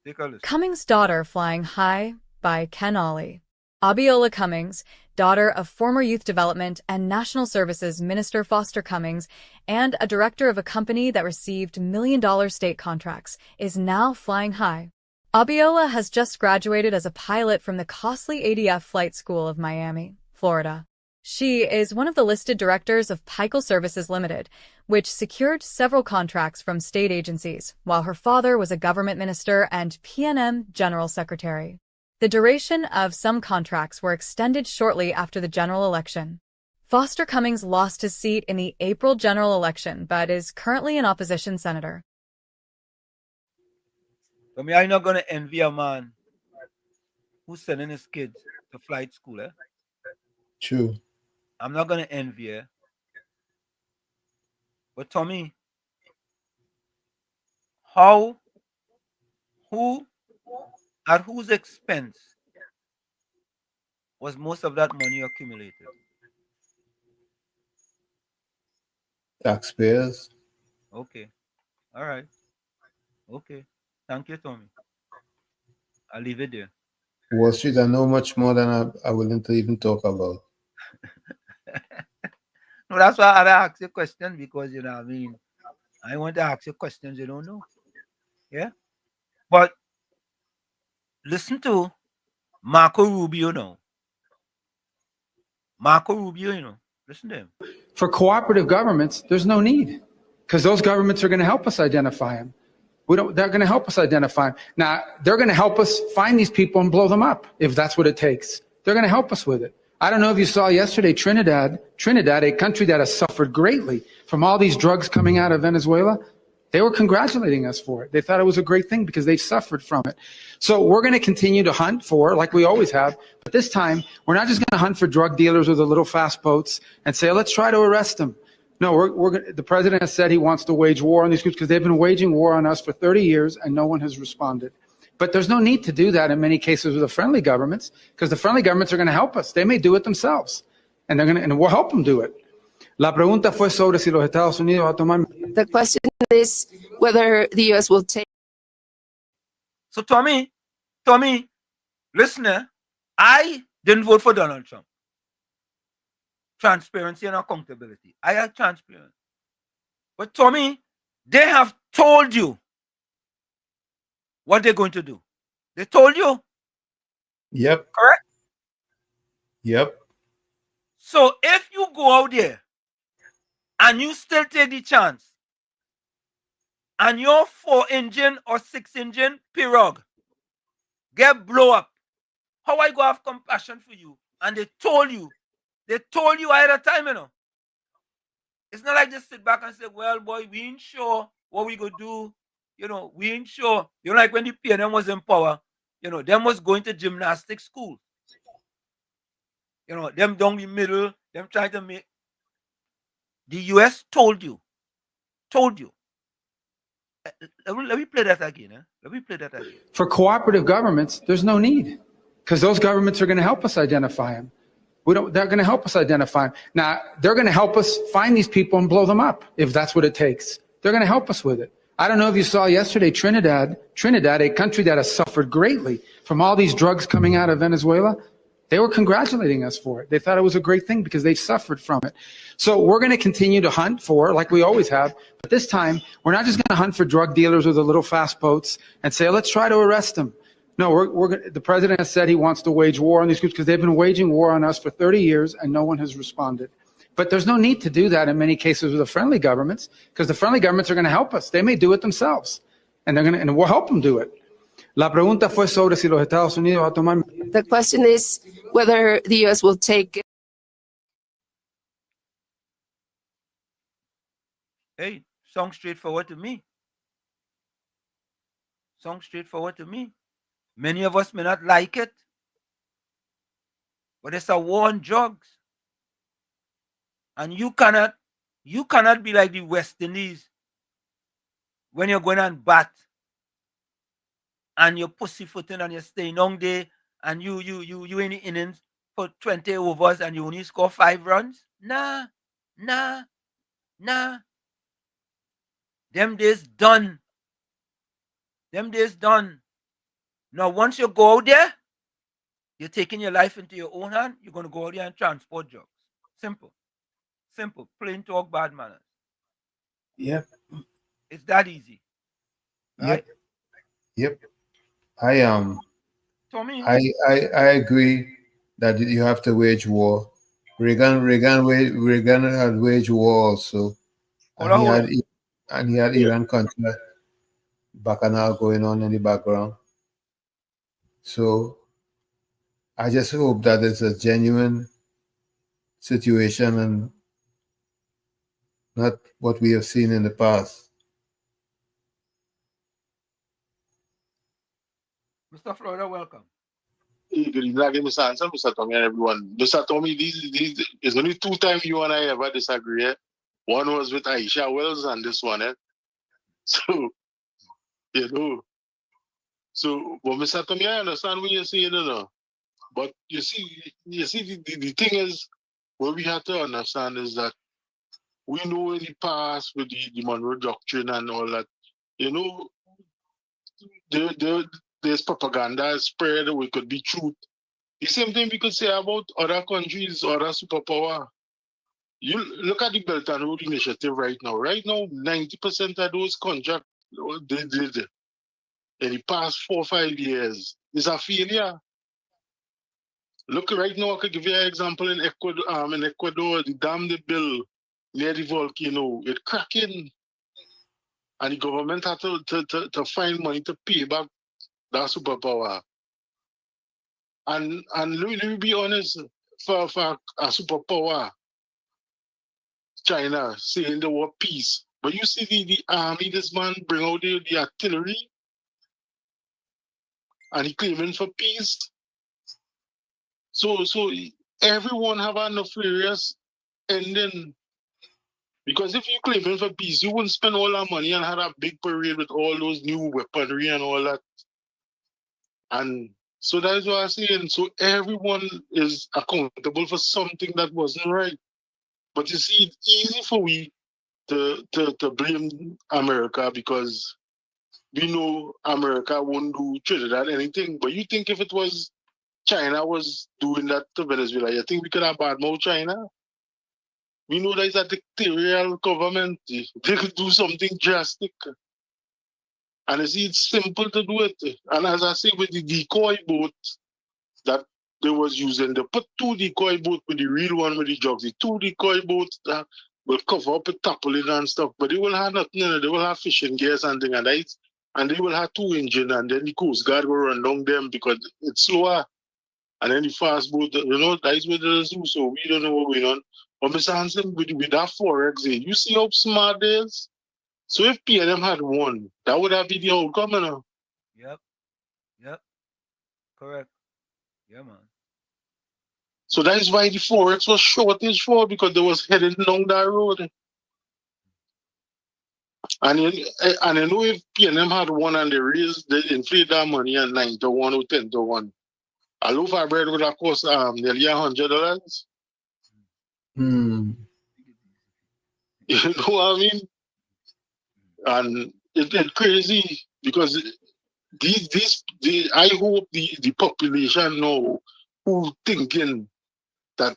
Take a listen. Cummings' Daughter Flying High by Ken Ollie. Abiola Cummings, daughter of former Youth Development and National Services Minister Foster Cummings and a director of a company that received million-dollar state contracts, is now flying high. Abiola has just graduated as a pilot from the costly ADF Flight School of Miami, Florida. She is one of the listed directors of Pikel Services Limited, which secured several contracts from state agencies, while her father was a government minister and PNM General Secretary. The duration of some contracts were extended shortly after the general election. Foster Cummings lost his seat in the April general election, but is currently an opposition senator. I mean, I'm not going to envy a man who's sending his kids to flight school. Eh? True. I'm not going to envy her. But Tommy, who, at whose expense was most of that money accumulated? Taxpayers. Okay. All right. Okay. Thank you, Tommy. I'll leave it there. Wall Street, I know much more than I'm willing to even talk about. No, that's why I ask you a question because, you know, I mean, I want to ask you questions you don't know. Yeah? But listen to Marco Rubio now. Marco Rubio, you know. Listen to him. For cooperative governments, there's no need because those governments are going to help us identify them. They're going to help us identify them. Now, they're going to help us find these people and blow them up if that's what it takes. They're going to help us with it. I don't know if you saw yesterday, Trinidad, a country that has suffered greatly from all these drugs coming out of Venezuela. They were congratulating us for it. They thought it was a great thing because they suffered from it. So we're going to continue to hunt for, like we always have, but this time we're not just going to hunt for drug dealers with the little fast boats and say, let's try to arrest them. No, the president has said he wants to wage war on these groups because they've been waging war on us for 30 years and no one has responded. But there's no need to do that in many cases with the friendly governments because the friendly governments are going to help us. They may do it themselves and we'll help them do it. La pregunta fue sobre si los Estados Unidos va a tomar. The question is whether the U.S. will take. So Tommy, listener, I didn't vote for Donald Trump. Transparency and accountability. I am transparent. But Tommy, they have told you what they're going to do. They told you. Yep. Correct? Yep. So if you go out there and you still take the chance and your 4-engine or 6-engine pirogue get blow up, how I go have compassion for you? And they told you ahead of time, you know. It's not like just sit back and say, well, boy, we ain't sure what we gonna do. You know, we ain't sure. You know, like when the PNM was in power, you know, them was going to gymnastics school. You know, them down the middle, them trying to make. The US told you. Let me play that again. Let me play that again. For cooperative governments, there's no need because those governments are going to help us identify them. They're going to help us identify them. Now, they're going to help us find these people and blow them up if that's what it takes. They're going to help us with it. I don't know if you saw yesterday, Trinidad, a country that has suffered greatly from all these drugs coming out of Venezuela. They were congratulating us for it. They thought it was a great thing because they suffered from it. So we're going to continue to hunt for, like we always have, but this time we're not just going to hunt for drug dealers with the little fast boats and say, let's try to arrest them. No, the president has said he wants to wage war on these groups because they've been waging war on us for 30 years and no one has responded. But there's no need to do that in many cases with the friendly governments because the friendly governments are going to help us. They may do it themselves and we'll help them do it. La pregunta fue sobre si los Estados Unidos va a tomar. The question is whether the U.S. will take. Hey, sounds straightforward to me. Many of us may not like it, but it's a war on drugs. And you cannot be like the West Indies when you're going on bat and you're pussyfooting and you're staying on there and you in the innings for 20 overs and you only score 5 runs. Nah. Them days done. Now, once you go out there, you're taking your life into your own hand. You're going to go out there and transport drugs. Simple. Plain talk, bad manners. Yep. It's that easy. Right? Yep. Tommy? I agree that you have to wage war. Reagan had waged war also. And he had Iran Contra bacchanal going on in the background. So I just hope that it's a genuine situation and not what we have seen in the past. Mr. Florida, welcome. Hey, good evening, Mr. Ansel, Mr. Tommy, and everyone. Mr. Tommy, these it's only 2 times you and I ever disagree. Eh? One was with Aisha Wells and this one. So, you know. So, but Mr. Tommy, I understand what you're saying, you know. But you see, the thing is, what we have to understand is that we know in the past with the Monroe Doctrine and all that, you know, there's propaganda spread, or it could be truth. The same thing we could say about other countries, other superpower. You look at the Belt and Road Initiative right now. Right now, 90% of those contracts they did in the past 4 or 5 years is a failure. Look, right now, I could give you an example in Ecuador. The dam they built near the volcano, it cracking. And the government had to find money to pay back that superpower. And let me be honest, for a superpower, China saying the word peace. But you see the army, this man bring out the artillery and he claiming for peace. So everyone have an nefarious ending. Because if you claiming for peace, you wouldn't spend all that money and have a big parade with all those new weaponry and all that. And so that's what I'm saying. So everyone is accountable for something that wasn't right. But you see, it's easy for we to blame America because we know America won't do Trinidad anything. But you think if it was China was doing that to Venezuela, you think we could have badmouthed China? We know that it's a dictatorial government. They could do something drastic. And you see, it's simple to do it. And as I say, with the decoy boat that they was using, they put 2 decoy boats with the real one with the drugs. The 2 decoy boats that will cover up with tarpaulin and stuff, but they will have nothing in it. They will have fishing gears and things, and they will have 2 engines, and then the Coast Guard will run down them because it's slower. And then the fast boat, that's what they do. So we don't know what's going on. But Mr. Hansen, with that Forex, you see how smart it is? So if PNM had won, that would have been the outcome, you know? Yep. Correct. Yeah, man. So that is why the Forex was shortage for, because they was heading down that road. And you know if PNM had won and they inflated that money at 9 to 1 or 10 to 1, a loaf of bread would have cost nearly $100. Hmm. You know what I mean? And it's crazy because I hope the population now who thinking that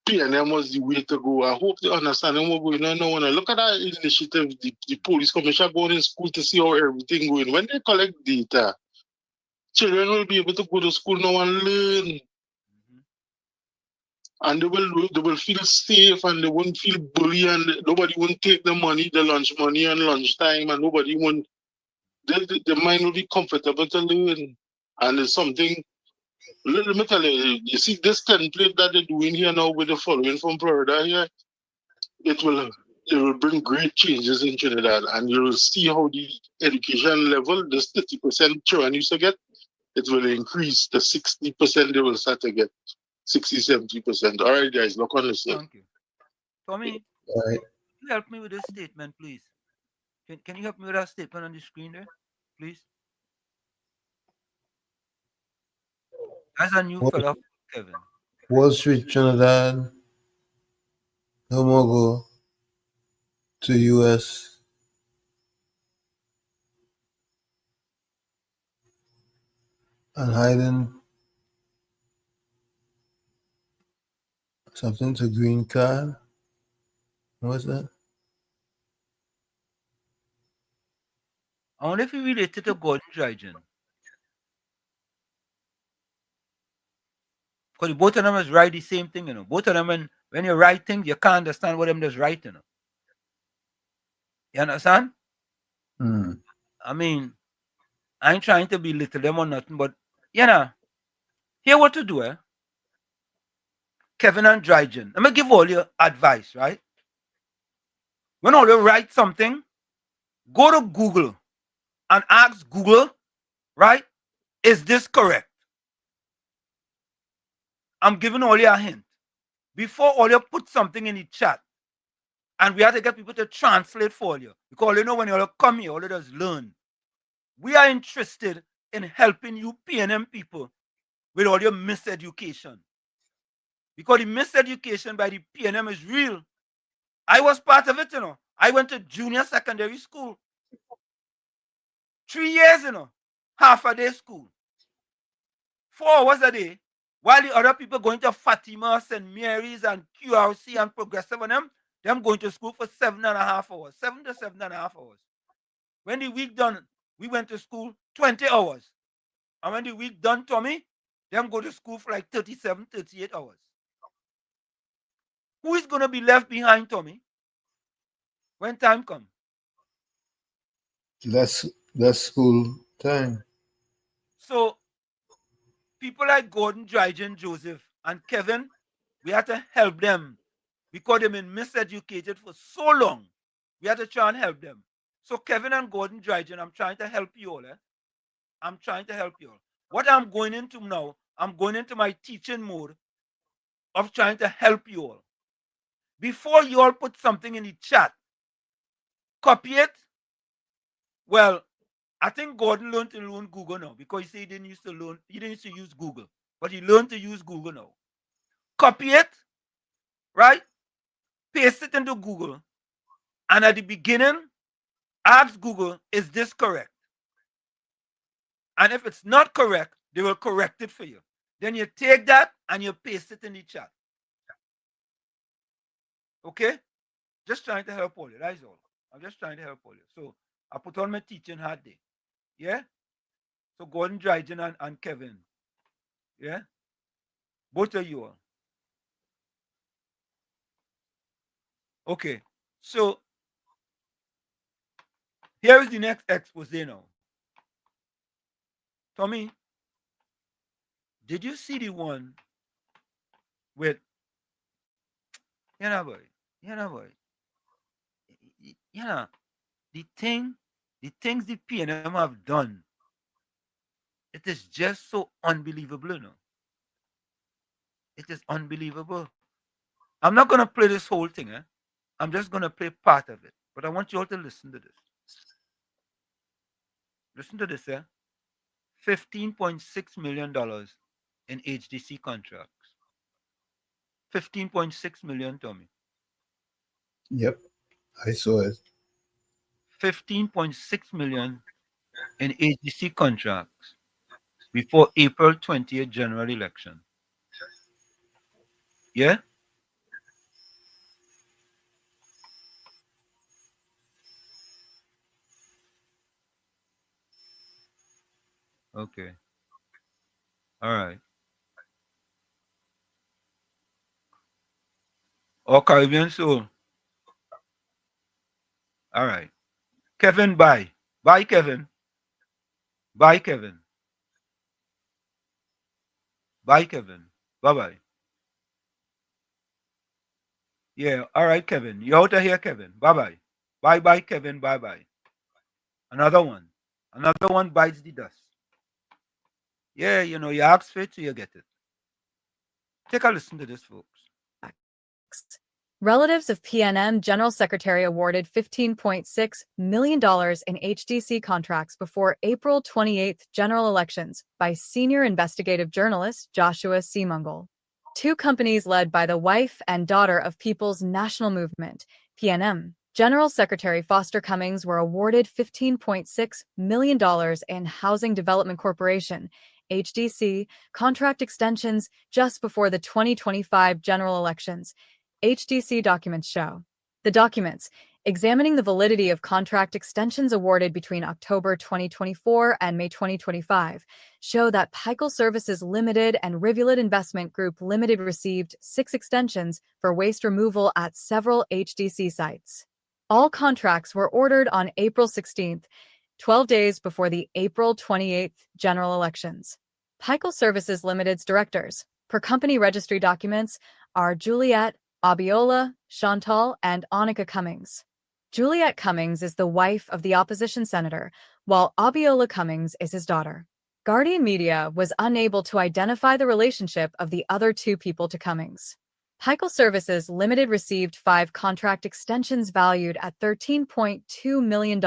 PNM was the way to go. I hope they understand what's going on now. When I look at that initiative, the police commissioner going in school to see how everything going. When they collect data, children will be able to go to school now and learn. And they will feel safe and they won't feel bullied and nobody won't take the money, the lunch money and lunchtime, and nobody won't. The mind will be comfortable to learn. And it's something. Let me tell you, you see this template that they're doing here now with the following from Florida here, it will bring great changes in Trinidad, and you'll see how the education level, this 30% children used to get, it will increase to 60% they will start to get. 60-70%. All right, guys, look on this. Thank you. Tommy, All right. can you help me with this statement, please? Can you help me with that statement on the screen there, please? As a new fellow, Kevin. Wall Street, Trinidad, no more go to US. And hiding something to green card. What's that? I wonder if you related to Gordon Dryden. Because both of them is write the same thing, you know. Both of them, when you write things, you can't understand what them just write, you know. You understand? I mean, I ain't trying to belittle them or nothing, but, you know, here what to do, eh? Kevin and Dryden. Let me give all you advice, right? When all you write something, go to Google and ask Google, right? Is this correct? I'm giving all you a hint. Before all you put something in the chat, and we have to get people to translate for you. Because you know when you all come here, all you just learn. We are interested in helping you PNM people with all your miseducation. Because the miseducation by the PNM is real. I was part of it, you know. I went to junior secondary school. 3 years, you know. Half a day school. 4 hours a day. While the other people going to Fatima, St. Mary's, and QRC and Progressive and them going to school for 7.5 hours. 7 to 7.5 hours. When the week done, we went to school 20 hours. And when the week done, Tommy, Them go to school for like 37, 38 hours. Who is going to be left behind, Tommy, when time comes? That's school time. So people like Gordon, Dryden, Joseph, and Kevin, we have to help them because they've been miseducated for so long. We have to try and help them. So Kevin and Gordon, Dryden, I'm trying to help you all. I'm trying to help you all. What I'm going into now, I'm going into my teaching mode of trying to help you all. Before you all put something in the chat, copy it. Well, I think Gordon learned to learn Google now because he said he didn't used to use Google, but he learned to use Google now. Copy it, right? Paste it into Google. And at the beginning, ask Google, is this correct? And if it's not correct, they will correct it for you. Then you take that and you paste it in the chat. Okay? Just trying to help all you. That's all. I'm just trying to help all you. So I put on my teaching hat there. Yeah? So Gordon, Dryden, and Kevin. Yeah? Both of you all. Okay. So here is the next expose now. Tommy, did you see the one with boy, the things the PNM have done, it is just so unbelievable, It is unbelievable. I'm not gonna play this whole thing, I'm just gonna play part of it. But I want you all to listen to this. Listen to this, $15.6 million in HDC contracts. 15.6 million, Tommy. Yep, I saw it. 15.6 million in HDC contracts before April 20th general election. Yeah? Okay. All right. Or Caribbean Soul. All right. Kevin, bye. Bye, Kevin. Bye, Kevin. Bye, Kevin. Bye-bye. Yeah, all right, Kevin. You out of here, Kevin. Bye-bye. Bye-bye, Kevin. Bye-bye. Another one. Another one bites the dust. Yeah, you ask for it, so you get it. Take a listen to this, folks. Relatives of PNM General Secretary awarded $15.6 million in HDC contracts before April 28th general elections by senior investigative journalist Joshua C. Mungle. Two companies led by the wife and daughter of People's National Movement, PNM, General Secretary Foster Cummings were awarded $15.6 million in Housing Development Corporation, HDC, contract extensions just before the 2025 general elections. HDC documents show. The documents, examining the validity of contract extensions awarded between October 2024 and May 2025, show that Pikel Services Limited and Rivulet Investment Group Limited received 6 extensions for waste removal at several HDC sites. All contracts were ordered on April 16th, 12 days before the April 28th general elections. Pikel Services Limited's directors, per company registry documents, are Juliet Abiola, Chantal, and Annika Cummings. Juliet Cummings is the wife of the opposition senator, while Abiola Cummings is his daughter. Guardian Media was unable to identify the relationship of the other two people to Cummings. Pikel Services Limited received 5 contract extensions valued at $13.2 million,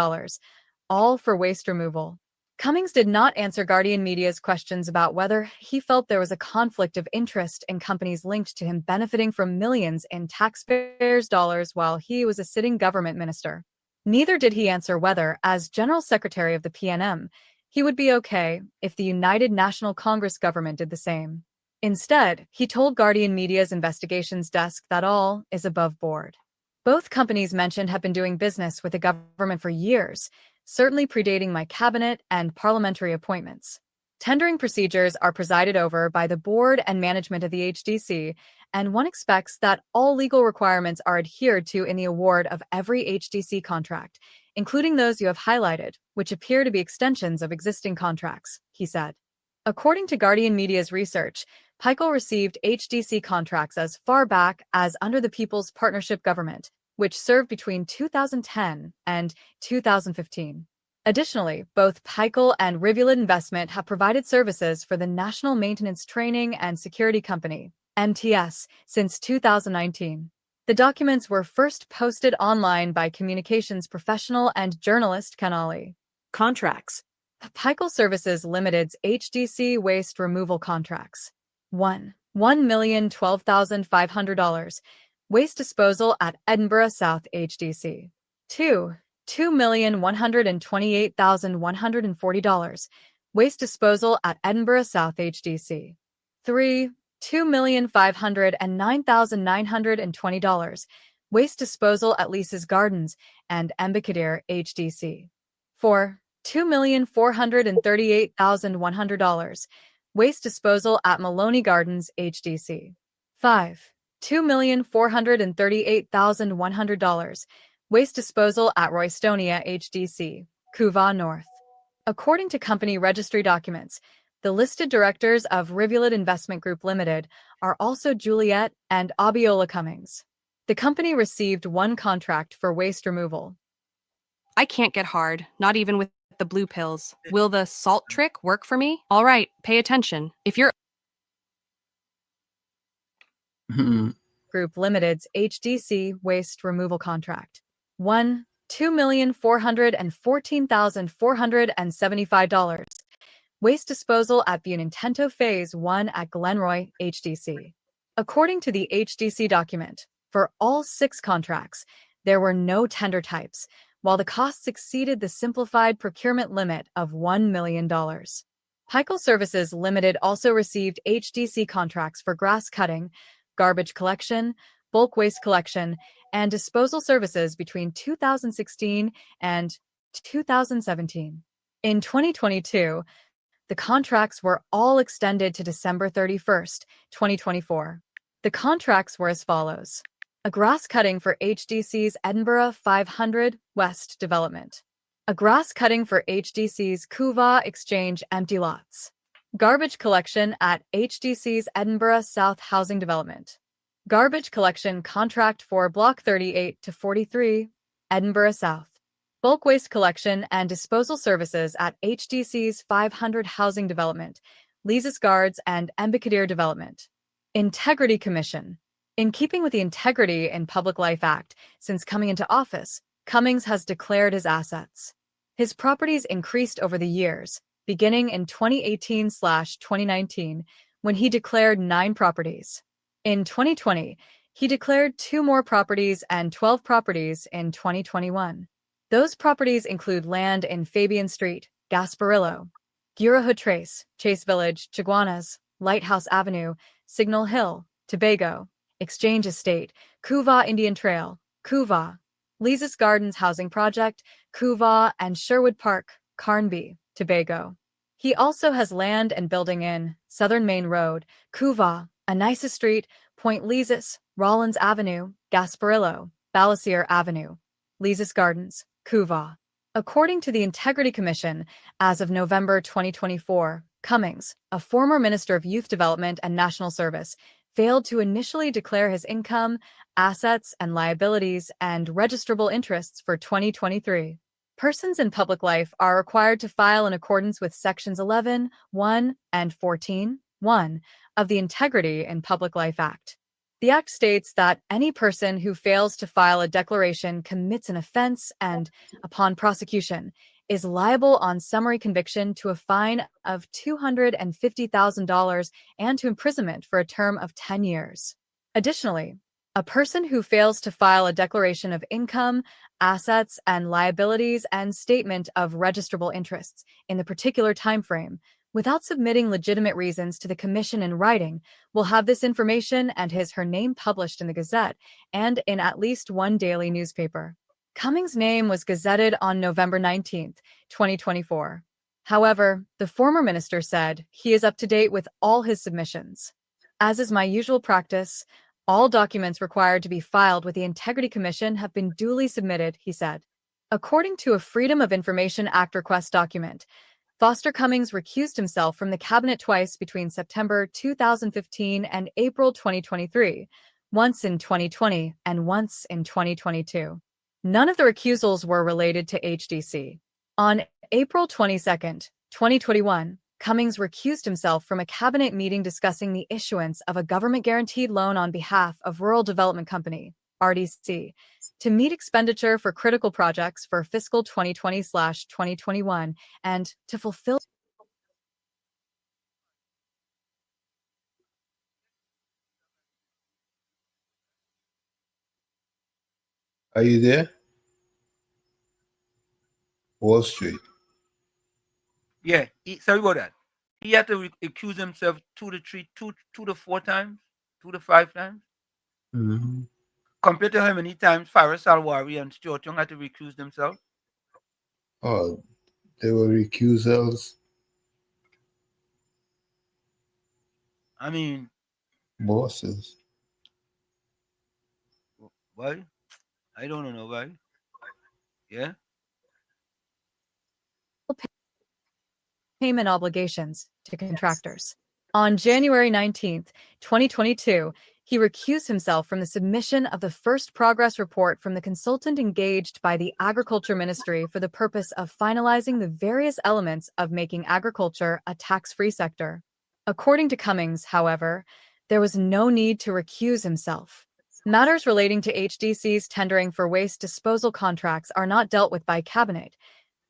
all for waste removal. Cummings did not answer Guardian Media's questions about whether he felt there was a conflict of interest in companies linked to him benefiting from millions in taxpayers' dollars while he was a sitting government minister. Neither did he answer whether, as General Secretary of the PNM, he would be okay if the United National Congress government did the same. Instead, he told Guardian Media's investigations desk that all is above board. Both companies mentioned have been doing business with the government for years, certainly predating my cabinet and parliamentary appointments. Tendering procedures are presided over by the board and management of the HDC, and one expects that all legal requirements are adhered to in the award of every HDC contract, including those you have highlighted, which appear to be extensions of existing contracts, he said. According to Guardian Media's research, Pikel received HDC contracts as far back as under the People's Partnership Government, which served between 2010 and 2015. Additionally, both Pikel and Rivulet Investment have provided services for the National Maintenance Training and Security Company, MTS, since 2019. The documents were first posted online by communications professional and journalist Ken Ali. Contracts. Pikel Services Limited's HDC waste removal contracts. 1. $1,012,500. Waste disposal at Edinburgh South HDC. 2. $2,128,140. Waste disposal at Edinburgh South HDC. 3. $2,509,920. Waste disposal at Lisa's Gardens and Embicadere HDC. 4. $2,438,100. Waste disposal at Maloney Gardens HDC. 5. $2,438,100. Waste disposal at Roystonia HDC, Couva North. According to company registry documents, the listed directors of Rivulet Investment Group Limited are also Juliet and Abiola Cummings. The company received one contract for waste removal. I can't get hard, not even with the blue pills. Will the salt trick work for me? All right, pay attention. If you're Group Limited's HDC waste removal contract. 1. $2,414,475. Waste disposal at Buenintento Phase 1 at Glenroy, HDC. According to the HDC document, for all 6 contracts, there were no tender types, while the costs exceeded the simplified procurement limit of $1 million. Pikel Services Limited also received HDC contracts for grass cutting, garbage collection, bulk waste collection, and disposal services between 2016 and 2017. In 2022, the contracts were all extended to December 31st, 2024. The contracts were as follows. A grass cutting for HDC's Edinburgh 500 West development. A grass cutting for HDC's Couva Exchange empty lots. Garbage collection at HDC's Edinburgh South housing development. Garbage collection contract for Block 38 to 43, Edinburgh South. Bulk waste collection and disposal services at HDC's 500 housing development, Lisa's Guards and Embicadere development. Integrity Commission. In keeping with the Integrity in Public Life Act, since coming into office, Cummings has declared his assets. His properties increased over the years, beginning in 2018/2019, when he declared 9 properties. In 2020, he declared 2 more properties and 12 properties in 2021. Those properties include land in Fabian Street, Gasparillo, Gurahood Trace, Chase Village, Chaguanas, Lighthouse Avenue, Signal Hill, Tobago, Exchange Estate, Couva Indian Trail, Couva, Lisa's Gardens Housing Project, Couva, and Sherwood Park, Carnby, Tobago. He also has land and building in Southern Main Road, Couva, Anissa Street, Point Lisis, Rollins Avenue, Gasparillo, Balasier Avenue, Lisa's Gardens, Couva. According to the Integrity Commission, as of November 2024, Cummings, a former Minister of Youth Development and National Service, failed to initially declare his income, assets and liabilities, and registrable interests for 2023. Persons in public life are required to file in accordance with Sections 11, 1, and 14, 1 of the Integrity in Public Life Act. The Act states that any person who fails to file a declaration commits an offense and, upon prosecution, is liable on summary conviction to a fine of $250,000 and to imprisonment for a term of 10 years. Additionally, a person who fails to file a declaration of income, assets, and liabilities and statement of registrable interests in the particular time frame without submitting legitimate reasons to the Commission in writing will have this information and his/her name published in the Gazette and in at least one daily newspaper. Cummings' name was gazetted on November 19, 2024. However, the former minister said he is up to date with all his submissions. As is my usual practice, all documents required to be filed with the Integrity Commission have been duly submitted, he said. According to a Freedom of Information Act request document, Foster Cummings recused himself from the cabinet twice between September 2015 and April 2023, once in 2020 and once in 2022. None of the recusals were related to HDC. On April 22, 2021, Cummings recused himself from a cabinet meeting discussing the issuance of a government-guaranteed loan on behalf of Rural Development Company, RDC, to meet expenditure for critical projects for fiscal 2020/2021 and to fulfill. Are you there? Wall Street. Yeah, sorry about that. He had to accuse himself 2 to 4 times, 2 to 5 times. Mm-hmm. Compared to how many times Faris Alwari and Stuart Young had to recuse themselves? Oh, they were recusals. I mean, Bosses. why? I don't know why. Yeah. Payment obligations to contractors. On January 19, 2022, he recused himself from the submission of the first progress report from the consultant engaged by the Agriculture Ministry for the purpose of finalizing the various elements of making agriculture a tax-free sector. According to Cummings, however, there was no need to recuse himself. Matters relating to HDC's tendering for waste disposal contracts are not dealt with by Cabinet.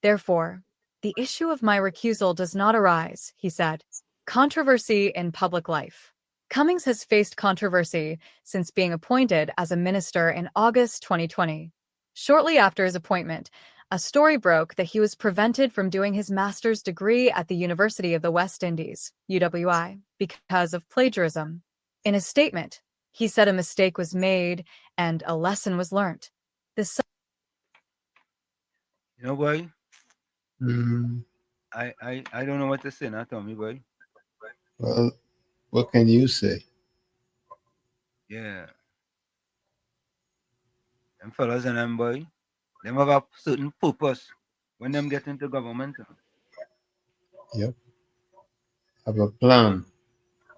Therefore, the issue of my recusal does not arise, he said. Controversy in public life. Cummings has faced controversy since being appointed as a minister in August 2020. Shortly after his appointment, a story broke that he was prevented from doing his master's degree at the University of the West Indies, WZYE, because of plagiarism. In a statement, he said a mistake was made and a lesson was learnt. You know why? Mm-hmm. I don't know what to say now, Tommy boy. Well, what can you say? Yeah. Them fellas and them boy, them have a certain purpose when them get into government. Yep. Have a plan.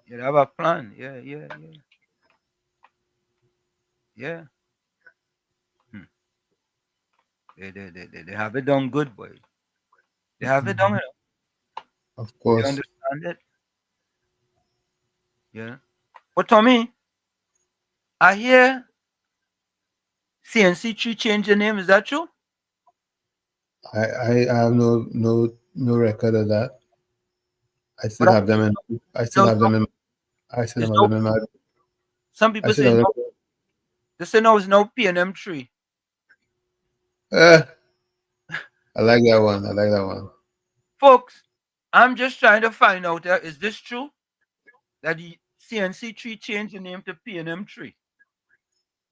Yeah, they have a plan. Yeah. Yeah. They have it done good, boy. They have it done, you know. Of course. You understand it? Yeah. But Tommy, I hear CNC3 changed the name. Is that true? I have no record of that. I still have them in. I still have them in. I still have them in my. Some people say no. They say no, it's no P&M3. I like that one. Folks, I'm just trying to find out, is this true? That the CNC3 changed the name to P&M3?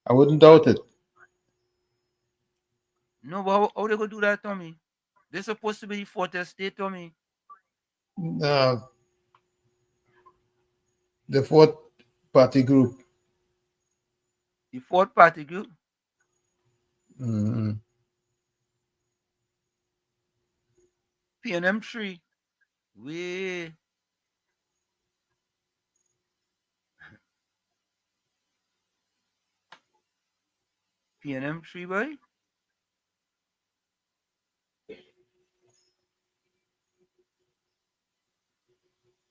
I wouldn't doubt it. No, but how they going to do that, Tommy? They're supposed to be fourth estate, Tommy. The fourth party group. The fourth party group? Mm-hmm. P&M3. We. P&M3, boy?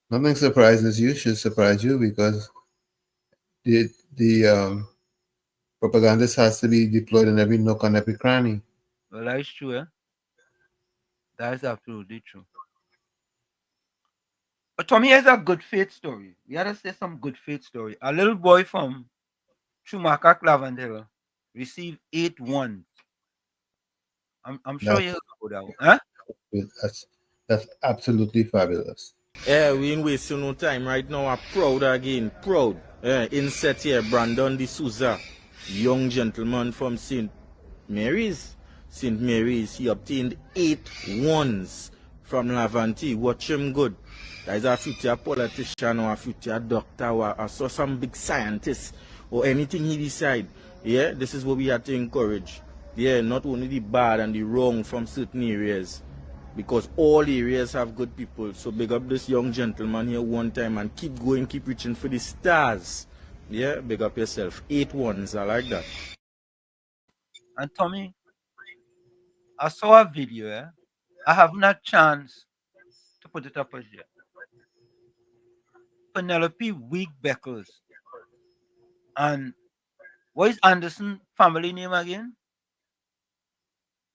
Nothing surprises you. Should surprise you because the propagandist has to be deployed in every nook and every cranny. Well, that's true, eh? That's absolutely true. But Tommy, here's a good faith story. We had to say some good faith story. A little boy from Schumacher, Clavendale received 8 ones. I'm sure you heard about that one. Huh? That's absolutely fabulous. Yeah, we ain't wasting no time right now. I'm proud again. Proud. Inset here, Brandon D'Souza, young gentleman from St. Mary's. St. Mary's. He obtained 8 ones. from Laventi. Watch him good. There's a future politician or a future doctor or some big scientist or anything he decide. Yeah, this is what we have to encourage. Yeah, not only the bad and the wrong from certain areas, because all areas have good people. So big up this young gentleman here one time and keep going, keep reaching for the stars. Yeah, big up yourself. 8 ones, I like that. And Tommy, I saw a video. I haven't had a chance to put it up as yet. Penelope Week Beckles. And what is Anderson family name again?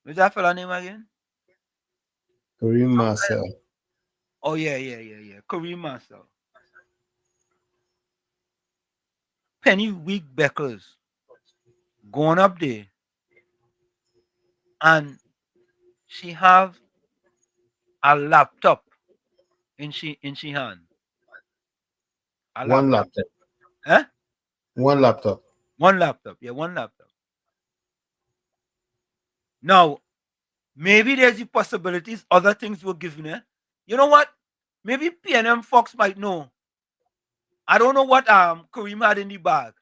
What's that fella name again? Kareem Marcel. Oh, yeah. Kareem Marcel. Penny Week Beckles going up there. And she have a laptop in she hand. One laptop. Huh? One laptop. One laptop. Yeah, one laptop. Now, maybe there's the possibilities other things were given her. You know what? Maybe PNM Fox might know. I don't know what Kareem had in the bag.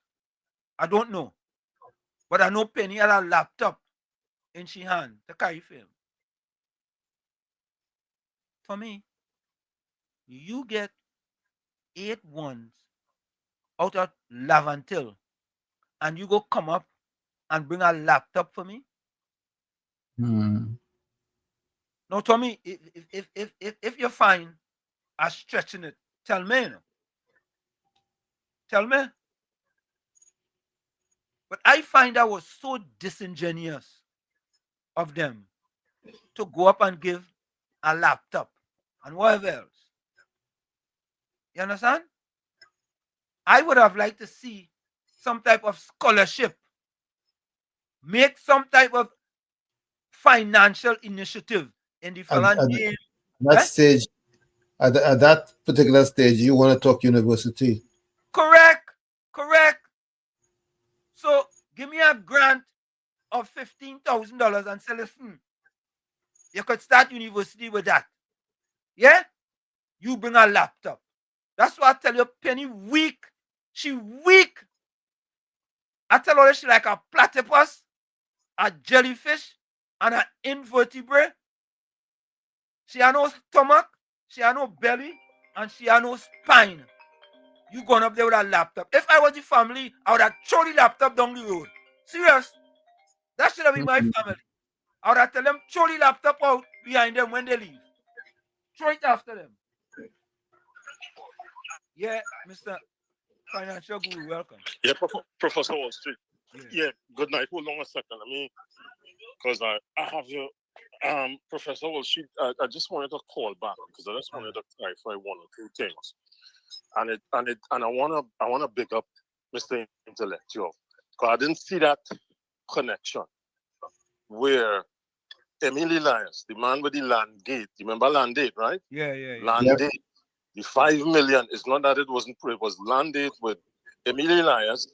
I don't know. But I know Penny had a laptop in she hand to carry for him. For me, you get 8 ones out of Lavantil and you go come up and bring a laptop for me. Now, Tommy, if you find us stretching it, tell me. You know. Tell me. But I find that was so disingenuous of them to go up and give a laptop and whatever else. You understand? I would have liked to see some type of scholarship, make some type of financial initiative in the stage. At that particular stage, you want to talk university. Correct. So give me a grant of $15,000 and say, listen, you could start university with that. Yeah? You bring a laptop. That's why I tell you, Penny weak. She weak. I tell her she like a platypus, a jellyfish, and an invertebrate. She has no stomach, she has no belly, and she has no spine. You going up there with a laptop. If I was the family, I would have thrown the laptop down the road. Serious. That should have been my family. I would have tell them, throw the laptop out behind them when they leave. Throw it after them. Yeah, Mr. Financial Guru, welcome. Yeah, Professor Wall Street. Yeah, good night. Hold on a second. Because I have your Professor Wall Street. I just wanted to call back because I just wanted to clarify 1 or 2 things. And I wanna big up Mr. Intellectual. Because I didn't see that connection where Emily Lyons, the man with the land gate, you remember land gate, right? Yeah. Land gate. The 5 million is not that it wasn't, it was land gate with Emily Lyons,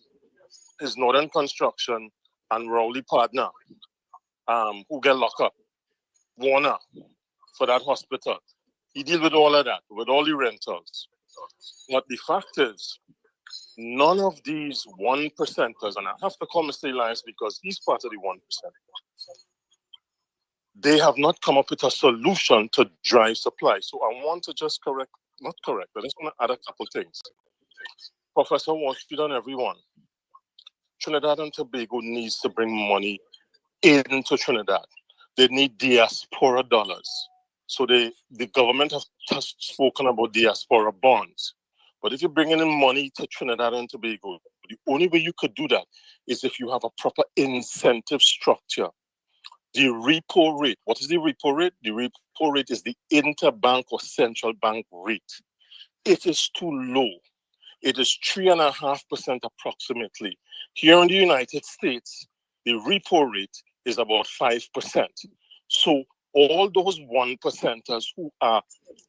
his Northern Construction, and Rowley partner, who get locked up. Warner for that hospital. He deal with all of that, with all the rentals. But the fact is, none of these 1%ers, and I have to call Mr. Elias because he's part of the 1%, they have not come up with a solution to drive supply. So I want to just I just want to add a couple things. Professor Washington and everyone, Trinidad and Tobago needs to bring money into Trinidad. They need diaspora dollars. So the government has spoken about diaspora bonds. But if you're bringing in money to Trinidad and Tobago, the only way you could do that is if you have a proper incentive structure. The repo rate, what is the repo rate? The repo rate is the interbank or central bank rate. It is too low. It is 3.5% approximately. Here in the United States, the repo rate is about 5%. So all those 1%ers who are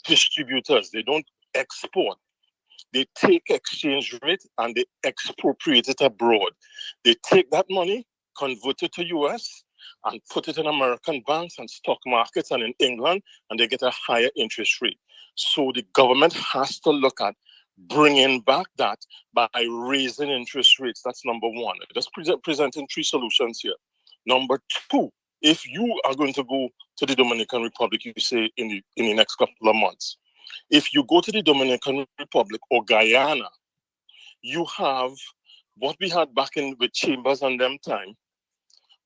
distributors, they don't export. They take exchange rate and they expropriate it abroad. They take that money, convert it to US, and put it in American banks and stock markets and in England, and they get a higher interest rate. So the government has to look at bringing back that by raising interest rates. That's number one. Just presenting three solutions here. Number two, if you are going to go to the Dominican Republic, you say in the next couple of months, if you go to the Dominican Republic or Guyana, you have what we had back in with Chambers and them time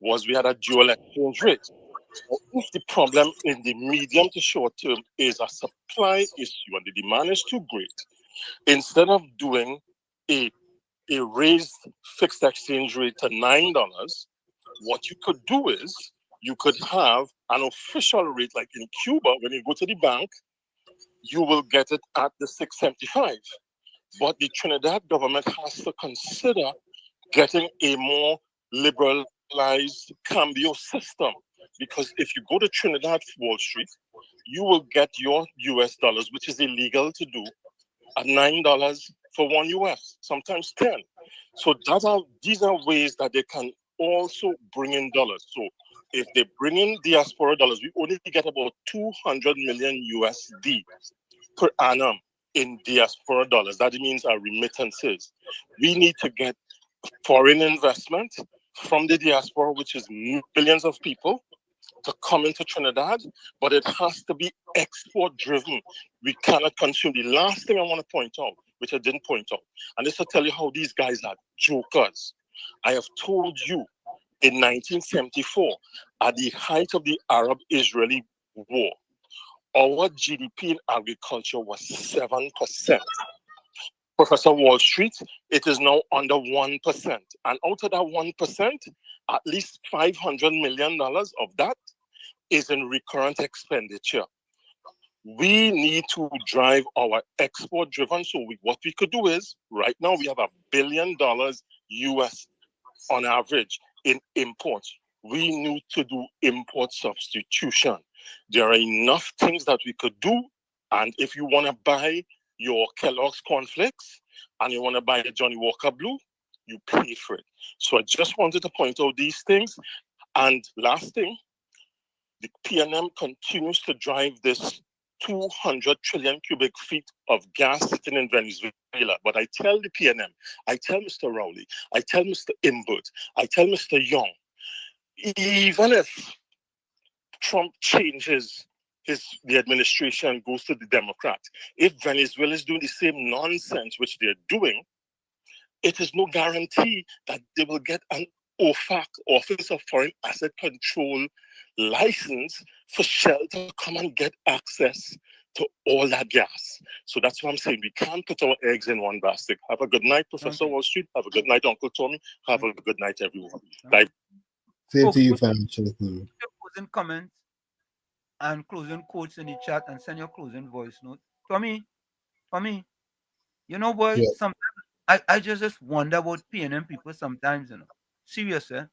was we had a dual exchange rate. So if the problem in the medium to short term is a supply issue and the demand is too great, instead of doing a raised fixed exchange rate to $9, what you could do is you could have an official rate like in Cuba. When you go to the bank, you will get it at the 6.75. But the Trinidad government has to consider getting a more liberalized cambio system, because if you go to Trinidad Wall Street, you will get your US dollars, which is illegal to do, at $9 for one US, sometimes 10. So these are ways that they can also bring in dollars. So if they bring in diaspora dollars, we only get about 200 million USD per annum in diaspora dollars. That means our remittances. We need to get foreign investment from the diaspora, which is millions of people, to come into Trinidad, but it has to be export driven. We cannot consume. The last thing I want to point out, which I didn't point out, and this will tell you how these guys are jokers. I have told you in 1974, at the height of the Arab-Israeli war, our GDP in agriculture was 7%. Professor Wall Street, it is now under 1%. And out of that 1%, at least $500 million of that is in recurrent expenditure. We need to drive our export driven. So what we could do is, right now we have $1 billion US on average in imports. We need to do import substitution. There are enough things that we could do. And if you want to buy your Kellogg's cornflakes and you want to buy a Johnny Walker Blue, you pay for it. So I just wanted to point out these things. And last thing, the PNM continues to drive this 200 trillion cubic feet of gas sitting in Venezuela. But I tell the PNM, I tell Mr. Rowley, I tell Mr. Imbert, I tell Mr. Young, even if Trump changes the administration, goes to the Democrat, if Venezuela is doing the same nonsense which they're doing, it is no guarantee that they will get an OFAC, Office of Foreign Asset Control, license for Shell to come and get access to all that gas. So that's what I'm saying. We can't put our eggs in one basket. Have a good night, Professor Wall Street. Have a good night, Uncle Tommy. Have a good night, everyone. Bye. Same to you, financial guru. Closing comments and closing quotes in the chat and send your closing voice note. Tommy, you know, boy, Yeah. sometimes I just wonder about PNM people sometimes, you know. Serious, eh?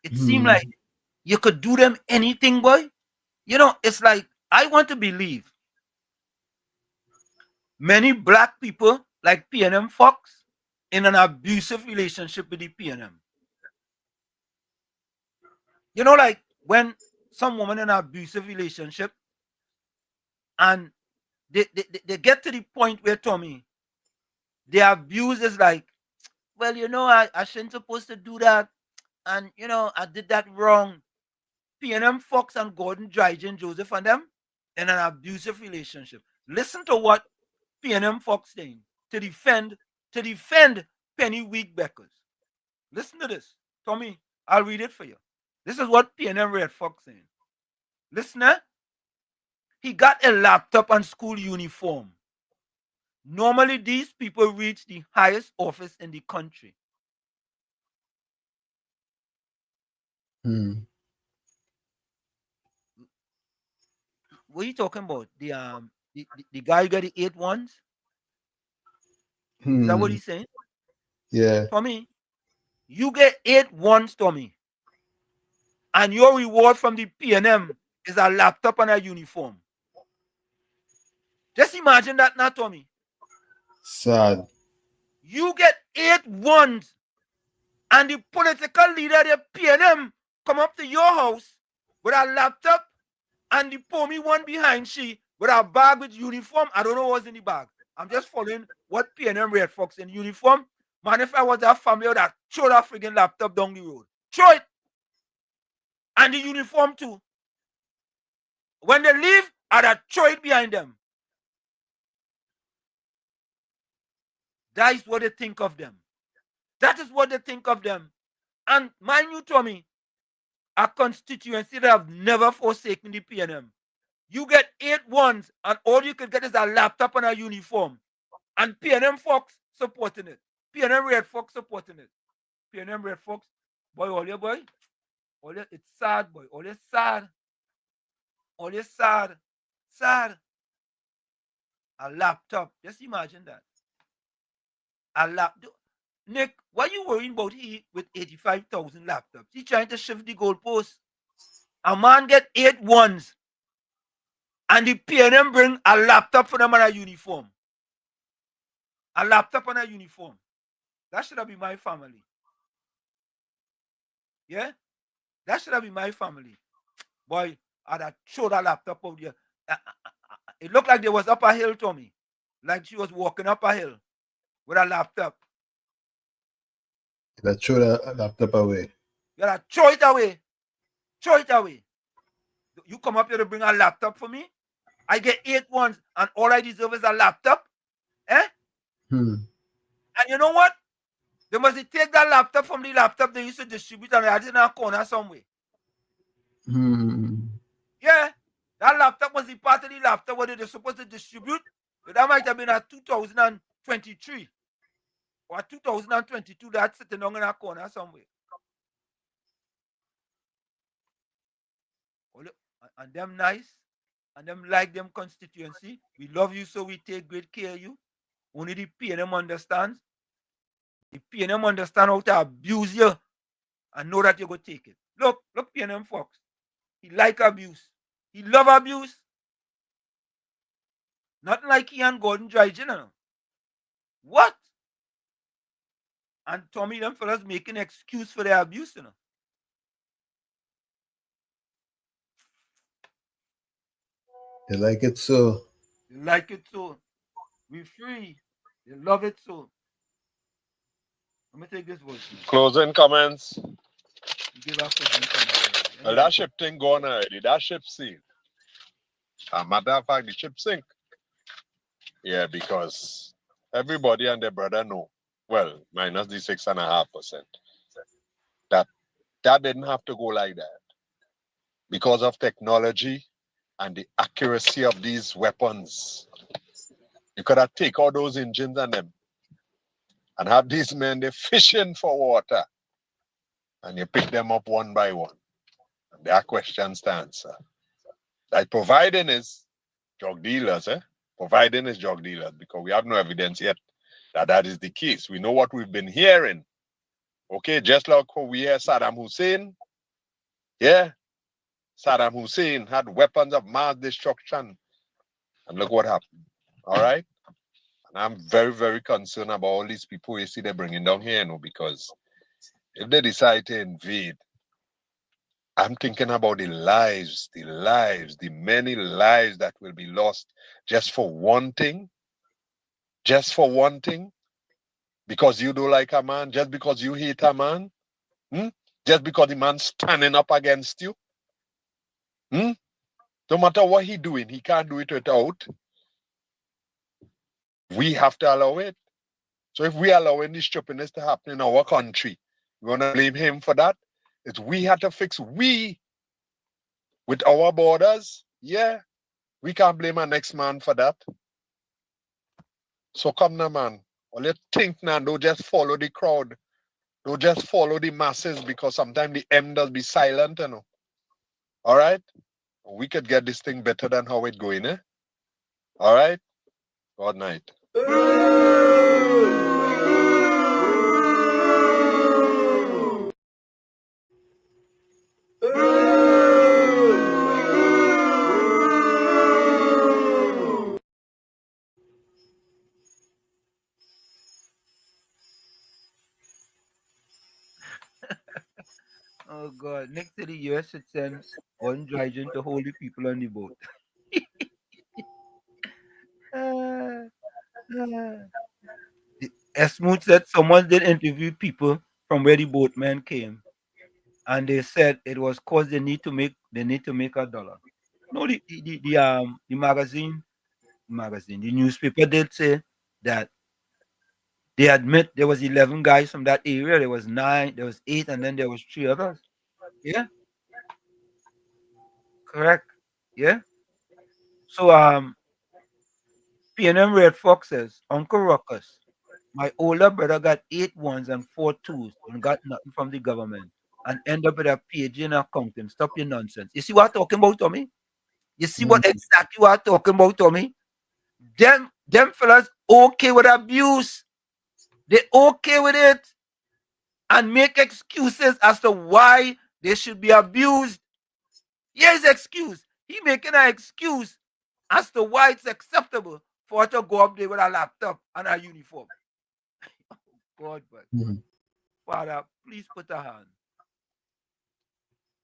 It seems like you could do them anything, boy. You know, it's like, I want to believe many black people like PNM Fox in an abusive relationship with the PNM. You know, like when some woman in an abusive relationship and they get to the point where, Tommy, the abuse is like, well, you know, I shouldn't supposed to do that. And, you know, I did that wrong. PNM Fox and Gordon Dryden Joseph and them in an abusive relationship. Listen to what PNM Fox saying to defend Penny Wheatbeckers. Listen to this. Tommy, I'll read it for you. This is what PNM Red Fox saying. Listener, he got a laptop and school uniform. Normally, these people reach the highest office in the country. What are you talking about? The guy who got the 8 ones? Is that what he's saying? Yeah. Tommy, you get 8 ones, Tommy. And your reward from the PNM is a laptop and a uniform. Just imagine that now, Tommy. Sad. You get 8 ones, and the political leader, the PNM, come up to your house with a laptop and the pull me one behind she with a bag with uniform. I don't know what's in the bag. I'm just following what PNM Red Fox in uniform. Man, if I was that family, I would have throw that friggin' laptop down the road. Throw it. And the uniform too. When they leave, I'd have throw it behind them. That is what they think of them. That is what they think of them. And mind you, Tommy, a constituency that have never forsaken the PNM. You get 8 ones, and all you can get is a laptop and a uniform. And PNM Fox supporting it. PNM Red Fox supporting it. PNM Red Fox, boy, all your boy. All your, it's sad, boy. All your sad. All your sad. Sad. A laptop. Just imagine that. A laptop. Nick, why you worrying about he with 85,000 laptops? He trying to shift the goalpost. A man get 8 ones. And the PNM bring a laptop for them and a uniform. A laptop and a uniform. That should have been my family. Yeah? That should have been my family. Boy, I'd have thrown that laptop out there. It looked like they was up a hill, Tommy. Like she was walking up a hill with a laptop. That throw that laptop away. You gotta throw it away. Throw it away. You come up here to bring a laptop for me? I get 8 ones and all I deserve is a laptop? Eh? And you know what? They must take that laptop from the laptop they used to distribute and add it in a corner somewhere. Yeah. That laptop was the part of the laptop where they're supposed to distribute. But that might have been a 2023 or 2022 that's sitting down in a corner somewhere. And them nice. And them like them constituency. We love you, so we take great care of you. Only the PNM understands. The PNM understand how to abuse you and know that you're going to take it. Look PNM Fox. He like abuse. He love abuse. Nothing like he and Gordon Dry, you know. What? And Tommy, them fellas making excuse for their abuse, you know. They like it so. They like it so. We free. They love it so. Let me take this voice. Closing comments. Give us closing comments. Well, that ship thing gone already. That ship sink. As a matter of fact, the ship sink. Yeah, because everybody and their brother know. Well, minus the 6.5%. That didn't have to go like that. Because of technology and the accuracy of these weapons. You could have taken all those engines and them and have these men, they're fishing for water. And you pick them up one by one. And there are questions to answer. Like providing is drug dealers, Providing is drug dealers, because we have no evidence yet that is the case. We know what we've been hearing. Okay, just like we hear Saddam Hussein. Yeah, Saddam Hussein had weapons of mass destruction. And look what happened. All right? And I'm very, very concerned about all these people you see they're bringing down here, because if they decide to invade, I'm thinking about the many lives that will be lost just for one thing. Just for one thing. Because you don't like a man, just because you hate a man. Just because the man's standing up against you. No matter what he's doing, he can't do it without. We have to allow it. So if we allow any stupidness to happen in our country, we're going to blame him for that. It's we have to fix with our borders. Yeah, we can't blame our next man for that. So come now, man. All you think now, don't just follow the crowd. Don't just follow the masses, because sometimes the M does be silent, All right? We could get this thing better than how it's going, All right? Good night. Oh God. Next to the US should send one Dryden to hold the people on the boat. Esmoot said someone did interview people from where the boatmen came, and they said it was cause they need to make $1. No, the the newspaper did say that they admit there was 11 guys from that area. There was 9, there was 8, and then there was 3 others. Yeah, correct. Yeah. So PNM Red Fox says, Uncle Ruckus, my older brother got 8 1s and 4 2s and got nothing from the government and end up with a PhD in accounting. Stop your nonsense. You see what I'm talking about, Tommy? You see what exactly what I'm talking about, Tommy? Them fellas okay with abuse. They okay with it and make excuses as to why they should be abused. Here's excuse. He making an excuse as to why it's acceptable for her to go up there with a laptop and a uniform. God, but Father, please put a hand.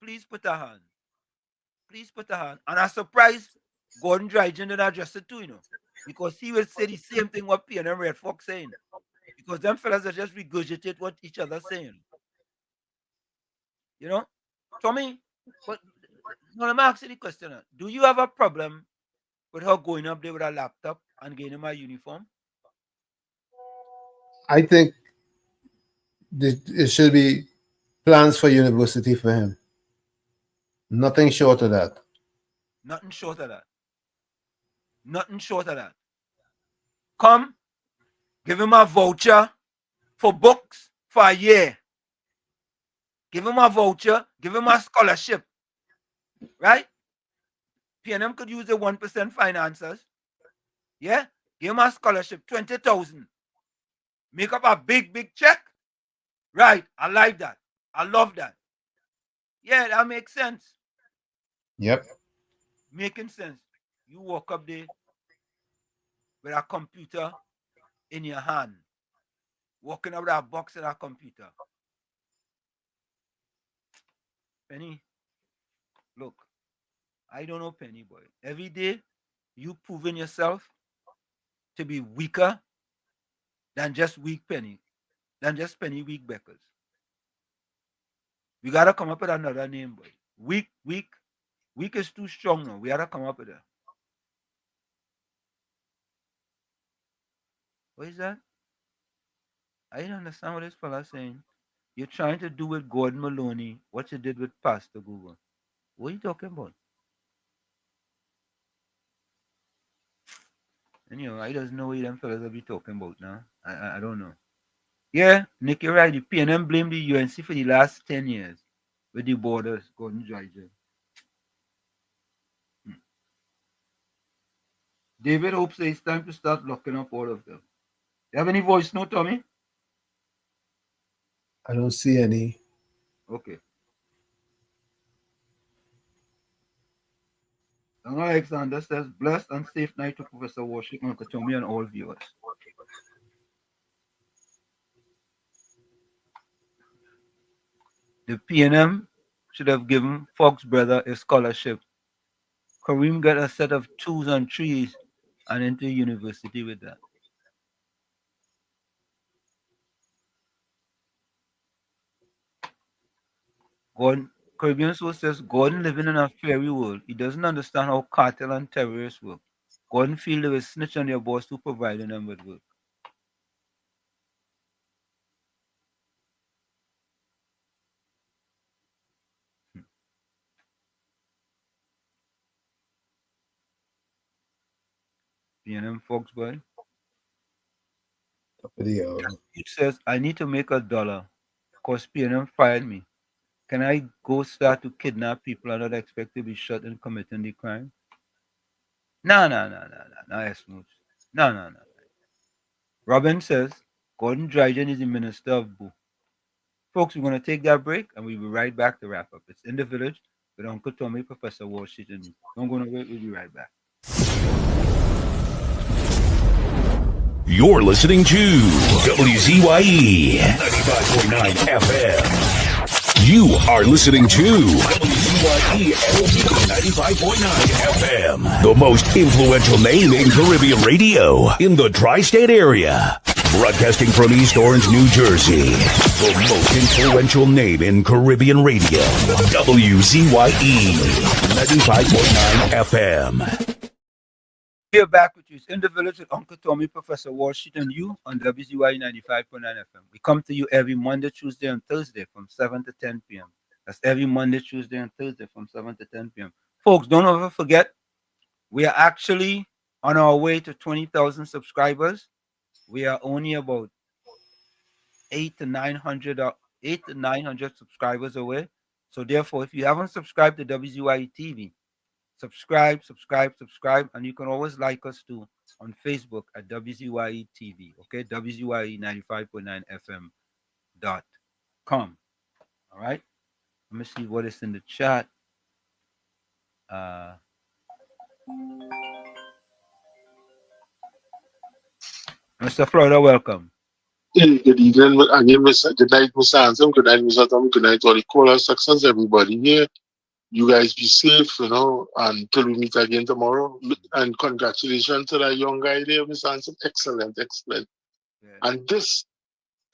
Please put a hand. Please put a hand. And I'm surprised Gordon Dryden didn't address it too, because he will say the same thing what PNM Red Fox saying. Because them fellas are just regurgitate what each other saying. Tommy, but no, let me ask you the question. Do you have a problem with her going up there with a laptop and getting him a uniform? I think it should be plans for university for him. Nothing short of that. Nothing short of that. Nothing short of that. Come, give him a voucher for books for a year. Give him a voucher. Give him a scholarship. Right? PNM could use the 1% finances. Yeah? Give him a scholarship, 20,000. Make up a big check. Right. I like that. I love that. Yeah, that makes sense. Yep. Making sense. You walk up there with a computer in your hand. Walking up with a box and a computer. Penny, look, I don't know Penny, boy. Every day, you proving yourself to be weaker than just weak Penny, than just Penny weak Beckers. We gotta come up with another name, boy. Weak is too strong now. We gotta come up with that. What is that? I don't understand what this fella's saying. You're trying to do with Gordon Maloney what you did with Pastor Google. What are you talking about? And I don't know what them fellas will be talking about now. I don't know. Yeah, Nick, you're right. The PNM blamed the UNC for the last 10 years with the borders, Gordon Dryden. David Hope says it's time to start locking up all of them. You have any voice note, Tommy? I don't see any. Okay. Donald Alexander says, blessed and safe night to Professor Washington, Uncle Tommy, and all viewers. The PNM should have given Fox brother a scholarship. Kareem got a set of 2s and 3s and into university with that. Gordon, Caribbean Soul says, Gordon living in a fairy world. He doesn't understand how cartel and terrorists work. Gordon feel they will snitch on their boss to provide them with work. PNM Fox boy. He says, I need to make $1 because PNM fired me. Can I go start to kidnap people and not expect to be shot in committing the crime? No, Smooth. No. Robin says, Gordon Dryden is the minister of Boo. Folks, we're going to take that break and we'll be right back to wrap up. It's In the Village with Uncle Tommy, Professor Washington, and me. Don't go nowhere, we'll be right back. You're listening to WZYE 95.9 FM. You are listening to WZYE 95.9 FM, the most influential name in Caribbean radio in the tri-state area. Broadcasting from East Orange, New Jersey, the most influential name in Caribbean radio, WZYE 95.9 FM. We are back with you. It's In the Village with Uncle Tommy, Professor Washit, and you on WZYE 95.9 FM. We come to you every Monday, Tuesday, and Thursday from 7 to 10 p.m. That's every Monday, Tuesday, and Thursday from 7 to 10 p.m. Folks, don't ever forget, we are actually on our way to 20,000 subscribers. We are only about 800 to 900 subscribers away. So therefore, if you haven't subscribed to WZYE TV, subscribe, and you can always like us too on Facebook at WZYE TV, okay? WZYE 95.9 FM.com. All right? Let me see what is in the chat. Mr. Florida, welcome. Hey, good evening. Again, good night, Mr. Hanson. Good night, Mr. Tom. Good night, all the callers. Success, everybody here. You guys be safe, until we meet again tomorrow. And congratulations to that young guy there, Mr. Hanson. Excellent. Yeah. And this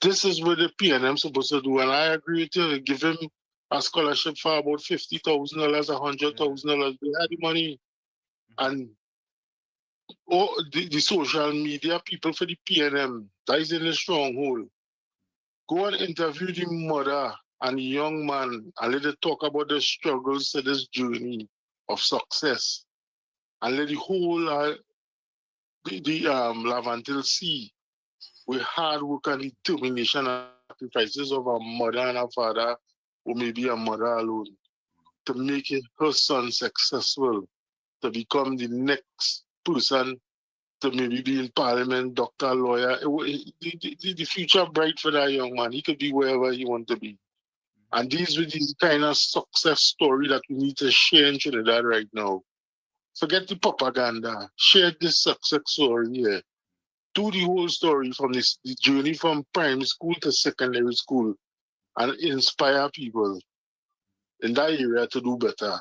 is what the PNM supposed to do. And I agree with you. Give him a scholarship for about $50,000, $100,000. They had the money. And the social media people for the PNM, that is in the stronghold. Go and interview the mother and the young man and let them talk about the struggles to this journey of success. And let the whole Lavantil see with hard work and determination and sacrifices of a mother and a father, or maybe a mother alone, to make her son successful, to become the next person to maybe be in parliament, doctor, lawyer. The future bright for that young man. He could be wherever he wants to be. And these were the kind of success story that we need to share in Trinidad right now. Forget the propaganda. Share this success story here. Do the whole story from the journey from primary school to secondary school and inspire people in that area to do better.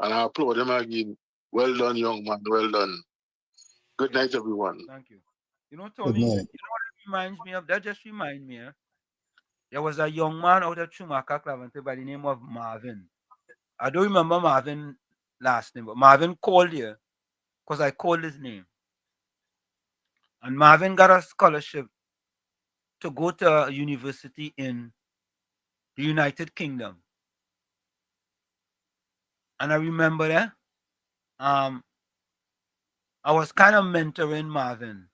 And I applaud them again. Well done, young man. Well done. Good night, everyone. Thank you. Tony, you know what it reminds me of? That just reminds me, there was a young man out of Chumaka, Clavante by the name of Marvin. I don't remember Marvin last name, but Marvin called here because I called his name. And Marvin got a scholarship to go to a university in the United Kingdom. And I remember that I was kind of mentoring Marvin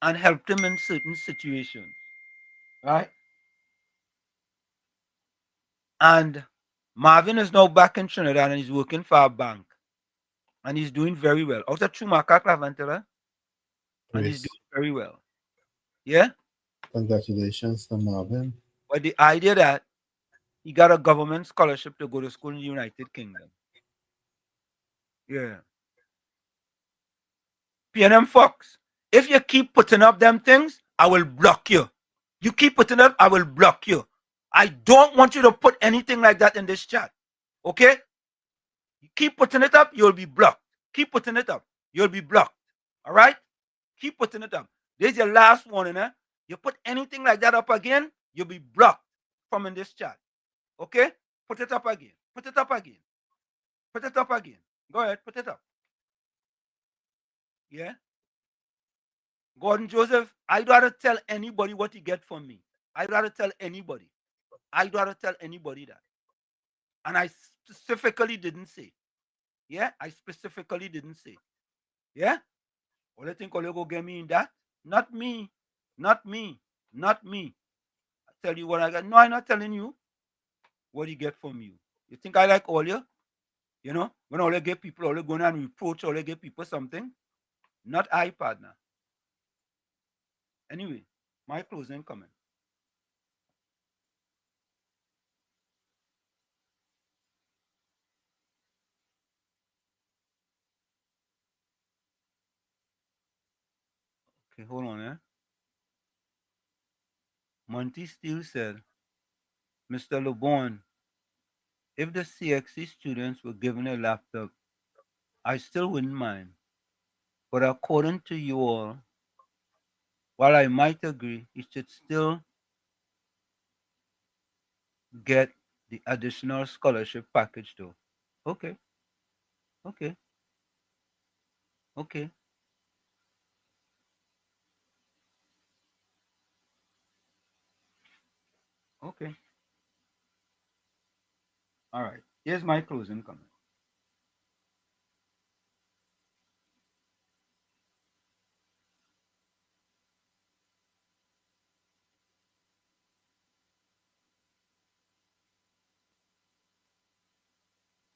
and helped him in certain situations, right? And Marvin is now back in Trinidad and he's working for a bank. And he's doing very well. Out of Chumaka, Clavantella, and he's doing very well. Yeah? Congratulations to Marvin. But the idea that he got a government scholarship to go to school in the United Kingdom. Yeah. PNM Fox, if you keep putting up them things, I will block you. You keep putting up, I will block you. I don't want you to put anything like that in this chat. Okay? You keep putting it up, you'll be blocked. Keep putting it up, you'll be blocked. All right? Keep putting it up. This is your last warning. You put anything like that up again, you'll be blocked from in this chat. Okay? Put it up again. Put it up again. Put it up again. Go ahead, put it up. Yeah? Gordon Joseph, I'd rather tell anybody what you get from me. I'd rather tell anybody. I'd rather tell anybody that. And I specifically didn't say. Yeah? I specifically didn't say. Yeah? Well, you think you go get me in that? Not me. Not me. Not me. I tell you what I got. No, I'm not telling you what you get from you. You think I like all you? You know, when all you get people, all you go and reproach, all you get people something? Not I, partner. Anyway, my closing comment. Okay, hold on, Monty Steele said, Mr. LeBon, if the CXC students were given a laptop, I still wouldn't mind. But according to you all, while I might agree, he should still get the additional scholarship package though. Okay, okay, okay. Okay. All right. Here's my closing comment.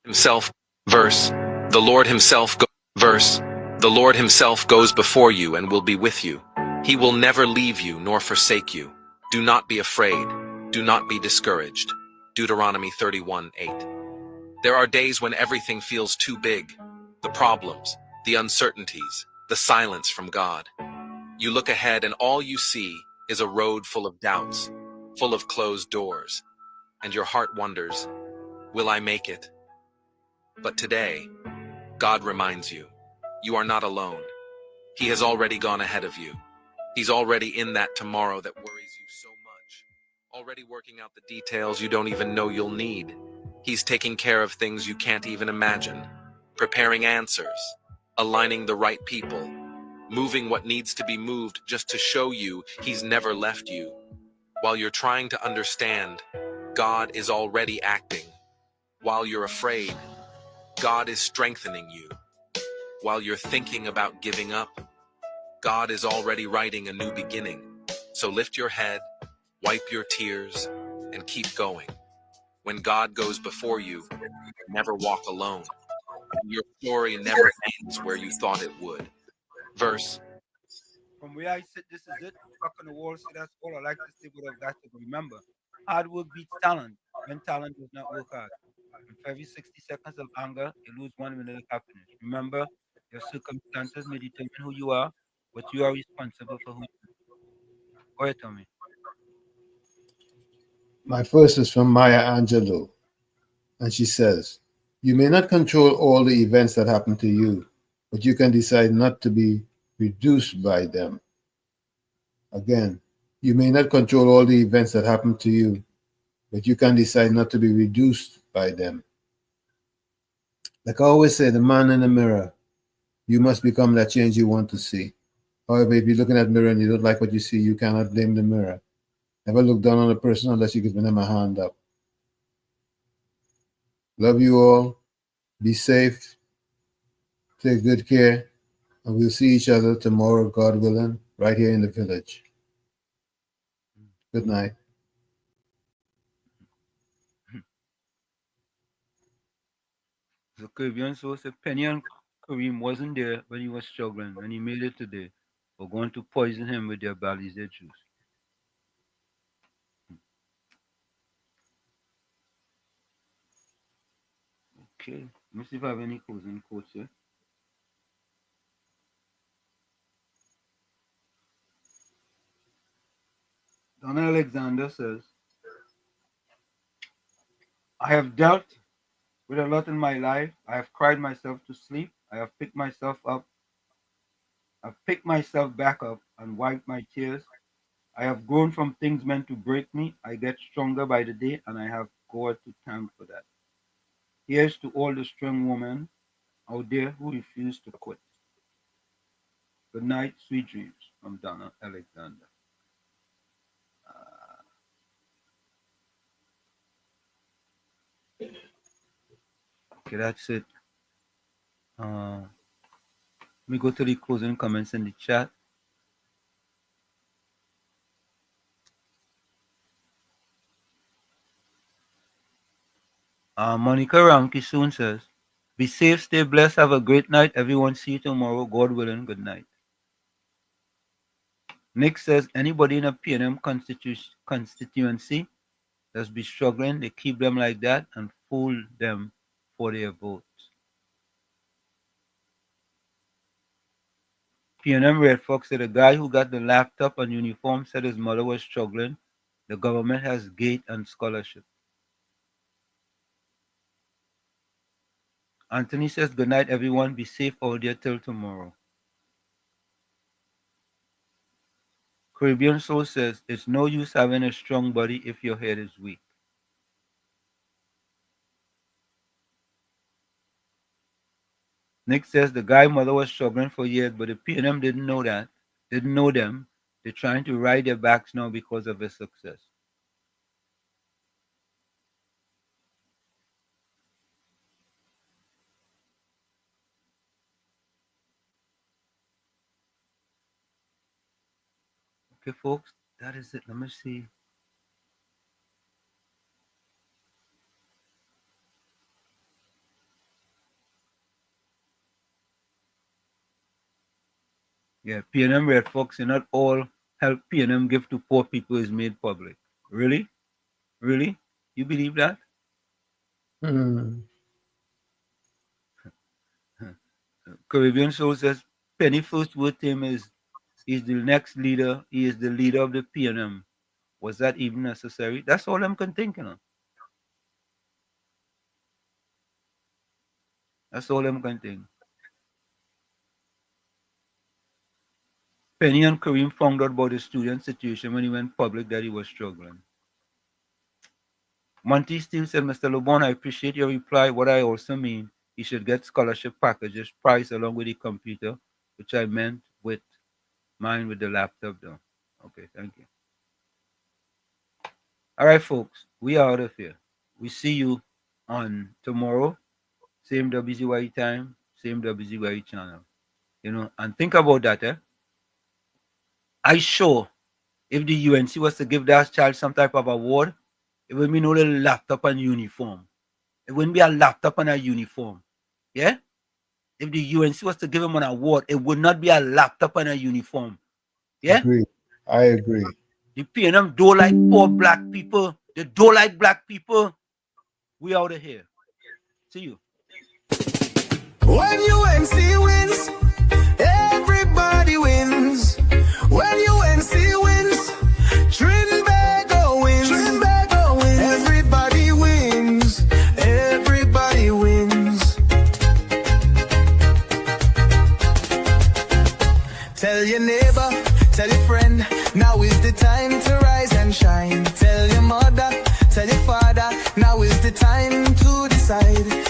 Himself, verse, the Lord himself, verse, the Lord himself goes before you and will be with you. He will never leave you nor forsake you. Do not be afraid. Do not be discouraged. Deuteronomy 31:8. There are days when everything feels too big. The problems, the uncertainties, the silence from God. You look ahead and all you see is a road full of doubts, full of closed doors. And your heart wonders, will I make it? But today, God reminds you, you are not alone. He has already gone ahead of you. He's already in that tomorrow that worries you so much, already working out the details you don't even know you'll need. He's taking care of things you can't even imagine, preparing answers, aligning the right people, moving what needs to be moved just to show you he's never left you. While you're trying to understand, God is already acting. While you're afraid, God is strengthening you. While you're thinking about giving up, God is already writing a new beginning. So lift your head, wipe your tears, and keep going. When God goes before you, never walk alone. Your story never ends where you thought it would. Verse. From where I sit, this is it. Fuck on the wall, so that's all I like to say, but I've got to remember. Hard work beats talent when talent does not work hard. And for every 60 seconds of anger, you lose 1 minute of happiness. Remember, your circumstances may determine who you are, but you are responsible for who you are. Go ahead, Tommy. My first is from Maya Angelou, and she says, you may not control all the events that happen to you, but you can decide not to be reduced by them. Again, you may not control all the events that happen to you, but you can decide not to be reduced by them. Like I always say, the man in the mirror, you must become that change you want to see. However, if you're looking at the mirror and you don't like what you see, you cannot blame the mirror. Never look down on a person unless you give them a hand up. Love you all. Be safe. Take good care. And we'll see each other tomorrow, God willing, right here in the village. Good night. So Caribbean Soul said Penny and Kareem wasn't there when he was struggling, when he made it today. We're going to poison him with their bellies, their juice. Okay. Let me see if I have any closing quotes here. Donna Alexander says, I have dealt with a lot in my life. I have cried myself to sleep. I have picked myself up. I've picked myself back up and wiped my tears. I have grown from things meant to break me. I get stronger by the day, and I have God to thank for that. Here's to all the strong women out there who refuse to quit. Good night, sweet dreams from Donna Alexander. Okay, that's it. Let me go to the closing comments in the chat. Monica Ranky soon says, be safe, stay blessed, have a great night. Everyone, see you tomorrow. God willing, good night. Nick says, anybody in a PNM constituency that's be struggling, they keep them like that and fool them for their votes. PNM Red Fox said, a guy who got the laptop and uniform said his mother was struggling The government has gate and scholarship. Anthony says, good night, everyone. Be safe out there till tomorrow. Caribbean Soul says, it's no use having a strong body if your head is weak. Nick says, the guy mother was struggling for years, but the PNM didn't know that. Didn't know them. They're trying to ride their backs now because of his success. Okay, folks, that is it. Let me see. Yeah, PNM Red Fox, and not all help PNM give to poor people is made public. Really? Really? You believe that? Caribbean Soul says, Penny first word to him is, he's the next leader. He is the leader of the PNM. Was that even necessary? That's all I'm thinking of. That's all I'm thinking. Penny and Kareem found out about the student situation when he went public that he was struggling. Monty Steele said, Mr. LeBon, I appreciate your reply. What I also mean, he should get scholarship packages priced along with the computer, which I meant with mine with the laptop though. Okay, thank you. All right, folks, we are out of here. We see you on tomorrow, same WZYE time, same WZYE channel. You know, and think about that, eh? I sure if the UNC was to give that child some type of award, it would be no little laptop and uniform. It wouldn't be a laptop and a uniform. Yeah? If the UNC was to give him an award, it would not be a laptop and a uniform. Yeah? Agree. I agree. The PNM don't like poor black people. They don't like black people. We out of here. See you. When UNC wins, everybody wins. When UNC wins, Trinbago wins. Trinbago wins. Everybody wins. Everybody wins. Tell your neighbor, tell your friend, now is the time to rise and shine. Tell your mother, tell your father, now is the time to decide.